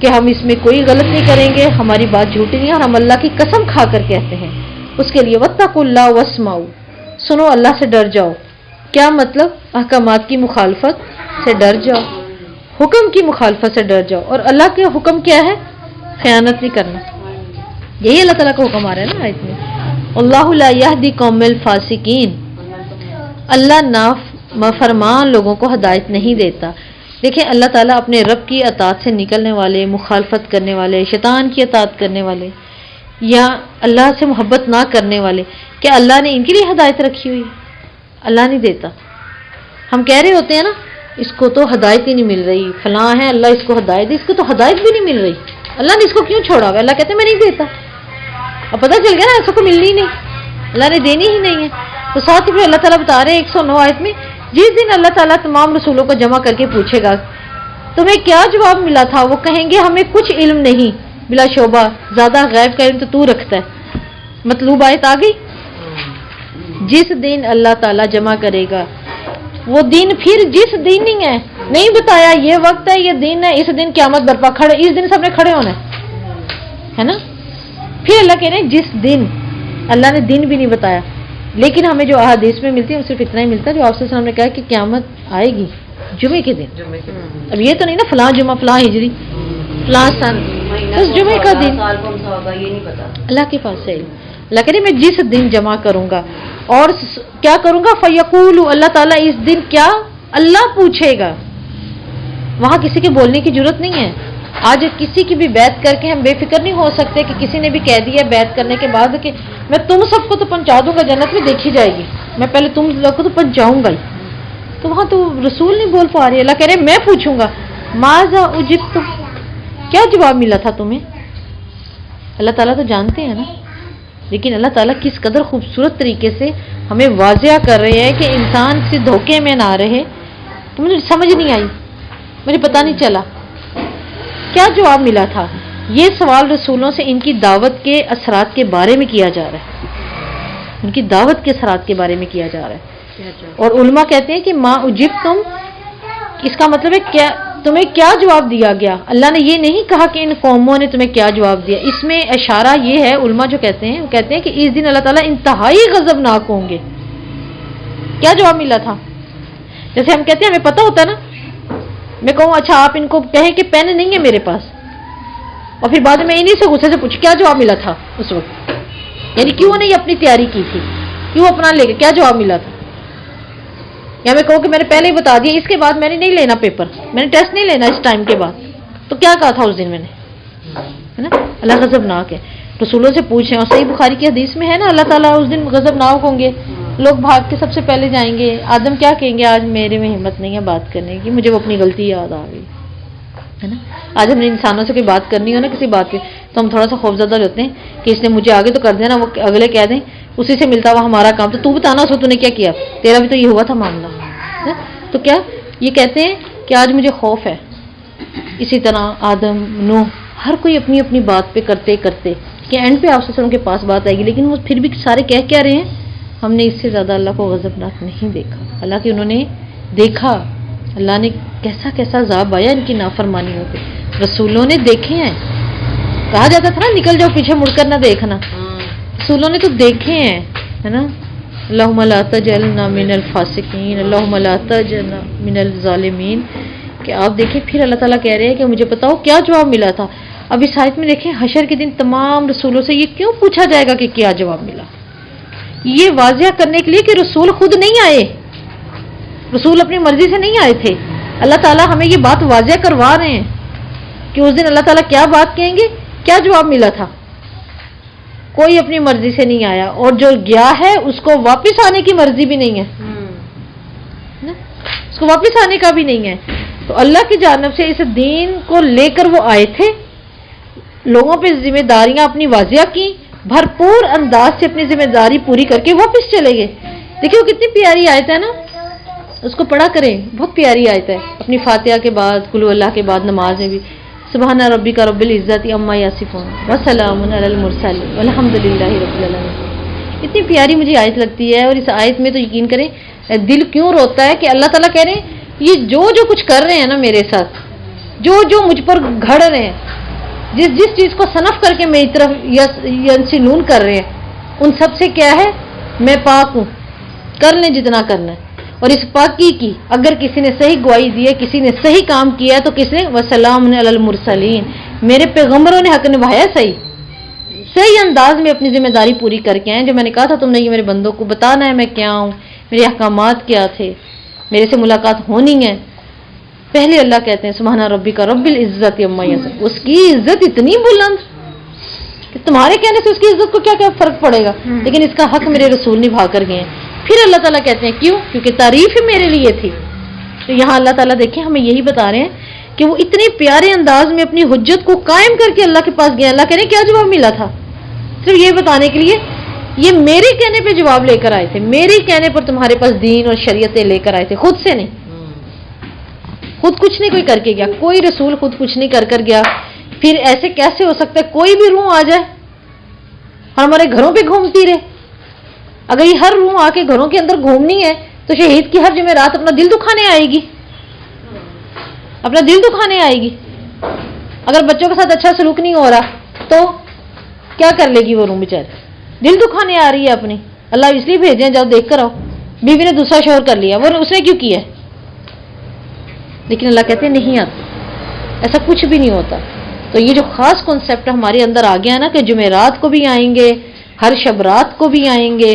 کہ ہم اس میں کوئی غلط نہیں کریں گے, ہماری بات جھوٹی نہیں ہے, اور ہم اللہ کی قسم کھا کر کہتے ہیں. اس کے لیے واتقوا اللہ واسمعوا, سنو اللہ سے ڈر جاؤ. کیا مطلب؟ احکامات کی مخالفت سے ڈر جاؤ, حکم کی مخالفت سے ڈر جاؤ. اور اللہ کے حکم کیا ہے؟ خیانت نہیں کرنا. یہی اللہ تعالیٰ کا حکم آ رہا ہے نا آیت میں. اللہ لا یہدی قوم الفاسقین, اللہ نافرمان لوگوں کو ہدایت نہیں دیتا. دیکھیں اللہ تعالیٰ اپنے رب کی اطاعت سے نکلنے والے, مخالفت کرنے والے, شیطان کی اطاعت کرنے والے, یا اللہ سے محبت نہ کرنے والے, کیا اللہ نے ان کے لیے ہدایت رکھی ہوئی؟ اللہ نہیں دیتا. ہم کہہ رہے ہوتے ہیں نا اس کو تو ہدایت ہی نہیں مل رہی, فلاں ہے اللہ اس کو ہدایت دے, اس کو تو ہدایت بھی نہیں مل رہی, اللہ نے اس کو کیوں چھوڑا ہوا؟ اللہ کہتے ہیں میں نہیں دیتا. اب پتہ چل گیا نا ایسا کو ملنی نہیں, اللہ نے دینی ہی نہیں ہے. تو ساتھ ہی پھر اللہ تعالیٰ بتا رہے ہیں 109 آیت میں, جس دن اللہ تعالیٰ تمام رسولوں کو جمع کر کے پوچھے گا تمہیں کیا جواب ملا تھا, وہ کہیں گے ہمیں کچھ علم نہیں, بلا شعبہ زیادہ غیب کا علم تو رکھتا ہے. مطلوب آیت آ گئی. جس دن اللہ تعالیٰ جمع کرے گا, وہ دن پھر جس دن نہیں ہے, نہیں بتایا یہ وقت ہے, یہ دن ہے, اس دن قیامت برپا کھڑے, اس دن سب نے کھڑے ہونا ہے نا. پھر اللہ کہہ رہے ہیں جس دن, اللہ نے دن بھی نہیں بتایا, لیکن ہمیں جو احادیث میں ملتی ہے صرف اتنا ہی ملتا ہے جو آپ سے نے کہا کہ قیامت آئے گی جمعے کے دن. اب یہ تو نہیں نا فلاں جمعہ, فلاں ہجری, فلاں سن, بس جمعے کا دن اللہ کے پاس ہے. اللہ کہہ رہے میں جس دن جمع کروں گا, اور کیا کروں گا؟ فیقول, اللہ تعالیٰ اس دن کیا اللہ پوچھے گا. وہاں کسی کے بولنے کی ضرورت نہیں ہے. آج کسی کی بھی بیعت کر کے ہم بے فکر نہیں ہو سکتے کہ کسی نے بھی کہہ دیا بیعت کرنے کے بعد کہ میں تم سب کو تو پہنچا دوں گا, جنت میں دیکھی جائے گی, میں پہلے تم لوگ کو تو پہنچاؤں گا ہی. تو وہاں تو رسول نہیں بول پا رہی. اللہ کہہ رہے میں پوچھوں گا ماذا اجبتم, کیا جواب ملا تھا تمہیں. اللہ تعالیٰ تو جانتے ہیں نا, لیکن اللہ تعالیٰ کس قدر خوبصورت طریقے سے ہمیں واضح کر رہے ہیں کہ انسان کسی دھوکے میں نہ رہے. تو مجھے سمجھ نہیں آئی, مجھے پتہ نہیں چلا کیا جواب ملا تھا. یہ سوال رسولوں سے ان کی دعوت کے اثرات کے بارے میں کیا جا رہا ہے, ان کی دعوت کے اثرات کے بارے میں کیا جا رہا ہے. اور علماء کہتے ہیں کہ ما اجبتم, اس کا مطلب ہے کیا تمہیں کیا جواب دیا گیا. اللہ نے یہ نہیں کہا کہ ان قوموں نے تمہیں کیا جواب دیا. اس میں اشارہ یہ ہے, علماء جو کہتے ہیں وہ کہتے ہیں کہ اس دن اللہ تعالیٰ انتہائی غضبناک ہوں گے. کیا جواب ملا تھا؟ جیسے ہم کہتے ہیں ہمیں پتہ ہوتا ہے نا, میں کہوں اچھا آپ ان کو کہیں کہ پین نہیں ہے میرے پاس, اور پھر بعد میں انہیں سے غصے سے پوچھ کیا جواب ملا تھا اس وقت, یعنی کیوں نہیں اپنی تیاری کی تھی, کیوں اپنا لے گئے, کیا جواب ملا تھا. یا میں کہوں کہ میں نے پہلے ہی بتا دیا اس کے بعد میں نے نہیں لینا پیپر, میں نے ٹیسٹ نہیں لینا اس ٹائم کے بعد, تو کیا کہا تھا اس دن میں نے, ہے نا. اللہ غضبناک ہے. رسولوں سے پوچھیں, اور صحیح بخاری کی حدیث میں ہے نا اللہ تعالیٰ اس دن غضبناک ہوں گے, لوگ بھاگ کے سب سے پہلے جائیں گے. آدم کیا کہیں گے, آج میرے میں ہمت نہیں ہے بات کرنے کی, مجھے وہ اپنی غلطی یاد آ گئی, ہے نا. آج ہم نے انسانوں سے کوئی بات کرنی ہو نا کسی بات پہ, تو ہم تھوڑا سا خوفزدہ ہوتے ہیں کہ اس نے مجھے آگے تو کر دینا, وہ اگلے کہہ دیں اسی سے ملتا ہوا ہمارا کام, تو بتانا اس کو تو نے کیا کیا, تیرا بھی تو یہ ہوا تھا معاملہ. تو کیا یہ کہتے ہیں کہ آج مجھے خوف ہے. اسی طرح آدم, نوح, ہر کوئی اپنی اپنی بات پہ کرتے کرتے کہ اینڈ پہ آپ سے کے پاس بات آئے گی, لیکن وہ پھر بھی سارے کہہ کیا رہے ہیں, ہم نے اس سے زیادہ اللہ کو غضبناک نہیں دیکھا. اللہ کہ انہوں نے دیکھا, اللہ نے کیسا کیسا عذاب آیا ان کی نافرمانیوں پہ. رسولوں نے دیکھے ہیں, کہا جاتا تھا نا نکل جاؤ پیچھے مڑ کر نہ دیکھنا, رسولوں نے تو دیکھے ہیں, ہے نا. اللہم لا تجعلنا من الفاسقین, اللہم لا تجعلنا من الظالمین. کہ آپ دیکھیں پھر اللہ تعالیٰ کہہ رہے ہیں کہ مجھے بتاؤ کیا جواب ملا تھا. اب اس آیت میں دیکھیں حشر کے دن تمام رسولوں سے یہ کیوں پوچھا جائے گا کہ کیا جواب ملا. یہ واضح کرنے کے لیے کہ رسول خود نہیں آئے, رسول اپنی مرضی سے نہیں آئے تھے. اللہ تعالیٰ ہمیں یہ بات واضح کروا رہے ہیں کہ اس دن اللہ تعالیٰ کیا بات کہیں گے, کیا جواب ملا تھا. کوئی اپنی مرضی سے نہیں آیا, اور جو گیا ہے اس کو واپس آنے کی مرضی بھی نہیں ہے, اس کو واپس آنے کا بھی نہیں ہے. تو اللہ کی جانب سے اس دین کو لے کر وہ آئے تھے, لوگوں پہ ذمہ داریاں اپنی واضح کی, بھرپور انداز سے اپنی ذمہ داری پوری کر کے واپس چلے گئے. دیکھیں وہ کتنی پیاری آیت ہے نا, اس کو پڑھا کریں, بہت پیاری آیت ہے. اپنی فاتحہ کے بعد قل اللہ کے بعد نماز میں بھی سبحان ربک رب العزت عما یصفون وسلام علی المرسلین والحمد للہ رب العالمین. اتنی پیاری مجھے آیت لگتی ہے. اور اس آیت میں تو یقین کریں دل کیوں روتا ہے کہ اللہ تعالیٰ کہہ رہے ہیں یہ جو کچھ کر رہے ہیں نا میرے ساتھ, جو جو مجھ پر گھڑ رہے ہیں، جس جس چیز کو صنف کر کے میری طرف ینسلون کر رہے ہیں، ان سب سے کیا ہے، میں پاک ہوں، کر لیں جتنا کرنا ہے۔ اور اس پاکی کی اگر کسی نے صحیح گواہی دی ہے، کسی نے صحیح کام کیا ہے، تو کس نے، وسلام علی المرسلین، میرے پیغمبروں نے حق نبھایا صحیح انداز میں اپنی ذمہ داری پوری کر کے آئے۔ جو میں نے کہا تھا تم نے یہ میرے بندوں کو بتانا ہے میں کیا ہوں، میرے احکامات کیا تھے، میرے سے ملاقات ہونی ہے۔ پہلے اللہ کہتے ہیں سبحان ربک رب العزت عما یصفون، اس کی عزت اتنی بلند کہ تمہارے کہنے سے اس کی عزت کو کیا کیا فرق پڑے گا، لیکن اس کا حق میرے رسول نبھا کر گئے ہیں۔ پھر اللہ تعالیٰ کہتے ہیں کیوں، کیونکہ تعریف ہی میرے لیے تھی۔ تو یہاں اللہ تعالیٰ دیکھیں ہمیں یہی بتا رہے ہیں کہ وہ اتنے پیارے انداز میں اپنی حجت کو قائم کر کے اللہ کے پاس گئے۔ اللہ کہہ رہے ہیں کیا جواب ملا تھا، صرف یہ بتانے کے لیے یہ میرے کہنے پہ جواب لے کر آئے تھے، میرے کہنے پر تمہارے پاس دین اور شریعتیں لے کر آئے تھے، خود سے نہیں، خود کچھ نہیں کوئی کر کے گیا، کوئی رسول خود کچھ نہیں کر گیا۔ پھر ایسے کیسے ہو سکتا ہے کوئی بھی روح آ جائے اور ہمارے گھروں پہ گھومتی رہے؟ اگر یہ ہر روح آ کے گھروں کے اندر گھومنی ہے تو شہید کی ہر جمعرات اپنا دل دکھانے آئے گی، اپنا دل دکھانے آئے گی۔ اگر بچوں کے ساتھ اچھا سلوک نہیں ہو رہا تو کیا کر لے گی وہ روح بیچارے، دل دکھانے آ رہی ہے اپنی، اللہ اس لیے بھیجے ہیں جاؤ دیکھ کر آؤ، بیوی نے دوسرا شوہر کر لیا، وہ اس نے کیوں کیا ہے؟ لیکن اللہ کہتے ہیں نہیں آتا، ایسا کچھ بھی نہیں ہوتا۔ تو یہ جو خاص کنسپٹ ہمارے اندر آ گیا نا کہ جمعرات کو بھی آئیں گے، ہر شب رات کو بھی آئیں گے،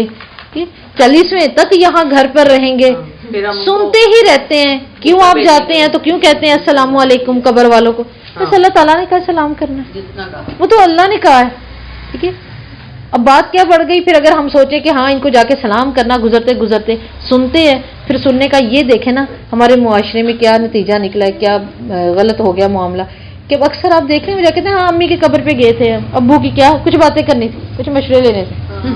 40ویں تک یہاں گھر پر رہیں گے، سنتے ہی رہتے ہیں۔ کیوں آپ جاتے ہیں تو کیوں کہتے ہیں السلام علیکم قبر والوں کو؟ بس اللہ تعالیٰ نے کہا سلام کرنا، وہ تو اللہ نے کہا ہے، ٹھیک ہے۔ اب بات کیا بڑھ گئی پھر اگر ہم سوچیں کہ ہاں ان کو جا کے سلام کرنا، گزرتے گزرتے سنتے ہیں، پھر سننے کا یہ دیکھیں نا ہمارے معاشرے میں کیا نتیجہ نکلا ہے، کیا غلط ہو گیا معاملہ، کہ اکثر آپ دیکھ رہے ہیں جا کہتے ہیں ہاں امی کی قبر پہ گئے تھے، ابو کی کیا کچھ باتیں کرنی تھی، کچھ مشورے لینے تھے،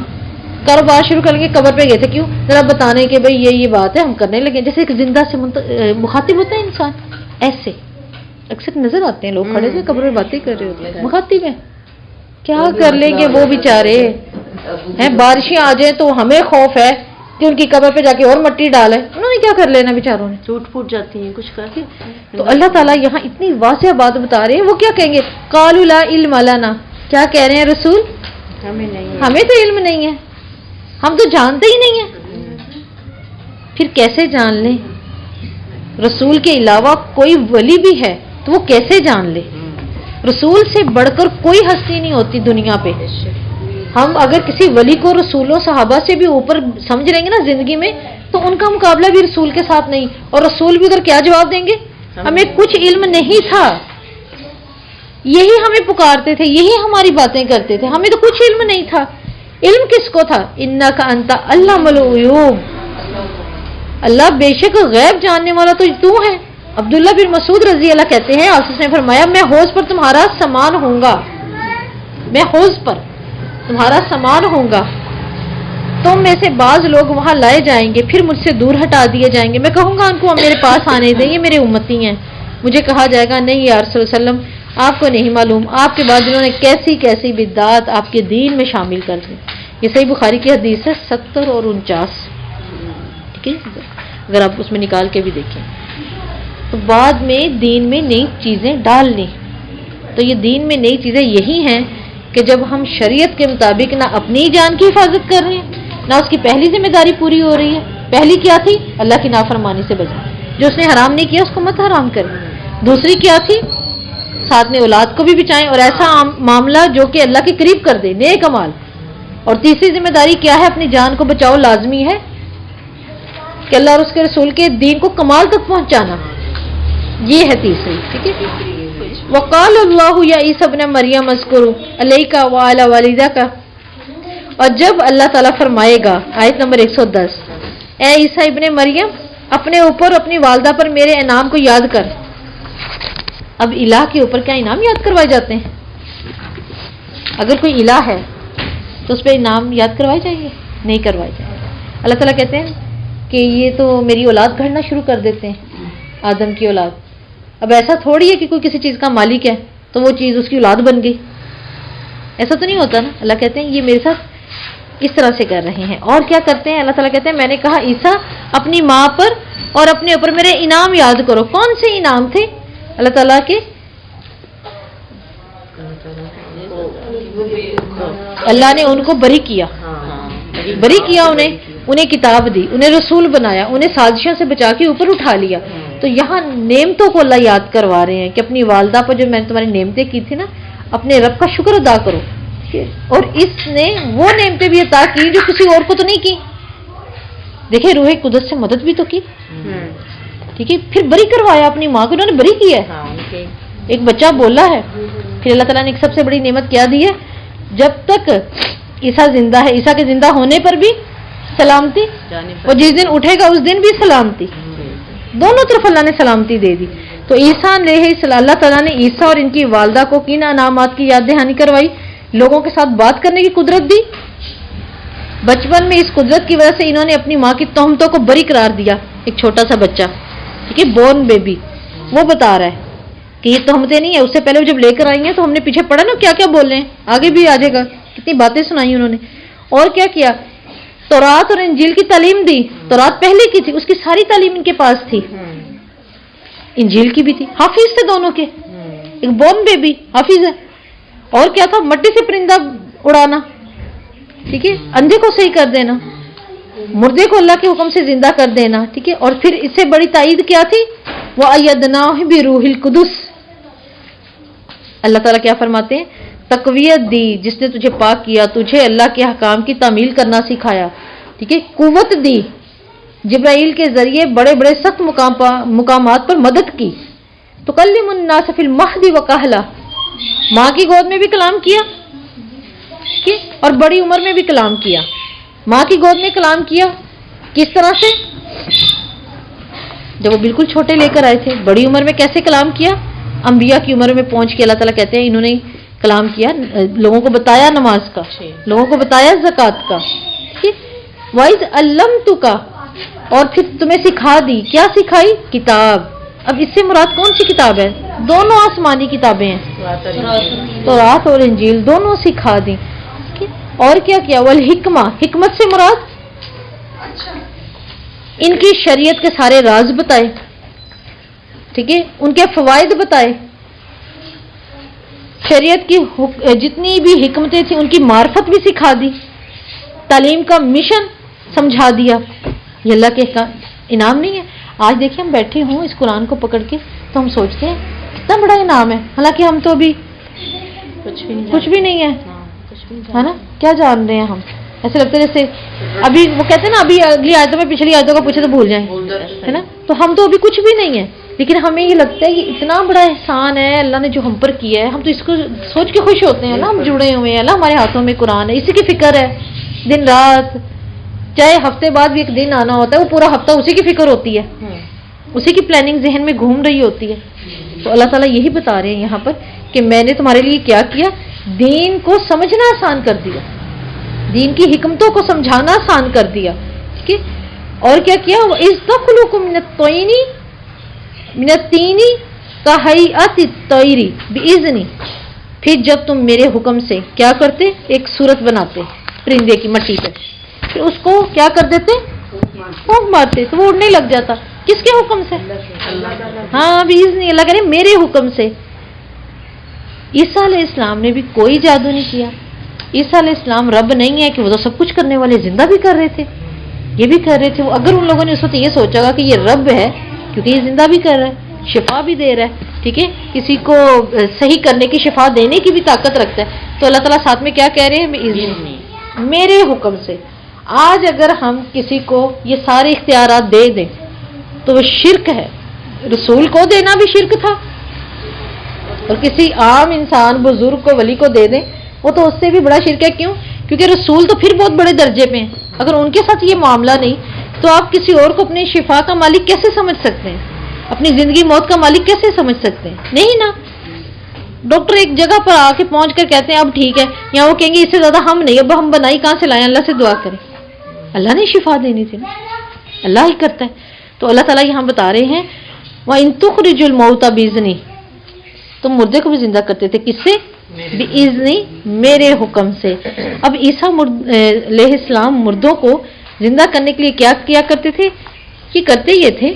کاروبار شروع کریں گے قبر پہ گئے تھے، کیوں؟ ذرا بتانے کہ بھئی یہ بات ہے، ہم کرنے لگے، جیسے ایک زندہ سے مخاطب ہوتا ہے انسان، ایسے اکثر نظر آتے ہیں لوگ کھڑے سے قبر میں باتیں کر رہے ہوتے ہیں، مخاطب ہیں، کیا کر لیں گے وہ بیچارے ہیں، بارشیں آ جائیں تو ہمیں خوف ہے کہ ان کی قبر پہ جا کے اور مٹی ڈالے، انہوں نے کیا کر لینا بیچاروں نے، ٹوٹ پھوٹ جاتی ہیں کچھ کر کے۔ تو اللہ تعالیٰ یہاں اتنی واضح بات بتا رہے ہیں، وہ کیا کہیں گے قالوا لا علم لنا، کیا کہہ رہے ہیں رسول، ہمیں تو علم نہیں ہے، ہم تو جانتے ہی نہیں ہیں۔ پھر کیسے جان لیں؟ رسول کے علاوہ کوئی ولی بھی ہے تو وہ کیسے جان لے؟ رسول سے بڑھ کر کوئی ہستی نہیں ہوتی دنیا پہ۔ ہم اگر کسی ولی کو رسولوں صحابہ سے بھی اوپر سمجھ لیں گے نا زندگی میں، تو ان کا مقابلہ بھی رسول کے ساتھ نہیں، اور رسول بھی ادھر کیا جواب دیں گے، ہمیں کچھ علم نہیں تھا، یہی ہمیں پکارتے تھے، یہی ہماری باتیں کرتے تھے، ہمیں تو کچھ علم نہیں تھا۔ علم کس کو تھا؟ انک انت علام الغیوب، اللہ بے شک غیب جاننے والا تو ہے۔ عبداللہ بن مسعود رضی اللہ کہتے ہیں آصف نے فرمایا میں حوض پر تمہارا سامان ہوں گا، میں حوض پر تمہارا سامان ہوں گا، تم میں سے بعض لوگ وہاں لائے جائیں گے، پھر مجھ سے دور ہٹا دیے جائیں گے، میں کہوں گا ان کو میرے پاس آنے دیں، یہ میرے امتی ہیں، مجھے کہا جائے گا نہیں یا رسول اللہ علیہ وسلم آپ کو نہیں معلوم آپ کے بعد انہوں نے کیسی کیسی بدعات آپ کے دین میں شامل کر دی۔ یہ صحیح بخاری کی حدیث ہے 70 اور 49، ٹھیک ہے، اگر آپ اس میں نکال کے بھی دیکھیں۔ تو بعد میں دین میں نئی چیزیں ڈالنی، تو یہ دین میں نئی چیزیں یہی ہیں کہ جب ہم شریعت کے مطابق نہ اپنی جان کی حفاظت کر رہے ہیں، نہ اس کی پہلی ذمہ داری پوری ہو رہی ہے۔ پہلی کیا تھی؟ اللہ کی نافرمانی سے بچنا، جو اس نے حرام نہیں کیا اس کو مت حرام کریں۔ دوسری کیا تھی؟ ساتھ میں اولاد کو بھی بچائیں، اور ایسا معاملہ جو کہ اللہ کے قریب کر دے، نیک اعمال۔ اور تیسری ذمہ داری کیا ہے؟ اپنی جان کو بچاؤ، لازمی ہے کہ اللہ اور اس کے رسول کے دین کو کمال تک پہنچانا، یہ ہے تیسری، ٹھیک ہے۔ وقال اللہ یا عیسی ابن مریم اذکروا علیک وعلی والدیک، اور جب اللہ تعالیٰ فرمائے گا آیت نمبر 110 اے عیسی ابن مریم اپنے اوپر اپنی والدہ پر میرے انعام کو یاد کر۔ اب الہ کے اوپر کیا انعام یاد کروائے جاتے ہیں؟ اگر کوئی الہ ہے تو اس پہ انعام یاد کروائے جائیں گے؟ نہیں کروائے جائیں گے۔ اللہ تعالیٰ کہتے ہیں کہ یہ تو میری اولاد گھڑنا شروع کر دیتے ہیں، آدم کی اولاد۔ اب ایسا تھوڑی ہے کہ کوئی کسی چیز کا مالک ہے تو وہ چیز اس کی اولاد بن گئی، ایسا تو نہیں ہوتا نا۔ اللہ کہتے ہیں یہ میرے ساتھ کس طرح سے کر رہے ہیں۔ اور کیا کرتے ہیں؟ اللہ تعالیٰ کہتے ہیں میں نے کہا عیسیٰ اپنی ماں پر اور اپنے اوپر میرے انعام یاد کرو۔ کون سے انعام تھے؟ اللہ تعالیٰ کے اللہ نے ان کو بری کیا، انہیں کتاب دی، انہیں رسول بنایا، انہیں سازشوں سے بچا کے اوپر اٹھا لیا. تو یہاں نعمتوں کو اللہ یاد کروا رہے ہیں کہ اپنی والدہ پر جو میں نے تمہاری نعمتیں کی تھی نا، اپنے رب کا شکر ادا کرو. اور اس نے وہ نعمتیں بھی عطا کی جو کسی اور کو تو نہیں کی. دیکھیں روح قدس سے مدد بھی تو کی، ٹھیک ہے، پھر بری کروایا اپنی ماں کو، انہوں نے بری کیا ہے. ایک بچہ بولا ہے، پھر اللہ تعالیٰ نے ایک سب سے بڑی نعمت کیا دی ہے، جب تک عیسیٰ زندہ ہے عیسیٰ کے زندہ ہونے پر بھی سلامتی، اور جس دن اٹھے گا اس دن بھی سلامتی. دونوں طرف اللہ نے سلامتی دے دی. تو عیسیٰ اللہ تعالیٰ نے عیسیٰ اور ان کی والدہ کو کن انعامات کی یاد دہانی کروائی، لوگوں کے ساتھ بات کرنے کی قدرت دی. بچپن میں اس قدرت کی وجہ سے انہوں نے اپنی ماں کی تہمتوں کو بری قرار دیا. ایک چھوٹا سا بچہ، ٹھیک ہے، بورن بیبی، وہ بتا رہا ہے کہ یہ تہمتیں نہیں ہے. اس سے پہلے جب لے کر آئی ہیں تو ہم نے پیچھے پڑھا نا کیا کیا بول رہے ہیں، آگے بھی آ جائے گا، کتنی باتیں سنائی انہوں نے. اور کیا کیا، تورات اور انجیل کی تعلیم دی. تورات پہلے کی تھی، اس کی ساری تعلیم ان کے پاس تھی، انجیل کی بھی تھی، حافظ تھے دونوں کے. ایک بورن بیبی حافظ ہے. اور کیا تھا، مٹی سے پرندہ اڑانا، ٹھیک ہے، اندھے کو صحیح کر دینا، مردے کو اللہ کے حکم سے زندہ کر دینا، ٹھیک ہے. اور پھر اس سے بڑی تائید کیا تھی، وَأَيَّدْنَاهُ بِرُوحِ الْقُدُسِ. اللہ تعالیٰ کیا فرماتے ہیں، تقویت دی جس نے تجھے پاک کیا، تجھے اللہ کے احکام کی تعمیل کرنا سکھایا، ٹھیک ہے، قوت دی، جبرائیل کے ذریعے بڑے بڑے سخت مقامات پر مدد کی. تُكَلِّمُ النَّاسَ فِي الْمَهْدِ وَكَهْلًا. ماں کی گود میں بھی کلام کیا، ٹھیک ہے، اور بڑی عمر میں بھی کلام کیا. ماں کی گود میں کلام کیا کس طرح سے، جب وہ بالکل چھوٹے لے کر آئے تھے. بڑی عمر میں کیسے کلام کیا، انبیاء کی عمر میں پہنچ کے اللہ تعالیٰ کہتے ہیں انہوں نے کلام کیا، لوگوں کو بتایا نماز کا، لوگوں کو بتایا زکوٰۃ کا. وَإِذْ عَلَّمْتُكَ، اور پھر تمہیں سکھا دی. کیا سکھائی، کتاب. اب اس سے مراد کون سی کتاب ہے، دونوں آسمانی کتابیں ہیں، تورات اور انجیل دونوں سکھا دی. اور کیا کیا، والحکمہ، حکمت سے مراد ان کی شریعت کے سارے راز بتائے، ٹھیک ہے، ان کے فوائد بتائے، شریعت کی جتنی بھی حکمتیں تھیں ان کی معرفت بھی سکھا دی، تعلیم کا مشن سمجھا دیا. یہ اللہ کے انعام نہیں ہے. آج دیکھیں ہم بیٹھے ہوں اس قرآن کو پکڑ کے تو ہم سوچتے ہیں کتنا بڑا انعام ہے، حالانکہ ہم تو ابھی کچھ بھی نہیں ہے نا، کیا جان رہے ہیں ہم. ایسے لگتا ہے جیسے ابھی وہ کہتے ہیں نا، ابھی اگلی آیتوں میں پچھلی آیتوں کا پوچھے تو بھول جائیں، ہے نا. تو ہم تو ابھی کچھ بھی نہیں ہے، لیکن ہمیں یہ لگتا ہے کہ اتنا بڑا احسان ہے اللہ نے جو ہم پر کیا ہے. ہم تو اس کو سوچ کے خوش ہوتے ہیں نا، ہم جڑے ہوئے ہیں، اللہ ہمارے ہاتھوں میں قرآن ہے، اسی کی فکر ہے دن رات. چاہے ہفتے بعد بھی ایک دن آنا ہوتا ہے، وہ پورا ہفتہ اسی کی فکر ہوتی ہے، اسی کی پلاننگ ذہن میں گھوم رہی ہوتی ہے. تو اللہ تعالیٰ یہی بتا رہے ہیں یہاں پر کہ میں نے تمہارے لیے کیا کیا، دین کو سمجھنا آسان کر دیا، دین کی حکمتوں کو سمجھانا آسان کر دیا، ٹھیک ہے. اور کیا کیا، اِذْتَخْلُقُ مِنَ الطِّينِ كَهَيْئَةِ الطَّيْرِ بِإِذْنِي. پھر جب تم میرے حکم سے کیا کرتے، ایک صورت بناتے پرندے کی مٹی پہ، پھر اس کو کیا کر دیتے، پھونک مارتے تو وہ اڑنے لگ جاتا. کس کے حکم سے، ہاں بِإِذْنِي، اللہ کہہ رہے میرے حکم سے. عیسیٰ علیہ السلام نے بھی کوئی جادو نہیں کیا. عیسیٰ علیہ السلام رب نہیں ہے کہ وہ تو سب کچھ کرنے والے، زندہ بھی کر رہے تھے، یہ بھی کر رہے تھے. اگر ان لوگوں نے اس وقت یہ سوچا گا کہ یہ رب ہے کیونکہ یہ زندہ بھی کر رہا ہے، شفا بھی دے رہا ہے، ٹھیک ہے، کسی کو صحیح کرنے کی، شفا دینے کی بھی طاقت رکھتا ہے، تو اللہ تعالیٰ ساتھ میں کیا کہہ رہے ہیں، میرے حکم سے. آج اگر ہم کسی کو یہ سارے اختیارات دے دیں تو وہ شرک ہے. رسول کو دینا بھی شرک تھا، اور کسی عام انسان بزرگ کو، ولی کو دے دیں وہ تو اس سے بھی بڑا شرک ہے. کیوں؟ کیونکہ رسول تو پھر بہت بڑے درجے پہ ہیں. اگر ان کے ساتھ یہ معاملہ نہیں تو آپ کسی اور کو اپنے شفا کا مالک کیسے سمجھ سکتے ہیں، اپنی زندگی موت کا مالک کیسے سمجھ سکتے ہیں؟ نہیں نا. ڈاکٹر ایک جگہ پر آ کے پہنچ کر کہتے ہیں اب ٹھیک ہے، یا وہ کہیں گے اس سے زیادہ ہم نہیں، اب ہم بنائی کہاں سے لائیں، اللہ سے دعا کریں. اللہ نے شفا دینی تھی نا، اللہ ہی کرتا ہے. تو اللہ تعالیٰ یہاں بتا رہے ہیں وَإِن تُخْرِجُ الْمَوْتَ بِإِذْنِي، تم مردے کو بھی زندہ کرتے تھے، کس سے، بِإِذْنِي، میرے حکم سے. اب عیسیٰ علیہ السلام مردوں کو زندہ کرنے کے لیے کیا کیا کرتے تھے، یہ کرتے یہ تھے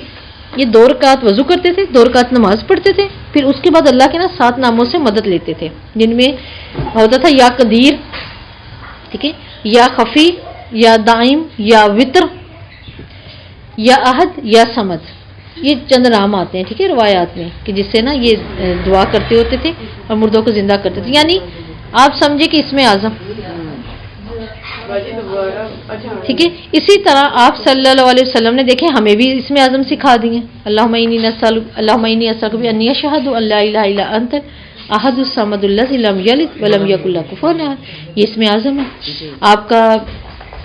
یہ 2 رکعت وضو کرتے تھے، 2 رکعت نماز پڑھتے تھے، پھر اس کے بعد اللہ کے 7 ناموں سے مدد لیتے تھے، جن میں ہوتا تھا یا قدیر، ٹھیک ہے، یا خفی، یا دائم، یا وطر، یا احد، یا سمد. یہ چند نام آتے ہیں، ٹھیک ہے، روایات میں، کہ جس سے نا یہ دعا کرتے ہوتے تھے اور مردوں کو زندہ کرتے تھے. یعنی آپ سمجھے کہ اسم اعظم، ٹھیک ہے. اسی طرح آپ صلی اللہ علیہ وسلم نے دیکھیں ہمیں بھی اسم اعظم سکھا دیے. اللہم انی اسألک بانی اشہد ان لا الہ الا انت احد الصمد الذی لم یلد ولم یکن لہ کفوا احد. یہ اسم اعظم ہے. آپ کا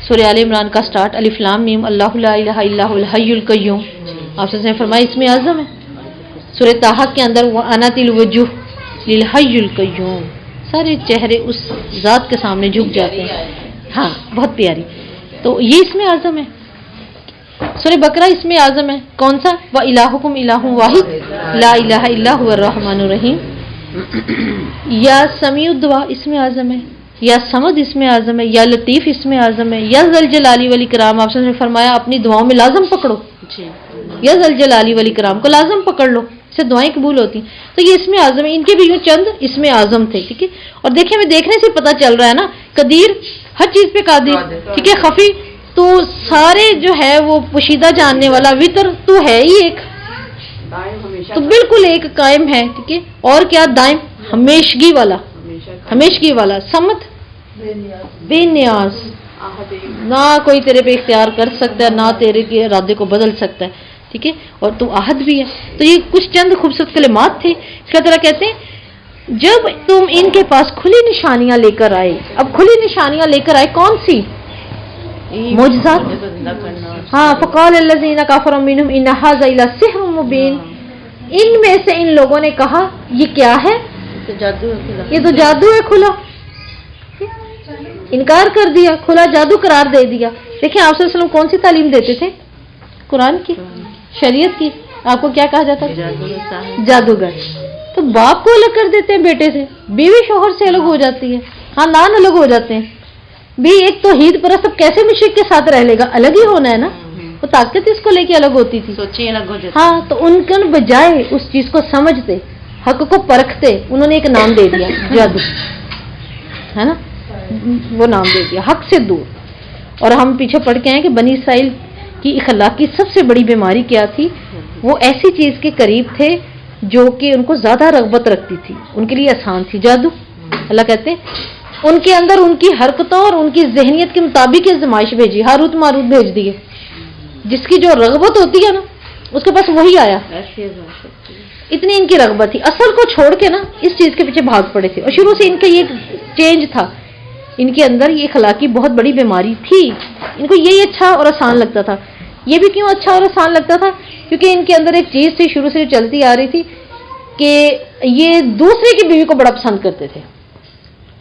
سورہ آل عمران کا سٹارٹ الف لام میم اللہ لا الہ الا هو الحی القیوم، آپ سے فرمایا اسم اعظم ہے. سورہ طٰہٰ کے اندر وانت الوجوہ للحی القیوم، سارے چہرے اس ذات کے سامنے جھک جاتے ہیں. ہاں بہت پیاری. تو یہ اسم اعظم ہے. سورہ بقرہ اسم اعظم ہے. کون سا؟ وَإِلَٰهُكُمْ إِلَٰهٌ وَاحِدٌ لَا إِلَٰهَ إِلَّا هُوَ الرَّحْمَٰنُ الرَّحِيمُ. یا سمیع الدعا اسم اعظم ہے، یا سمد اسم اعظم ہے، یا لطیف اسم اعظم ہے، یا ذل جلالی والاکرام. آپ نے فرمایا اپنی دعاؤں میں لازم پکڑو، یا ذل جلالی والاکرام کو لازم پکڑ لو، اس سے دعائیں قبول ہوتی ہیں. تو یہ اسم اعظم ہے. ان کے بھی یوں چند اسم اعظم تھے، ٹھیک ہے. اور دیکھیں ہمیں دیکھنے سے پتہ چل رہا ہے نا، قدیر ہر چیز پہ قادر، ٹھیک ہے. خفی تو سارے جو ہے وہ پوشیدہ جاننے والا، وطر تو ہے ہی ایک، تو بالکل ایک قائم ہے، ٹھیک ہے. اور کیا؟ دائم، ہمیشگی والا، ہمیشگی والا. سمت بے نیاز، نہ کوئی تیرے پہ اختیار کر سکتا ہے، نہ تیرے کے ارادے کو بدل سکتا ہے، ٹھیک ہے. اور تو احد بھی ہے. تو یہ کچھ چند خوبصورت کلمات تھے. اس کا طرح کہتے ہیں جب تم ان کے پاس کھلی نشانیاں لے کر آئے. اب کھلی نشانیاں لے کر آئے کون سی؟ معجزات. ہاں فقال الذین کفروا منہم ان ھذا الا سحر مبین. ان میں سے ان لوگوں نے کہا یہ کیا ہے؟ یہ تو جادو ہے کھلا. انکار کر دیا، کھلا جادو قرار دے دیا. دیکھیں آپ صلی اللہ علیہ وسلم کون سی تعلیم دیتے تھے؟ قرآن کی، شریعت کی. آپ کو کیا کہا جاتا ہے؟ جادوگر. تو باپ کو الگ کر دیتے ہیں بیٹے سے، بیوی شوہر سے الگ ہو جاتی ہے، خاندان الگ ہو جاتے ہیں. بھی ایک توحید پرست اب کیسے مشرک کے ساتھ رہ لے گا؟ الگ ہی ہونا ہے نا. وہ طاقت اس کو لے کے الگ ہوتی تھی، سوچیں الگ ہو جاتی. ہاں تو ان کے بجائے اس چیز کو سمجھتے، حق کو پرکھتے، انہوں نے ایک نام دے دیا جادو، ہے نا، وہ نام دے دیا حق سے دور. اور ہم پیچھے پڑھ کے ہیں کہ بنی اسرائیل کی اخلاقی سب سے بڑی بیماری کیا تھی؟ وہ ایسی چیز کے قریب تھے جو کہ ان کو زیادہ رغبت رکھتی تھی، ان کے لیے آسان تھی جادو. اللہ کہتے ہیں ان کے اندر ان کی حرکتوں اور ان کی ذہنیت کے مطابق آزمائش بھیجی، ہاروت ماروت بھیج دیے. جس کی جو رغبت ہوتی ہے نا اس کے پاس وہی آیا. اتنی ان کی رغبت تھی، اصل کو چھوڑ کے نا اس چیز کے پیچھے بھاگ پڑے تھے. اور شروع سے ان کا یہ چینج تھا، ان کے اندر یہ اخلاقی بہت بڑی بیماری تھی. ان کو یہی اچھا اور آسان لگتا تھا. یہ بھی کیوں اچھا اور آسان لگتا تھا؟ کیونکہ ان کے اندر ایک چیز تھی شروع سے جو چلتی آ رہی تھی کہ یہ دوسرے کی بیوی کو بڑا پسند کرتے تھے.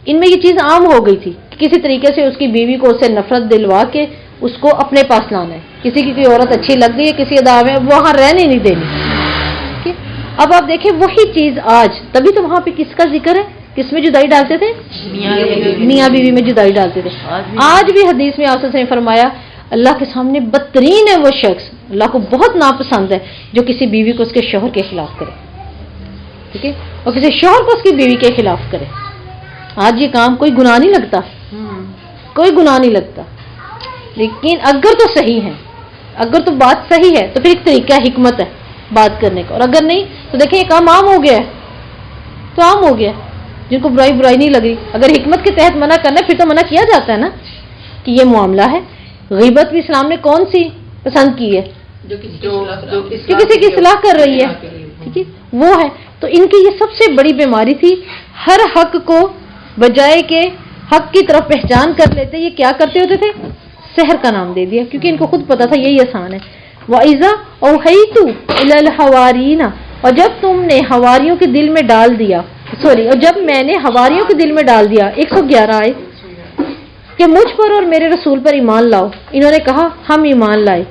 ان میں یہ چیز عام ہو گئی تھی کہ کسی طریقے سے اس کی بیوی کو اس سے نفرت دلوا کے اس کو اپنے پاس لانا ہے. کسی کی کوئی عورت اچھی لگ گئی ہے کسی ادا میں، وہاں رہنے نہیں دینی. اب آپ دیکھیں وہی چیز آج، تبھی تو وہاں پہ کس کا ذکر ہے؟ کس میں جدائی ڈالتے تھے؟ میاں بیوی میں جدائی ڈالتے تھے. آج بھی حدیث میں آپ نے فرمایا اللہ کے سامنے بدترین ہے وہ شخص، اللہ کو بہت ناپسند ہے جو کسی بیوی کو اس کے شوہر کے خلاف کرے، ٹھیک ہے، اور کسی شوہر کو اس کی بیوی کے خلاف کرے. آج یہ کام کوئی گناہ نہیں لگتا، کوئی گناہ نہیں لگتا. لیکن اگر تو صحیح ہے، اگر تو بات صحیح ہے تو پھر ایک طریقہ حکمت ہے بات کرنے کا. اور اگر نہیں تو دیکھیں یہ کام عام ہو گیا ہے، تو عام ہو گیا. جن کو برائی نہیں لگ رہی، اگر حکمت کے تحت منع کرنا ہے پھر تو منع کیا جاتا ہے نا کہ یہ معاملہ ہے. غیبت بھی اسلام نے کون سی پسند کی ہے؟ جو کسی کی اصلاح کر رہی ہے، ٹھیک ہے، وہ ہے. تو ان کی یہ سب سے بڑی بیماری تھی. ہر حق کو بجائے کہ حق کی طرف پہچان کر لیتے، یہ کیا کرتے ہوتے تھے؟ سحر کا نام دے دیا، کیونکہ ان کو خود پتا تھا یہی آسان ہے. وَإِذَا أَوْحَيْتُ إِلَى الْحَوَارِينَ، اور جب تم نے حواریوں کے دل میں ڈال دیا، اور جب میں نے حواریوں کے دل میں ڈال دیا، 111 آئے کہ مجھ پر اور میرے رسول پر ایمان لاؤ. انہوں نے کہا ہم ایمان لائے.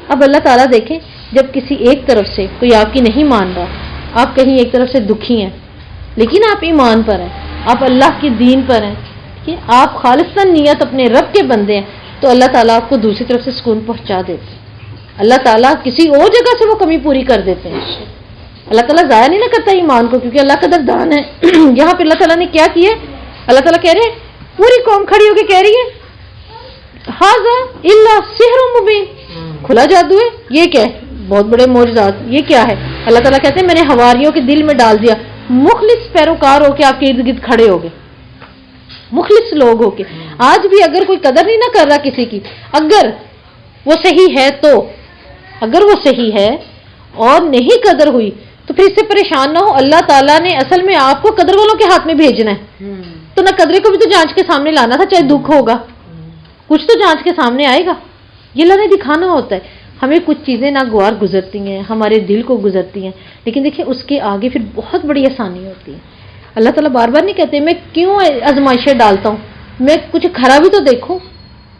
اب اللہ تعالیٰ دیکھیں جب کسی ایک طرف سے کوئی آپ کی نہیں مان رہا، آپ کہیں ایک طرف سے دکھی ہیں لیکن آپ ایمان پر ہیں، آپ اللہ کے دین پر ہیں، کہ آپ خالصاً نیت اپنے رب کے بندے ہیں، تو اللہ تعالیٰ آپ کو دوسری طرف سے سکون پہنچا دیتے. اللہ تعالیٰ کسی اور جگہ سے وہ کمی پوری کر دیتے ہیں. اللہ تعالیٰ ضائع نہیں نہ کرتا ایمان کو، کیونکہ اللہ قدردان ہے. یہاں پہ اللہ تعالیٰ نے کیا کیا؟ اللہ تعالیٰ کہہ رہے ہیں، پوری قوم کھڑی ہو کے کہہ رہی ہے ھذا الا سحر مبین، کھلا جادو ہے. یہ کیا ہے؟ بہت بڑے معجزات. یہ کیا ہے؟ اللہ تعالیٰ کہتے ہیں میں نے حواریوں کے دل میں ڈال دیا. مخلص پیروکار ہو کے آپ کے ارد گرد کھڑے ہو گئے، مخلص لوگ ہو کے. آج بھی اگر کوئی قدر نہیں نہ کر رہا کسی کی، اگر وہ صحیح ہے تو، اگر وہ صحیح ہے اور نہیں قدر ہوئی تو پھر اس سے پریشان نہ ہو. اللہ تعالیٰ نے اصل میں آپ کو قدر والوں کے ہاتھ میں بھیجنا ہے. تو نہ قدرے کو بھی تو جانچ کے سامنے لانا تھا، چاہے دکھ ہوگا کچھ تو جانچ کے سامنے آئے گا. یہ اللہ نے دکھانا ہوتا ہے. ہمیں کچھ چیزیں ناگوار گزرتی ہیں، ہمارے دل کو گزرتی ہیں، لیکن دیکھیں اس کے آگے پھر بہت بڑی آسانی ہوتی ہے. اللہ تعالیٰ بار بار نہیں کہتے میں کیوں آزمائشیں ڈالتا ہوں، میں کچھ خرابی تو دیکھوں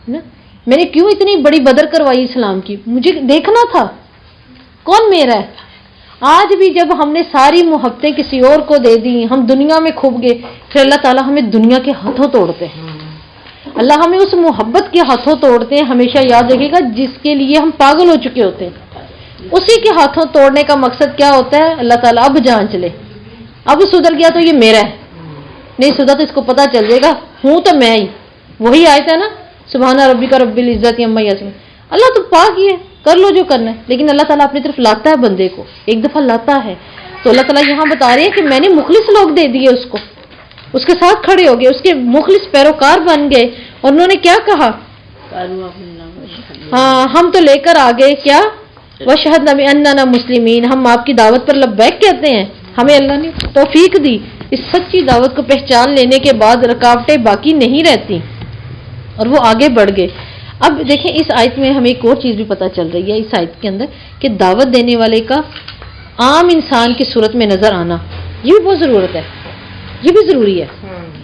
نا. میں نے کیوں اتنی بڑی بدر کروائی اسلام کی، مجھے دیکھنا تھا کون میرا ہے. آج بھی جب ہم نے ساری محبتیں کسی اور کو دے دی، ہم دنیا میں کھپ گئے، پھر اللہ تعالیٰ ہمیں دنیا کے ہاتھوں توڑتے ہیں. اللہ ہمیں اس محبت کے ہاتھوں توڑتے ہیں. ہمیشہ یاد رکھے گا جس کے لیے ہم پاگل ہو چکے ہوتے ہیں، اسی کے ہاتھوں توڑنے کا مقصد کیا ہوتا ہے؟ اللہ تعالیٰ اب جانچ لے، اب سدھر گیا تو یہ میرا ہے، نہیں سدھر تو اس کو پتہ چل جائے گا ہوں تو میں ہی. وہی آیت ہے نا، سبحان ربک رب العزت عما یصفون. اللہ تو پاک ہی ہے، کر لو جو کرنا ہے. لیکن اللہ تعالیٰ اپنی طرف لاتا ہے بندے کو، ایک دفعہ لاتا ہے. تو اللہ تعالیٰ یہاں بتا رہے ہیں کہ میں نے مخلص لوگ دے دیے اس کو، اس کے ساتھ کھڑے ہو گئے، اس کے مخلص پیروکار بن گئے. اور انہوں نے کیا کہا؟ ہاں ہم تو لے کر آ گئے کیا؟ وَشَهَدْنَا بِأَنَّنَا مُسْلِمِينَ، ہم آپ کی دعوت پر لبیک کہتے ہیں. ہمیں اللہ نے توفیق دی. اس سچی دعوت کو پہچان لینے کے بعد رکاوٹیں باقی نہیں رہتی اور وہ آگے بڑھ گئے. اب دیکھیں اس آیت میں ہمیں ایک اور چیز بھی پتہ چل رہی ہے اس آیت کے اندر، کہ دعوت دینے والے کا عام انسان کی صورت میں نظر آنا یہ بھی بہت ضرورت ہے، یہ بھی ضروری ہے.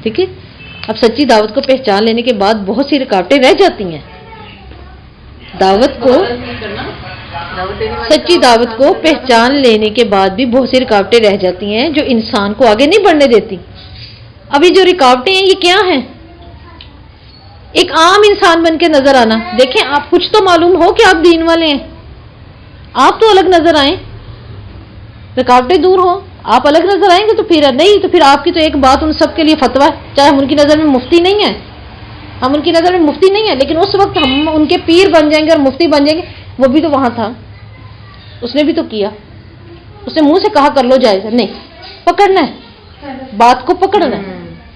ٹھیک ہے، اب سچی دعوت کو پہچان لینے کے بعد بہت سی رکاوٹیں رہ جاتی ہیں. سچی دعوت کو پہچان لینے کے بعد بھی بہت سی رکاوٹیں رہ جاتی ہیں جو انسان کو آگے نہیں بڑھنے دیتی. ابھی جو رکاوٹیں ہیں یہ کیا ہیں؟ ایک عام انسان بن کے نظر آنا. دیکھیں آپ کچھ تو معلوم ہو کہ آپ دین والے ہیں، آپ تو الگ نظر آئیں، رکاوٹیں دور ہوں، آپ الگ نظر آئیں گے تو پھر نہیں، تو پھر آپ کی تو ایک بات ان سب کے لیے فتویٰ ہے. چاہے ہم ان کی نظر میں مفتی نہیں ہیں، ہم ان کی نظر میں مفتی نہیں ہیں، لیکن اس وقت ہم ان کے پیر بن جائیں گے اور مفتی بن جائیں گے. وہ بھی تو وہاں تھا، اس نے بھی تو کیا، اس نے منہ سے کہا کر لو جائز، نہیں پکڑنا ہے، بات کو پکڑنا ہے.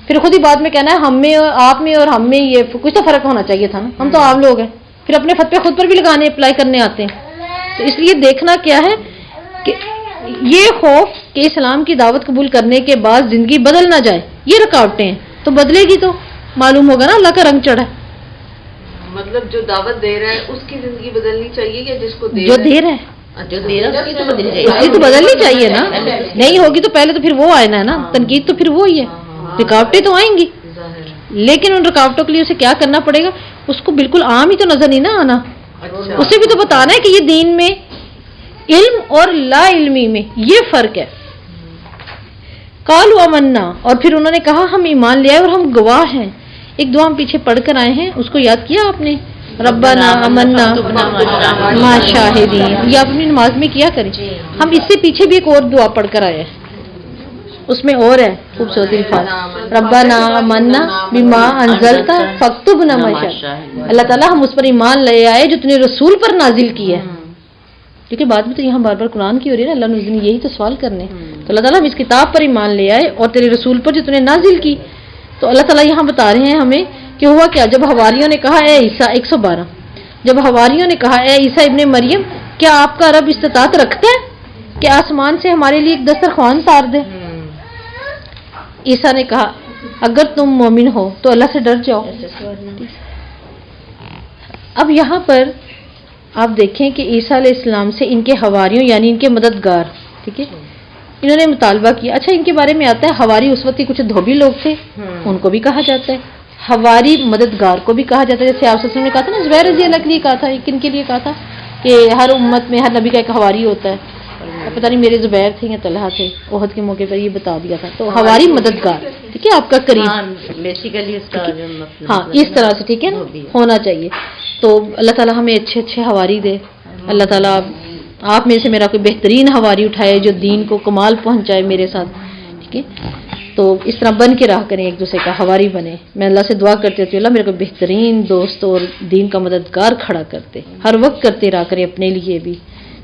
پھر خود ہی بعد میں کہنا ہے ہم میں اور آپ میں اور ہم میں یہ کچھ تو فرق ہونا چاہیے تھا نا، ہم تو عام لوگ ہیں. پھر اپنے فتوے خود پر بھی لگانے اپلائی کرنے آتے ہیں. تو اس لیے دیکھنا کیا ہے کہ یہ خوف کہ اسلام کی دعوت قبول کرنے کے بعد زندگی بدل نہ جائے، یہ رکاوٹیں ہیں. تو بدلے گی تو معلوم ہوگا نا اللہ کا رنگ چڑھا. مطلب جو دعوت دے رہا ہے اس کی زندگی بدلنی چاہیے یا جس کو جو دے رہا ہے جو دے رہا ہے اس کی تو بدلنی چاہیے، اس کی تو بدلنی چاہیے نا. نہیں ہوگی تو پہلے تو پھر وہ آئے نا تنقید تو پھر وہی ہے. رکاوٹیں تو آئیں گی، لیکن ان رکاوٹوں کے لیے اسے کیا کرنا پڑے گا؟ اس کو بالکل عام ہی تو نظر نہیں نہ آنا. اسے بھی تو بتانا ہے کہ یہ دین میں علم اور لا علمی میں یہ فرق ہے. قالوا آمنا، اور پھر انہوں نے کہا ہم ایمان لے آئے اور ہم گواہ ہیں. ایک دعا ہم پیچھے پڑھ کر آئے ہیں، اس کو یاد کیا آپ نے؟ ربنا آمنا ما شاہدین، یہ آپ اپنی نماز میں کیا کریں. ہم اس سے پیچھے بھی ایک اور دعا پڑھ کر آئے ہیں، اس میں اور ہے خوبصورت الفاظ، ربنا آمنا بما انزلت فاکتبنا مع الشاہدین. اللہ تعالیٰ ہم اس پر ایمان لے آئے جو تنے رسول پر نازل کی ہے. کیونکہ بعد میں تو یہاں بار بار قرآن کی ہو رہی ہے نا، اللہ نے یہی تو سوال کرنے. تو اللہ تعالیٰ ہم اس کتاب پر ایمان لے آئے اور تیرے رسول پر جو تنے نازل کی. تو اللہ تعالیٰ یہاں بتا رہے ہیں ہمیں کہ ہوا کیا. جب حواریوں نے کہا اے عیسیٰ 112، جب حواریوں نے کہا اے عیسیٰ ابن مریم کیا آپ کا رب استطاعت رکھتا ہے کہ آسمان سے ہمارے لیے ایک دسترخوان اتار دے؟ عیسیٰ نے کہا اگر تم مومن ہو تو اللہ سے ڈر جاؤ. اب یہاں پر آپ دیکھیں کہ عیسیٰ علیہ السلام سے ان کے حواریوں یعنی ان کے مددگار، ٹھیک ہے، انہوں نے مطالبہ کیا. اچھا ان کے بارے میں آتا ہے حواری اس وقت کے کچھ دھوبی لوگ تھے، ان کو بھی کہا جاتا ہے، حواری مددگار کو بھی کہا جاتا ہے. جیسے آپ نے کہا تھا نا زبیر رضی اللہ کے لیے کہا تھا، کن کے لیے کہا تھا کہ ہر امت میں ہر نبی کا ایک حواری ہوتا ہے. پتہ نہیں میرے زبیر تھے یا طلحہ تھے، احد کے موقع پر یہ بتا دیا تھا. تو حواری مددگار، ٹھیک ہے، آپ کا قریب بیسیکلی اس کا ہاں اس طرح سے ٹھیک ہے نا ہونا چاہیے. تو اللہ تعالیٰ ہمیں اچھے اچھے حواری دے اللہ تعالیٰ آپ میں سے میرا کوئی بہترین ہواری اٹھائے جو دین کو کمال پہنچائے میرے ساتھ، ٹھیک ہے؟ تو اس طرح بن کے رہا کریں، ایک دوسرے کا ہواری بنے. میں اللہ سے دعا کرتی ہوں اللہ میرے کو بہترین دوست اور دین کا مددگار کھڑا کرتے، ہر وقت کرتے رہا کریں اپنے لیے بھی.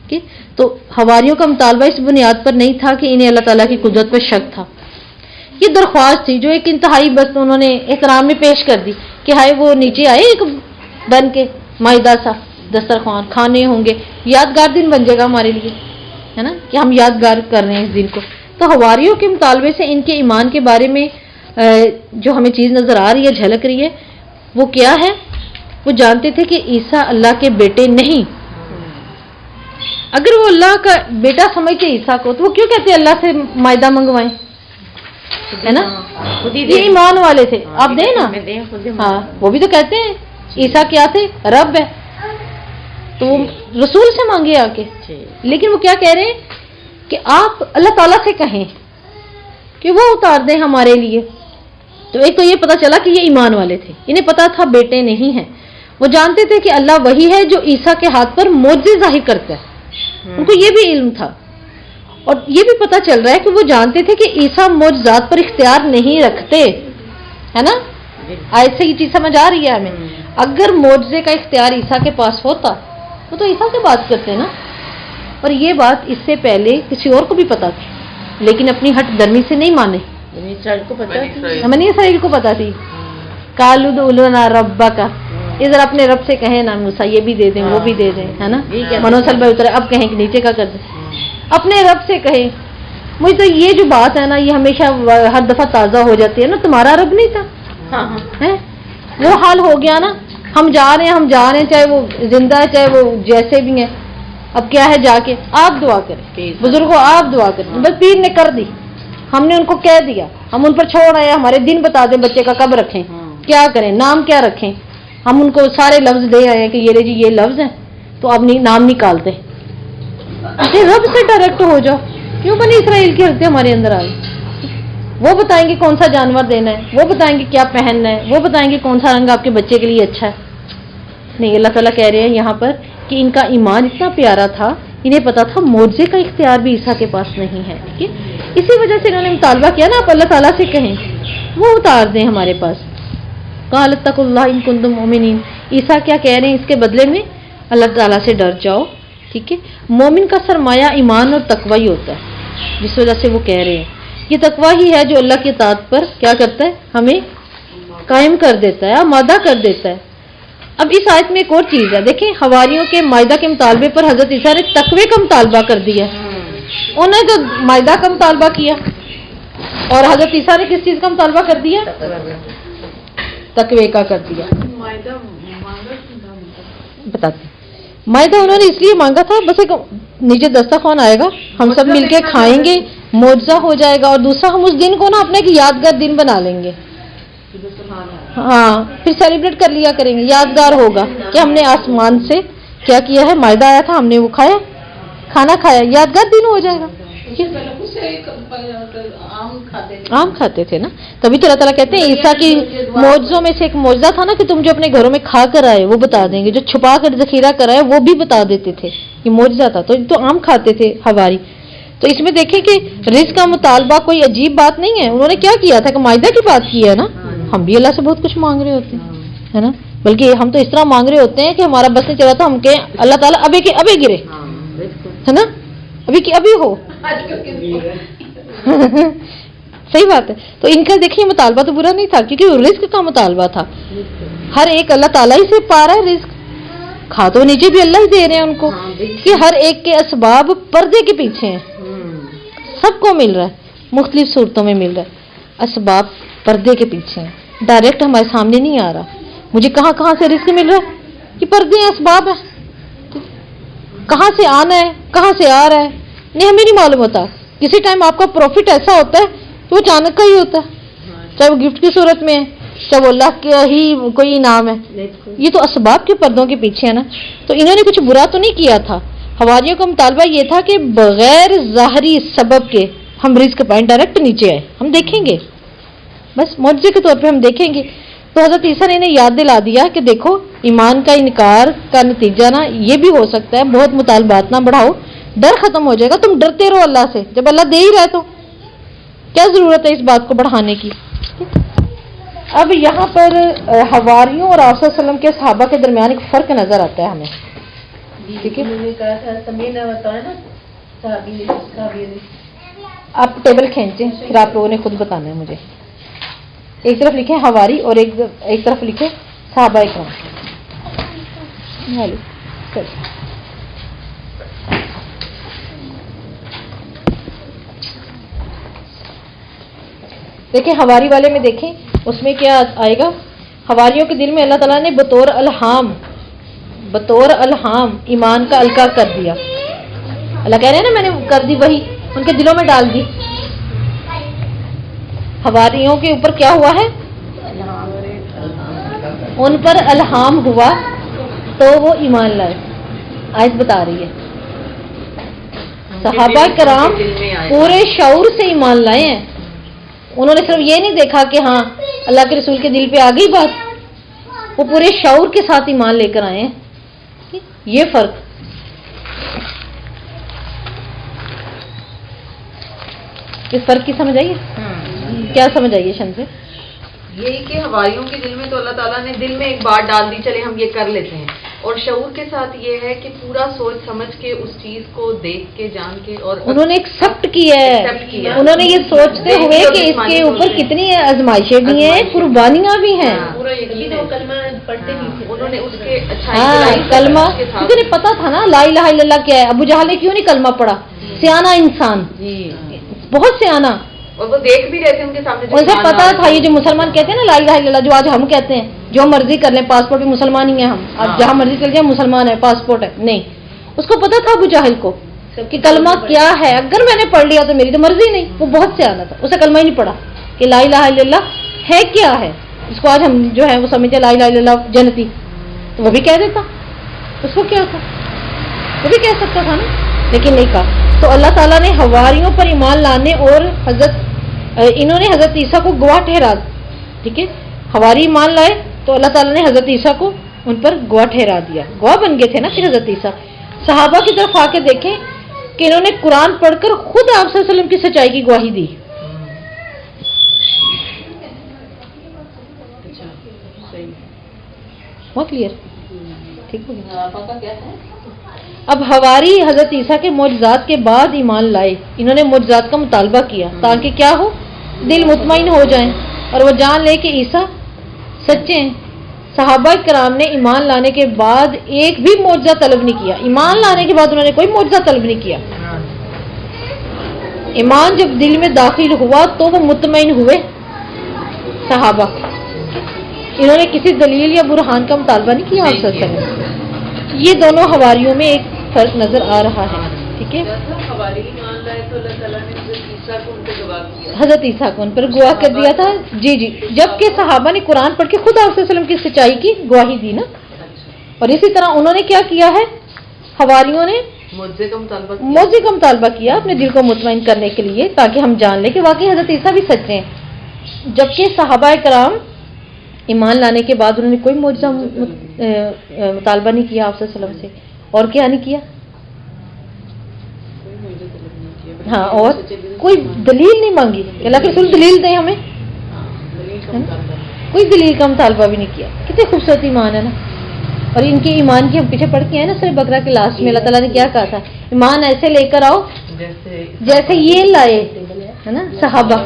ٹھیک ہے؟ تو حواریوں کا مطالبہ اس بنیاد پر نہیں تھا کہ انہیں اللہ تعالیٰ کی قدرت پر شک تھا، یہ درخواست تھی جو ایک انتہائی بس انہوں نے احترام میں پیش کر دی کہ ہائے وہ نیچے آئے ایک بن کے مائدہ سا دسترخوان، کھانے ہوں گے، یادگار دن بن جائے گا ہمارے لیے، ہے نا، کہ ہم یادگار کر رہے ہیں اس دن کو. تو حواریوں کے مطالبے سے ان کے ایمان کے بارے میں جو ہمیں چیز نظر آ رہی ہے، جھلک رہی ہے، وہ کیا ہے؟ وہ جانتے تھے کہ عیسیٰ اللہ کے بیٹے نہیں. اگر وہ اللہ کا بیٹا سمجھتے عیسیٰ کو تو وہ کیوں کہتے اللہ سے مائدہ منگوائیں، ہے نا؟ یہ ایمان والے تھے، آپ دیں نا. ہاں وہ بھی تو کہتے ہیں عیسیٰ کیا تھے؟ رب ہے، تو وہ رسول سے مانگے آ کے. لیکن وہ کیا کہہ رہے ہیں کہ آپ اللہ تعالیٰ سے کہیں کہ وہ اتار دیں ہمارے لیے. تو ایک تو یہ پتا چلا کہ یہ ایمان والے تھے، انہیں پتا تھا بیٹے نہیں ہیں. وہ جانتے تھے کہ اللہ وہی ہے جو عیسیٰ کے ہاتھ پر معجزے ظاہر کرتا ہے، ان کو یہ بھی علم تھا. اور یہ بھی پتا چل رہا ہے کہ وہ جانتے تھے کہ عیسیٰ معجزات پر اختیار نہیں رکھتے، ہے نا؟ آیت سے یہ چیز سمجھ آ رہی ہے ہمیں. اگر معجزے کا اختیار عیسیٰ کے پاس ہوتا وہ تو عیسیٰ سے بات کرتے نا. اور یہ بات اس سے پہلے کسی اور کو بھی پتا تھی، لیکن اپنی ہٹ درمی سے نہیں مانے. بنی اسرائیل کو پتا تھی. قالوا ادع لنا ربک، ادھر اپنے رب سے کہیں نا موسیٰ یہ بھی دے دیں وہ بھی دے دیں، ہے نا؟ منوسل بھائی اترے، اب کہیں کہ نیچے کا کر دیں، اپنے رب سے کہیں. مجھے تو یہ جو بات ہے نا یہ ہمیشہ ہر دفعہ تازہ ہو جاتی ہے نا. تمہارا رب نہیں تھا، وہ حال ہو گیا نا. ہم جا رہے ہیں چاہے وہ زندہ ہے چاہے وہ جیسے بھی ہیں. اب کیا ہے، جا کے آپ دعا کریں، بزرگوں آپ دعا کریں. بس پیر نے کر دی، ہم نے ان کو کہہ دیا، ہم ان پر چھوڑ آئے. ہمارے دن بتا دیں بچے کا کب رکھیں، کیا کریں، نام کیا رکھیں. ہم ان کو سارے لفظ دے آئے ہیں کہ یہ لے جی یہ لفظ ہیں، تو اب نام نکالتے. رب سے ڈائریکٹ ہو جاؤ. کیوں بنی اسرائیل کی حرکتیں ہمارے اندر آئی؟ وہ بتائیں گے کون سا جانور دینا ہے، وہ بتائیں گے کیا پہننا ہے، وہ بتائیں گے کون سا رنگ آپ کے بچے کے لیے اچھا ہے. نہیں، اللہ تعالیٰ کہہ رہے ہیں یہاں پر کہ ان کا ایمان اتنا پیارا تھا، انہیں پتا تھا معجزے کا اختیار بھی عیسیٰ کے پاس نہیں ہے. ٹھیک ہے، اسی وجہ سے انہوں نے مطالبہ کیا نا آپ اللہ تعالیٰ سے کہیں وہ اتار دیں ہمارے پاس. قال اتقوا اللہ ان کنتم مؤمنین. عیسیٰ کیا کہہ رہے ہیں اس کے بدلے میں؟ اللہ تعالیٰ سے ڈر جاؤ. ٹھیک ہے، مومن کا سرمایہ ایمان اور تقوی ہی ہوتا ہے، جس وجہ سے وہ کہہ رہے ہیں. یہ تقوی ہی ہے جو اللہ کی اطاعت پر کیا کرتا ہے، ہمیں قائم کر دیتا ہے، آمادہ کر دیتا ہے. اب اس آیت میں ایک اور چیز ہے، دیکھیں حواریوں کے مائدہ کے مطالبے پر حضرت عیسیٰ نے تقوی کا مطالبہ کر دیا. انہوں نے تو مائدہ کا مطالبہ کیا، اور حضرت عیسیٰ نے کس چیز کا مطالبہ کر دیا؟ تقوی کا کر دیا. بتاتے مائدہ انہوں نے اس لیے مانگا تھا بس ایک نیچے دسترخوان آئے گا، ہم سب مل کے کھائیں گے، معجزہ ہو جائے گا، اور دوسرا ہم اس دن کو نا اپنے ایک یادگار دن بنا لیں گے. ہاں پھر سیلیبریٹ کر لیا کریں گے، یادگار ہوگا کہ ہم نے آسمان سے کیا کیا ہے، مائدہ آیا تھا ہم نے وہ کھایا، کھانا کھایا، یادگار دن ہو جائے گا. آم کھاتے تھے نا، تبھی تو اللہ تعالیٰ کہتے ہیں عیسیٰ کی معجزوں میں سے ایک معجزہ تھا نا کہ تم جو اپنے گھروں میں کھا کر آئے وہ بتا دیں گے، جو چھپا کر ذخیرہ کر آئے وہ بھی بتا دیتے تھے. یہ معجزہ تھا. تو آم کھاتے تھے حواری. تو اس میں دیکھیں کہ رزق کا مطالبہ کوئی عجیب بات نہیں ہے. انہوں نے کیا کیا تھا کہ مائدہ کی بات کی ہے نا. ہم بھی اللہ سے بہت کچھ مانگ رہے ہوتے ہیں، ہے نا، بلکہ ہم تو اس طرح مانگ رہے ہوتے ہیں کہ ہمارا بس نہیں چلا تھا ہم کہیں اللہ تعالیٰ ابھی کے ابھی گرے، ہے نا، ابھی کی ابھی ہو. صحیح بات ہے. تو ان کا دیکھیے مطالبہ تو برا نہیں تھا کیونکہ وہ رزق کا مطالبہ تھا. ہر ایک اللہ تعالیٰ ہی سے پا رہا ہے رزق، کھا تو نیچے بھی اللہ ہی دے رہے ہیں ان کو، کہ ہر ایک کے اسباب پردے کے پیچھے ہیں. سب کو مل رہا ہے، مختلف صورتوں میں مل رہا ہے، اسباب پردے کے پیچھے ہیں، ڈائریکٹ ہمارے سامنے نہیں آ رہا. مجھے کہاں سے رزق مل رہا ہے؟ یہ پردے ہیں، اسباب ہیں. کہاں سے آنا ہے کہاں سے آ رہا ہے نہیں ہمیں نہیں معلوم ہوتا. کسی ٹائم آپ کا پروفٹ ایسا ہوتا ہے کہ وہ اچانک کا ہی ہوتا ہے، چاہے وہ گفٹ کی صورت میں ہے چاہے وہ اللہ کا ہی کوئی انعام ہے. یہ تو اسباب کے پردوں کے پیچھے ہے نا. تو انہوں نے کچھ برا تو نہیں کیا تھا. حواریوں کا مطالبہ یہ تھا کہ بغیر ظاہری سبب کے ہم رزق پائیں، ڈائریکٹ نیچے آئے، ہم دیکھیں گے، بس معجزے کے طور پہ ہم دیکھیں گے. تو حضرت عیسیٰ نے انہیں یاد دلا دیا کہ دیکھو ایمان کا انکار کا نتیجہ نا یہ بھی ہو سکتا ہے بہت مطالبات نہ بڑھاؤ، ڈر ختم ہو جائے گا، تم ڈرتے رہو اللہ سے، جب اللہ دے ہی رہا تو کیا ضرورت ہے اس بات کو بڑھانے کی۔ اب یہاں پر حواریوں اور آپ صلی اللہ علیہ وسلم کے صحابہ کے درمیان ایک فرق نظر آتا ہے ہمیں، ٹھیک ہے؟ آپ ٹیبل کھینچیں، پھر آپ لوگوں نے خود بتانا ہے مجھے۔ ایک طرف لکھیں حواری اور ایک طرف لکھیں صحابہ اکرام۔ دیکھیں حواری والے میں دیکھیں اس میں کیا آئے گا، حواریوں کے دل میں اللہ تعالیٰ نے بطور الہام ایمان کا القاء کر دیا۔ اللہ کہہ رہے ہیں نا میں نے کر دی، وہی ان کے دلوں میں ڈال دی۔ حواریوں کے اوپر کیا ہوا ہے؟ ان پر الہام ہوا تو وہ ایمان لائے۔ آیت بتا رہی ہے صحابہ کرام پورے شعور سے ایمان لائے ہیں، انہوں نے صرف یہ نہیں دیکھا کہ ہاں اللہ کے رسول کے دل پہ آ گئی بات، وہ پورے شعور کے ساتھ ایمان لے کر آئے ہیں۔ یہ فرق اس فرق کی سمجھ آئیے؟ کیا سمجھ آئیے شن سے؟ یہی کہ حواریوں کے دل میں تو اللہ تعالیٰ نے دل میں ایک بات ڈال دی، چلے ہم یہ کر لیتے ہیں، اور شعور کے ساتھ یہ ہے کہ پورا سوچ سمجھ کے اس چیز کو دیکھ کے جان کے، اور انہوں نے ایکسپٹ کیا ہے، انہوں نے یہ سوچتے ہوئے کہ اس کے اوپر کتنی آزمائشیں بھی ہیں، قربانیاں بھی ہیں۔ انہوں نے اس کے کلمہ کسی نے پتا تھا نا لا الہ الا اللہ کیا ہے، ابو جہل نے کیوں نہیں کلمہ پڑھا؟ سیانا انسان، بہت سیانا، اور وہ دیکھ بھی رہے تھے ان کے سامنے، اسے پتا تھا یہ جو مسلمان کہتے ہیں نا لا الہ الا اللہ، جو آج ہم کہتے ہیں جو مرضی کر لیں، پاسپورٹ بھی مسلمان ہی ہیں ہم، اب جہاں مرضی چل جائیں مسلمان ہے، پاسپورٹ ہے، نہیں، اس کو پتا تھا ابو جہل کو کہ کلمہ کیا ہے، اگر میں نے پڑھ لیا تو میری تو مرضی نہیں، وہ بہت سیانا تھا، اسے کلمہ ہی نہیں پڑھا کہ لا الہ الا اللہ ہے کیا ہے، اس کو آج ہم جو ہے وہ سمجھتے لا الہ الا اللہ جنتی، تو وہ بھی کہہ دیتا، اس کو کیا تھا، وہ بھی کہہ سکتا تھا نا، لیکن نہیں کہا۔ تو اللہ تعالیٰ نے حواریوں پر ایمان لانے اور انہوں نے حضرت عیسیٰ کو گواہ ٹھہرا، ٹھیک ہے، حواری ایمان لائے تو اللہ تعالیٰ نے حضرت عیسیٰ کو ان پر گواہ ٹھہرا دیا، گواہ بن گئے تھے نا پھر حضرت عیسیٰ۔ صحابہ کی طرف آ کے دیکھیں کہ انہوں نے قرآن پڑھ کر خود آپ صلی اللہ علیہ وسلم کی سچائی کی گواہی دی۔ بہت کلیئر، ٹھیک ہو گیا۔ اب حواری حضرت عیسیٰ کے معجزات کے بعد ایمان لائے، انہوں نے معجزات کا مطالبہ کیا تاکہ کیا ہو، دل مطمئن ہو جائیں اور وہ جان لے کہ عیسیٰ سچے ہیں۔ صحابہ کرام نے ایمان لانے کے بعد ایک بھی معجزہ طلب نہیں کیا، ایمان لانے کے بعد انہوں نے کوئی معجزہ طلب نہیں کیا۔ ایمان جب دل میں داخل ہوا تو وہ مطمئن ہوئے صحابہ، انہوں نے کسی دلیل یا برہان کا مطالبہ نہیں کیا آپ صلی اللہ علیہ وسلم۔ یہ دونوں حواریوں میں ایک فرق نظر آ رہا ہے، ٹھیک ہے۔ حضرت عیسیٰ کو ان پر گواہ کر دیا تھا، جی جی، جبکہ صحابہ نے قرآن پڑھ کے خود آپ صلی اللہ علیہ وسلم کی سچائی کی گواہی دی نا۔ اور اسی طرح انہوں نے کیا کیا ہے، حواریوں نے معجزے کا مطالبہ کیا اپنے دل کو مطمئن کرنے کے لیے، تاکہ ہم جان لیں کہ واقعی حضرت عیسیٰ بھی سچے ہیں۔ جبکہ صحابہ کرام ایمان لانے کے بعد انہوں نے کوئی معجزہ مطالبہ نہیں کیا آپ صلی اللہ علیہ وسلم سے، اور کیا نہیں کیا، ہاں، اور کوئی دلیل نہیں مانگی کہ اللہ کے رسول دلیل دیں ہمیں، کوئی دلیل کا مطالبہ بھی نہیں کیا۔ کتنے خوبصورت ایمان ہے نا۔ اور ان کے ایمان کی ہم پیچھے پڑھ کے ہیں نا سورہ بقرہ کے لاسٹ میں اللہ تعالیٰ نے کیا کہا تھا، ایمان ایسے لے کر آؤ جیسے یہ لائے ہے نا صحابہ،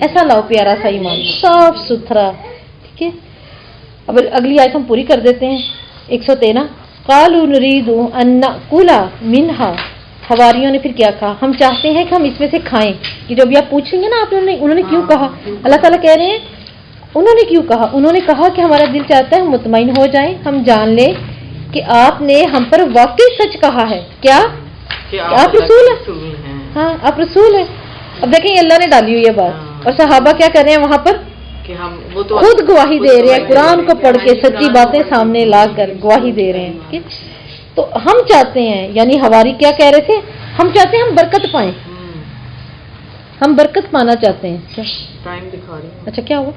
ایسا لاؤ پیارا سا ایمان، صاف ستھرا، ٹھیک ہے۔ اب اگلی آیت ہم پوری کر دیتے ہیں، 113 قالوا نريد ان ناكل منها، حواریوں نے پھر کیا کہا، ہم چاہتے ہیں کہ ہم اس میں سے کھائیں۔ یہ جو ابھی آپ پوچھ رہی ہیں نا آپ نے، انہوں نے کیوں کہا، اللہ تعالیٰ کہہ رہے ہیں انہوں نے کیوں کہا، انہوں نے کہا کہ ہمارا دل چاہتا ہے ہم مطمئن ہو جائیں، ہم جان لیں کہ آپ نے ہم پر واقعی سچ کہا ہے، کیا کہ آپ رسول ہیں، ہاں آپ رسول ہیں۔ اب دیکھیں اللہ نے ڈالی ہوئی ہے بات، اور صحابہ کیا کر رہے ہیں وہاں پر، خود گواہی دے رہے ہیں، قرآن کو پڑھ کے سچی باتیں سامنے لا کر گواہی دے رہے ہیں۔ تو ہم چاہتے ہیں، یعنی حواری کیا کہہ رہے تھے، ہم چاہتے ہیں ہم برکت پائیں، ہم برکت پانا چاہتے ہیں۔ ٹائم دکھا رہے ہیں، اچھا کیا ہوا،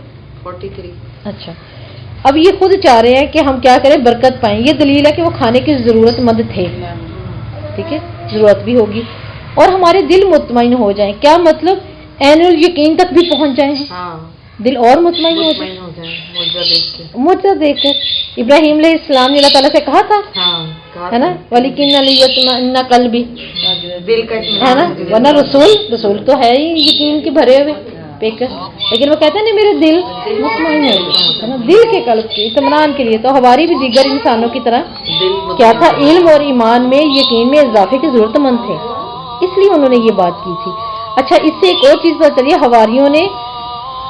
43۔ اچھا اب یہ خود چاہ رہے ہیں کہ ہم کیا کریں، برکت پائیں. یہ دلیل ہے کہ وہ کھانے کی ضرورت مند تھے. ٹھیک ہے، ضرورت بھی ہوگی اور ہمارے دل مطمئن ہو جائیں. کیا مطلب؟ عین الیقین تک بھی پہنچ جائیں، دل اور مطمئن ہو جائے معجزہ دیکھ کر. ابراہیم علیہ السلام نے اللہ تعالیٰ سے کہا تھا ہے نا، وَلِكِنَّ لِيَطْمَئِنَّ قَلْبِي، دل کا ہے نا، ورنہ رسول تو ہے ہی یقین کے بھرے ہوئے پیکر، لیکن وہ کہتے ہیں نا میرے دل مطمئن ہے نا، دل کے قلب کے اطمینان کے لیے. تو ہماری بھی دیگر انسانوں کی طرح کیا تھا، علم اور ایمان میں یقین میں اضافے کی ضرورت مند تھے، اس لیے انہوں نے یہ بات کی تھی. اچھا، اس سے ایک اور چیز پتہ چلی، حواریوں نے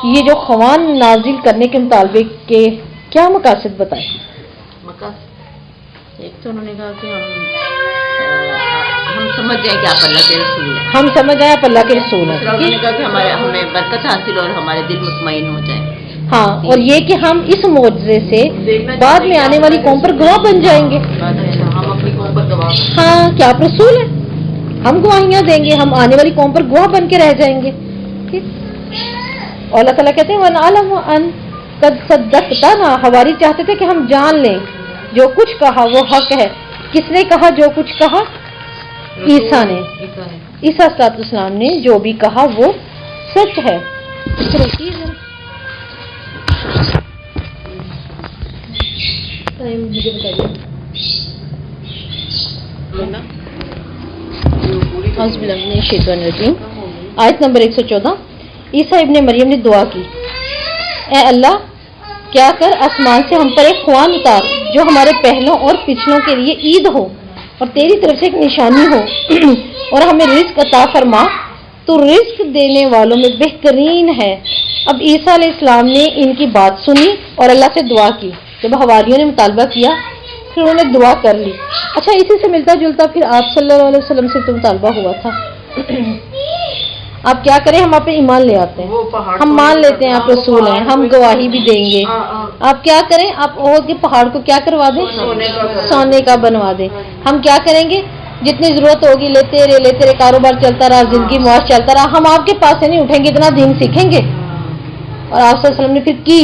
یہ جو خوان نازل کرنے کے مطالبے کے کیا مقاصد بتائے؟ ایک تو انہوں نے کہا کہ ہم سمجھ جائیں کہ آپ اللہ کے رسول ہیں، ہم سمجھ جائیں آپ اللہ کے رسول ہیں. انہوں نے کہا کہ ہمیں برکت حاصل اور ہمارے دل مطمئن ہو جائیں. ہاں، اور یہ کہ ہم اس معجزے سے بعد میں آنے والی قوم پر گواہ بن جائیں گے. ہم اپنی قوم پر گواہ، ہاں، کیا آپ رسول ہیں، ہم گواہیاں دیں گے، ہم آنے والی قوم پر گواہ بن کے رہ جائیں گے. ٹھیک. اور اللہ تعالیٰ کہتے ہیں وَنَعْلَمُ أَن قَدْ صَدَّقْتَنَا، حواری چاہتے تھے کہ ہم جان لیں جو کچھ کہا وہ حق ہے. کس نے کہا جو کچھ کہا؟ عیسیٰ نے. عیسیٰ علیہ السلام نے جو بھی کہا وہ سچ ہے. مجھے بتائیے. اعوذ باللہ من الشیطان الرجیم. آیت نمبر 114. عیسیٰ ابن مریم نے دعا کی، اے اللہ کیا کر آسمان سے ہم پر ایک خوان اتار جو ہمارے پہلوں اور پچھلوں کے لیے عید ہو اور تیری طرف سے ایک نشانی ہو، اور ہمیں رزق عطا فرما، تو رزق دینے والوں میں بہترین ہے. اب عیسیٰ علیہ السلام نے ان کی بات سنی اور اللہ سے دعا کی. جب حواریوں نے مطالبہ کیا پھر انہوں نے دعا کر لی. اچھا، اسی سے ملتا جلتا پھر آپ صلی اللہ علیہ وسلم سے تو مطالبہ ہوا تھا. آپ کیا کریں، ہم آپ پہ ایمان لے آتے ہیں، ہم مان لیتے ہیں آپ رسول ہیں، ہم گواہی بھی دیں گے. آپ کیا کریں، آپ عہد کے پہاڑ کو کیا کروا دیں، سونے کا بنوا دیں. ہم کیا کریں گے، جتنی ضرورت ہوگی لیتے رہے، کاروبار چلتا رہا، زندگی معاش چلتا رہا، ہم آپ کے پاس سے نہیں اٹھیں گے، اتنا دین سیکھیں گے. اور آپ صلی اللہ علیہ وسلم نے پھر کی،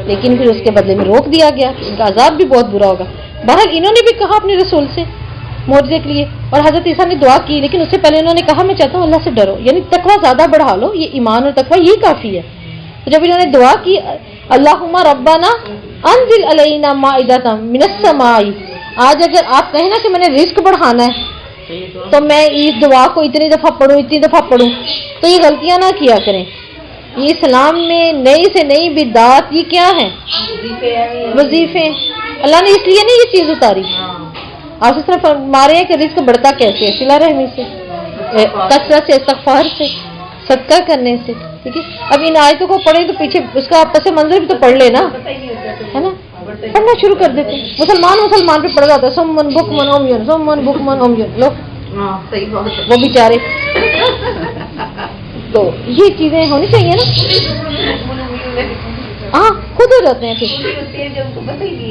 لیکن پھر اس کے بدلے میں روک دیا گیا. ان کا عذاب بھی بہت برا ہوگا. بہرحال انہوں نے بھی کہا اپنے رسول سے معجزے کے لیے، اور حضرت عیسیٰ نے دعا کی، لیکن اس سے پہلے انہوں نے کہا میں چاہتا ہوں اللہ سے ڈرو، یعنی تقویٰ زیادہ بڑھا لو، یہ ایمان اور تقویٰ یہ کافی ہے. تو جب انہوں نے دعا کی اللہم ربنا انزل علینا مائدۃ من السماء، آج اگر آپ کہیں نا کہ میں نے رزق بڑھانا ہے تو میں اس دعا کو اتنی دفعہ پڑھوں، تو یہ غلطیاں نہ کیا کریں. یہ اسلام میں نئی سے نئی بدعات یہ کیا ہیں، وظیفے. اللہ نے اس لیے نہیں یہ چیز اتاری. آپ اس طرح فرما رہے ہیں کہ رزق بڑھتا کیسے ہے، صلہ رحمی سے، کثرت سے، استغفار سے، صدقہ کرنے سے. ٹھیک ہے، اب ان آیتوں کو پڑھیں تو پیچھے اس کا پس منظر بھی تو پڑھ لے نا، ہے نا، پڑھنا شروع کر دیتے. مسلمان پہ پڑھ جاتا ہے سمن بکمن عمیون لو، وہ بیچارے. تو یہ چیزیں ہونی چاہیے نا، ہاں خود ہو جاتے ہیں پھر.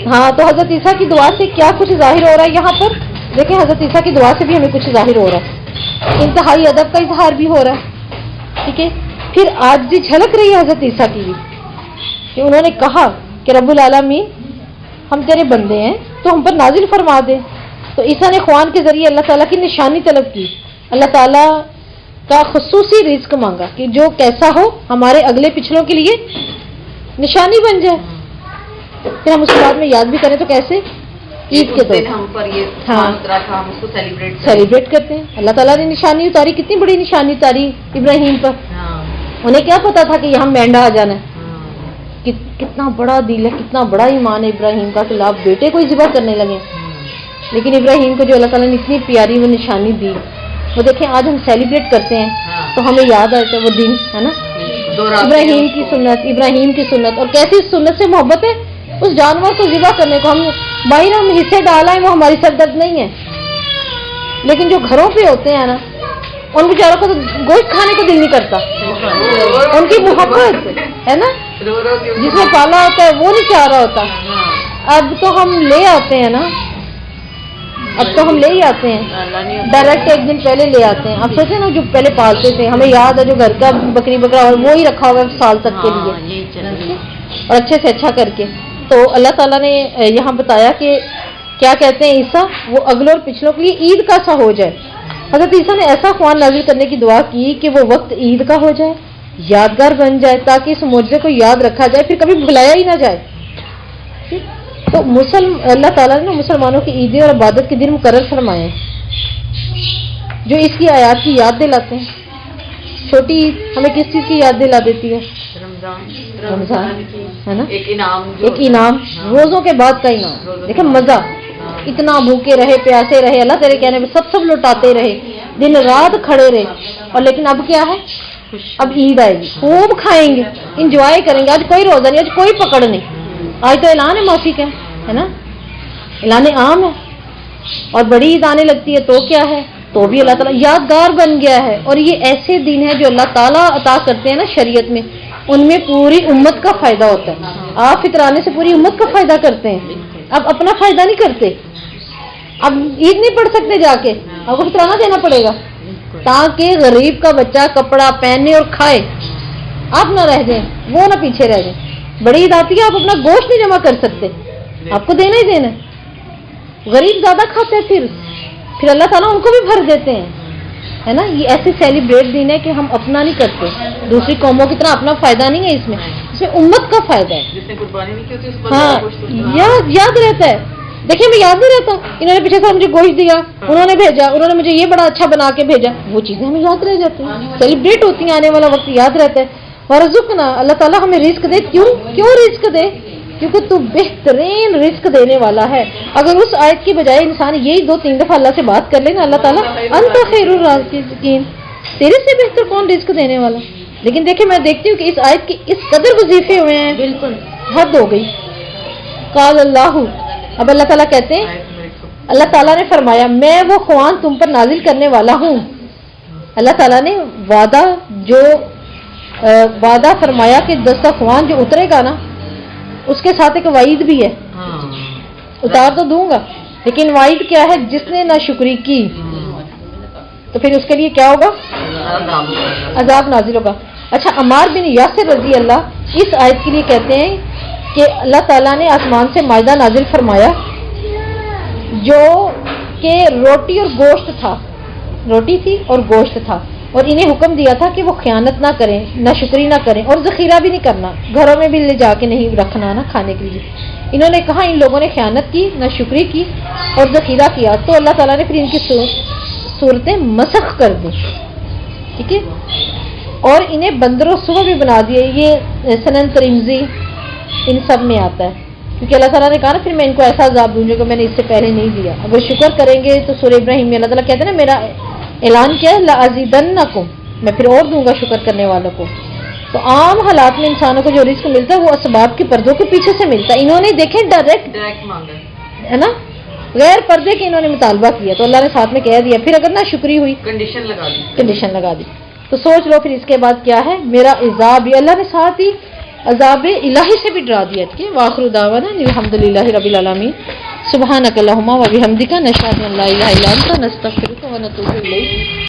ہاں، تو حضرت عیسیٰ کی دعا سے کیا کچھ ظاہر ہو رہا ہے یہاں پر دیکھیں، حضرت عیسیٰ کی دعا سے بھی ہمیں کچھ ظاہر ہو رہا ہے، انتہائی ادب کا اظہار بھی ہو رہا ہے. ٹھیک ہے، پھر آج بھی جھلک رہی ہے حضرت عیسیٰ کی بھی، کہ انہوں نے کہا کہ رب العالمین ہم تیرے بندے ہیں تو ہم پر نازل فرما دے. تو عیسیٰ نے خوان کے ذریعے اللہ تعالیٰ کی نشانی طلب کی، اللہ تعالیٰ کا خصوصی رزق مانگا کہ جو کیسا ہو ہمارے اگلے پچھلوں کے لیے نشانی بن جائے. پھر ہم اس کے بعد میں یاد بھی کریں تو کیسے، عید کے طور ہم پر یہ ہاں ہم اس کو سیلیبریٹ کرتے ہیں. اللہ تعالیٰ نے نشانی اتاری، کتنی بڑی نشانی اتاری ابراہیم پر. انہیں کیا پتا تھا کہ یہاں مینڈا آ جانا ہے. کتنا بڑا دل ہے، کتنا بڑا ایمان ہے ابراہیم کا کہ آپ بیٹے کو ہی ذبح کرنے لگے. لیکن ابراہیم کو جو اللہ تعالیٰ نے اتنی پیاری وہ نشانی دی، وہ دیکھیں آج ہم سیلیبریٹ کرتے ہیں تو ہمیں یاد آتا ہے وہ دن، ہے نا، ابراہیم کی سنت. اور کیسی اس سنت سے محبت ہے، اس جانور کو ذبح کرنے کو. ہم باہر ہم حصے ڈالا ہے وہ ہماری سردرد نہیں ہے، لیکن جو گھروں پہ ہوتے ہیں نا ان بیچاروں کو تو گوشت کھانے کو دل نہیں کرتا. ان کی محبت ہے نا، جس میں پالا ہوتا ہے وہ نہیں چاہ رہا ہوتا. اب تو ہم لے آتے ہیں نا، ڈائریکٹ ایک دن پہلے لے آتے ہیں. آپ سوچیں نا جو پہلے پالتے تھے، ہمیں یاد ہے جو گھر کا بکری بکرا وہی رکھا ہوا ہے سال تک کے لیے، اور اچھے سے اچھا کر کے تو اللہ تعالیٰ نے یہاں بتایا کہ کیا کہتے ہیں عیسیٰ، وہ اگلوں اور پچھلوں کے لیے عید کا سا ہو جائے. حضرت عیسیٰ نے ایسا قرآن نازل کرنے کی دعا کی کہ وہ وقت عید کا ہو جائے، یادگار بن جائے، تاکہ اس معجزے کو یاد رکھا جائے، پھر کبھی بھلایا ہی نہ جائے. تو اللہ تعالیٰ نے مسلمانوں کی عیدیں اور عبادت کے دن مقرر فرمائے ہیں جو اس کی آیات کی یاد دلاتے ہیں. چھوٹی عید ہمیں کس چیز کی یاد دلا دیتی ہے؟ رمضان ہے نا، ایک انعام، روزوں کے بعد کا انعام. دیکھیں مزہ، اتنا بھوکے رہے پیاسے رہے، اللہ تیرے کہنے پہ سب لوٹاتے رہے، دن رات کھڑے رہے، اور لیکن اب کیا ہے؟ اب عید آئے گی، خوب کھائیں گے، انجوائے کریں گے. آج کوئی روزہ نہیں، آج کوئی پکڑ نہیں، آج تو اعلان ہے معافی کا، ہے نا، اعلان عام ہے. اور بڑی عید آنے لگتی ہے تو کیا ہے؟ تو بھی اللہ تعالیٰ یادگار بن گیا ہے. اور یہ ایسے دن ہیں جو اللہ تعالیٰ عطا کرتے ہیں نا شریعت میں، ان میں پوری امت کا فائدہ ہوتا ہے. آپ فطرانے سے پوری امت کا فائدہ کرتے ہیں، اب اپنا فائدہ نہیں کرتے. اب عید نہیں پڑھ سکتے، جا کے آپ کو فطرانہ دینا پڑے گا تاکہ غریب کا بچہ کپڑا پہنے اور کھائے، آپ نہ رہ جائیں، وہ نہ پیچھے رہ جائیں. بڑی عید آتی ہے، آپ اپنا گوشت نہیں جمع کر سکتے، آپ کو دینا ہی دینا ہے. غریب زیادہ کھاتے ہیں، پھر اللہ تعالیٰ ان کو بھی بھر دیتے ہیں، ہے نا. یہ ایسے سیلیبریٹ دن ہے کہ ہم اپنا نہیں کرتے، دوسری قوموں کی طرح اپنا فائدہ نہیں ہے اس میں امت کا فائدہ ہے. ہاں یاد رہتا ہے. دیکھیں ہمیں یاد نہیں رہتا، انہوں نے پیچھے سے مجھے گوشت دیا، انہوں نے بھیجا، انہوں نے مجھے یہ بڑا اچھا بنا کے بھیجا، وہ چیزیں ہمیں یاد رہ جاتی ہیں، سیلیبریٹ ہوتی ہیں، آنے والا وقت یاد رہتا ہے. ورزقنا، اللہ تعالیٰ ہمیں رزق دے. کیوں رزق دے؟ کیونکہ تو بہترین رزق دینے والا ہے. اگر اس آیت کی بجائے انسان یہی 2-3 دفعہ اللہ سے بات کر لے نا، اللہ تعالیٰ انت خیر الرازقین، تیرے سے بہتر کون رزق دینے والا. لیکن دیکھیں میں دیکھتی ہوں کہ اس آیت کی اس قدر وظیفے ہوئے ہیں، بالکل حد ہو گئی. قال اللہ، اب اللہ تعالیٰ کہتے ہیں، اللہ تعالیٰ نے فرمایا میں وہ خوان تم پر نازل کرنے والا ہوں. اللہ تعالیٰ نے وعدہ فرمایا کہ دسترخوان جو اترے گا نا اس کے ساتھ ایک وعید بھی ہے، اتار تو دوں گا، لیکن وعید کیا ہے؟ جس نے نہ شکری کی تو پھر اس کے لیے کیا ہوگا؟ عذاب نازل ہوگا. اچھا، عمار بن یاسر رضی اللہ اس آیت کے لیے کہتے ہیں کہ اللہ تعالیٰ نے آسمان سے مائدہ نازل فرمایا جو کہ روٹی اور گوشت تھا، روٹی تھی اور گوشت تھا، اور انہیں حکم دیا تھا کہ وہ خیانت نہ کریں، نہ شکری نہ کریں، اور ذخیرہ بھی نہیں کرنا، گھروں میں بھی لے جا کے نہیں رکھنا نا کھانے کے لیے. انہوں نے کہا ان لوگوں نے خیانت کی، نہ شکری کی اور ذخیرہ کیا، تو اللہ تعالیٰ نے پھر ان کی صورتیں مسخ کر دی. ٹھیک ہے، اور انہیں بندر و صبح بھی بنا دیے. یہ سنن ترمذی ان سب میں آتا ہے، کیونکہ اللہ تعالیٰ نے کہا نا پھر میں ان کو ایسا عذاب دوں جو کہ میں نے اس سے پہلے نہیں دیا. اگر شکر کریں گے تو سورہ ابراہیم میں اللہ تعالیٰ کہتے ہیں نا میرا اعلان کیا ہے لَأَزِيدَنَّكُمْ، میں پھر اور دوں گا شکر کرنے والوں کو. تو عام حالات میں انسانوں کو جو رزق ملتا ہے وہ اسباب کے پردوں کے پیچھے سے ملتا ہے. انہوں نے دیکھیں ڈائریکٹ مانگا ہے نا، غیر پردے کے انہوں نے مطالبہ کیا تو اللہ نے ساتھ میں کہہ دیا. پھر اگر نہ شکری ہوئی کنڈیشن لگا دی تو سوچ لو پھر اس کے بعد کیا ہے؟ میرا عذاب. اللہ نے ساتھ ہی عذاب الہی سے بھی ڈرا دیا. ٹھیک ہے، وآخر دعوانا الحمدللہ رب العالمین، سبحانک اللہم و بحمدک، نشہد ان لا الہ الا انت، نستغفرک و نتوب الیک.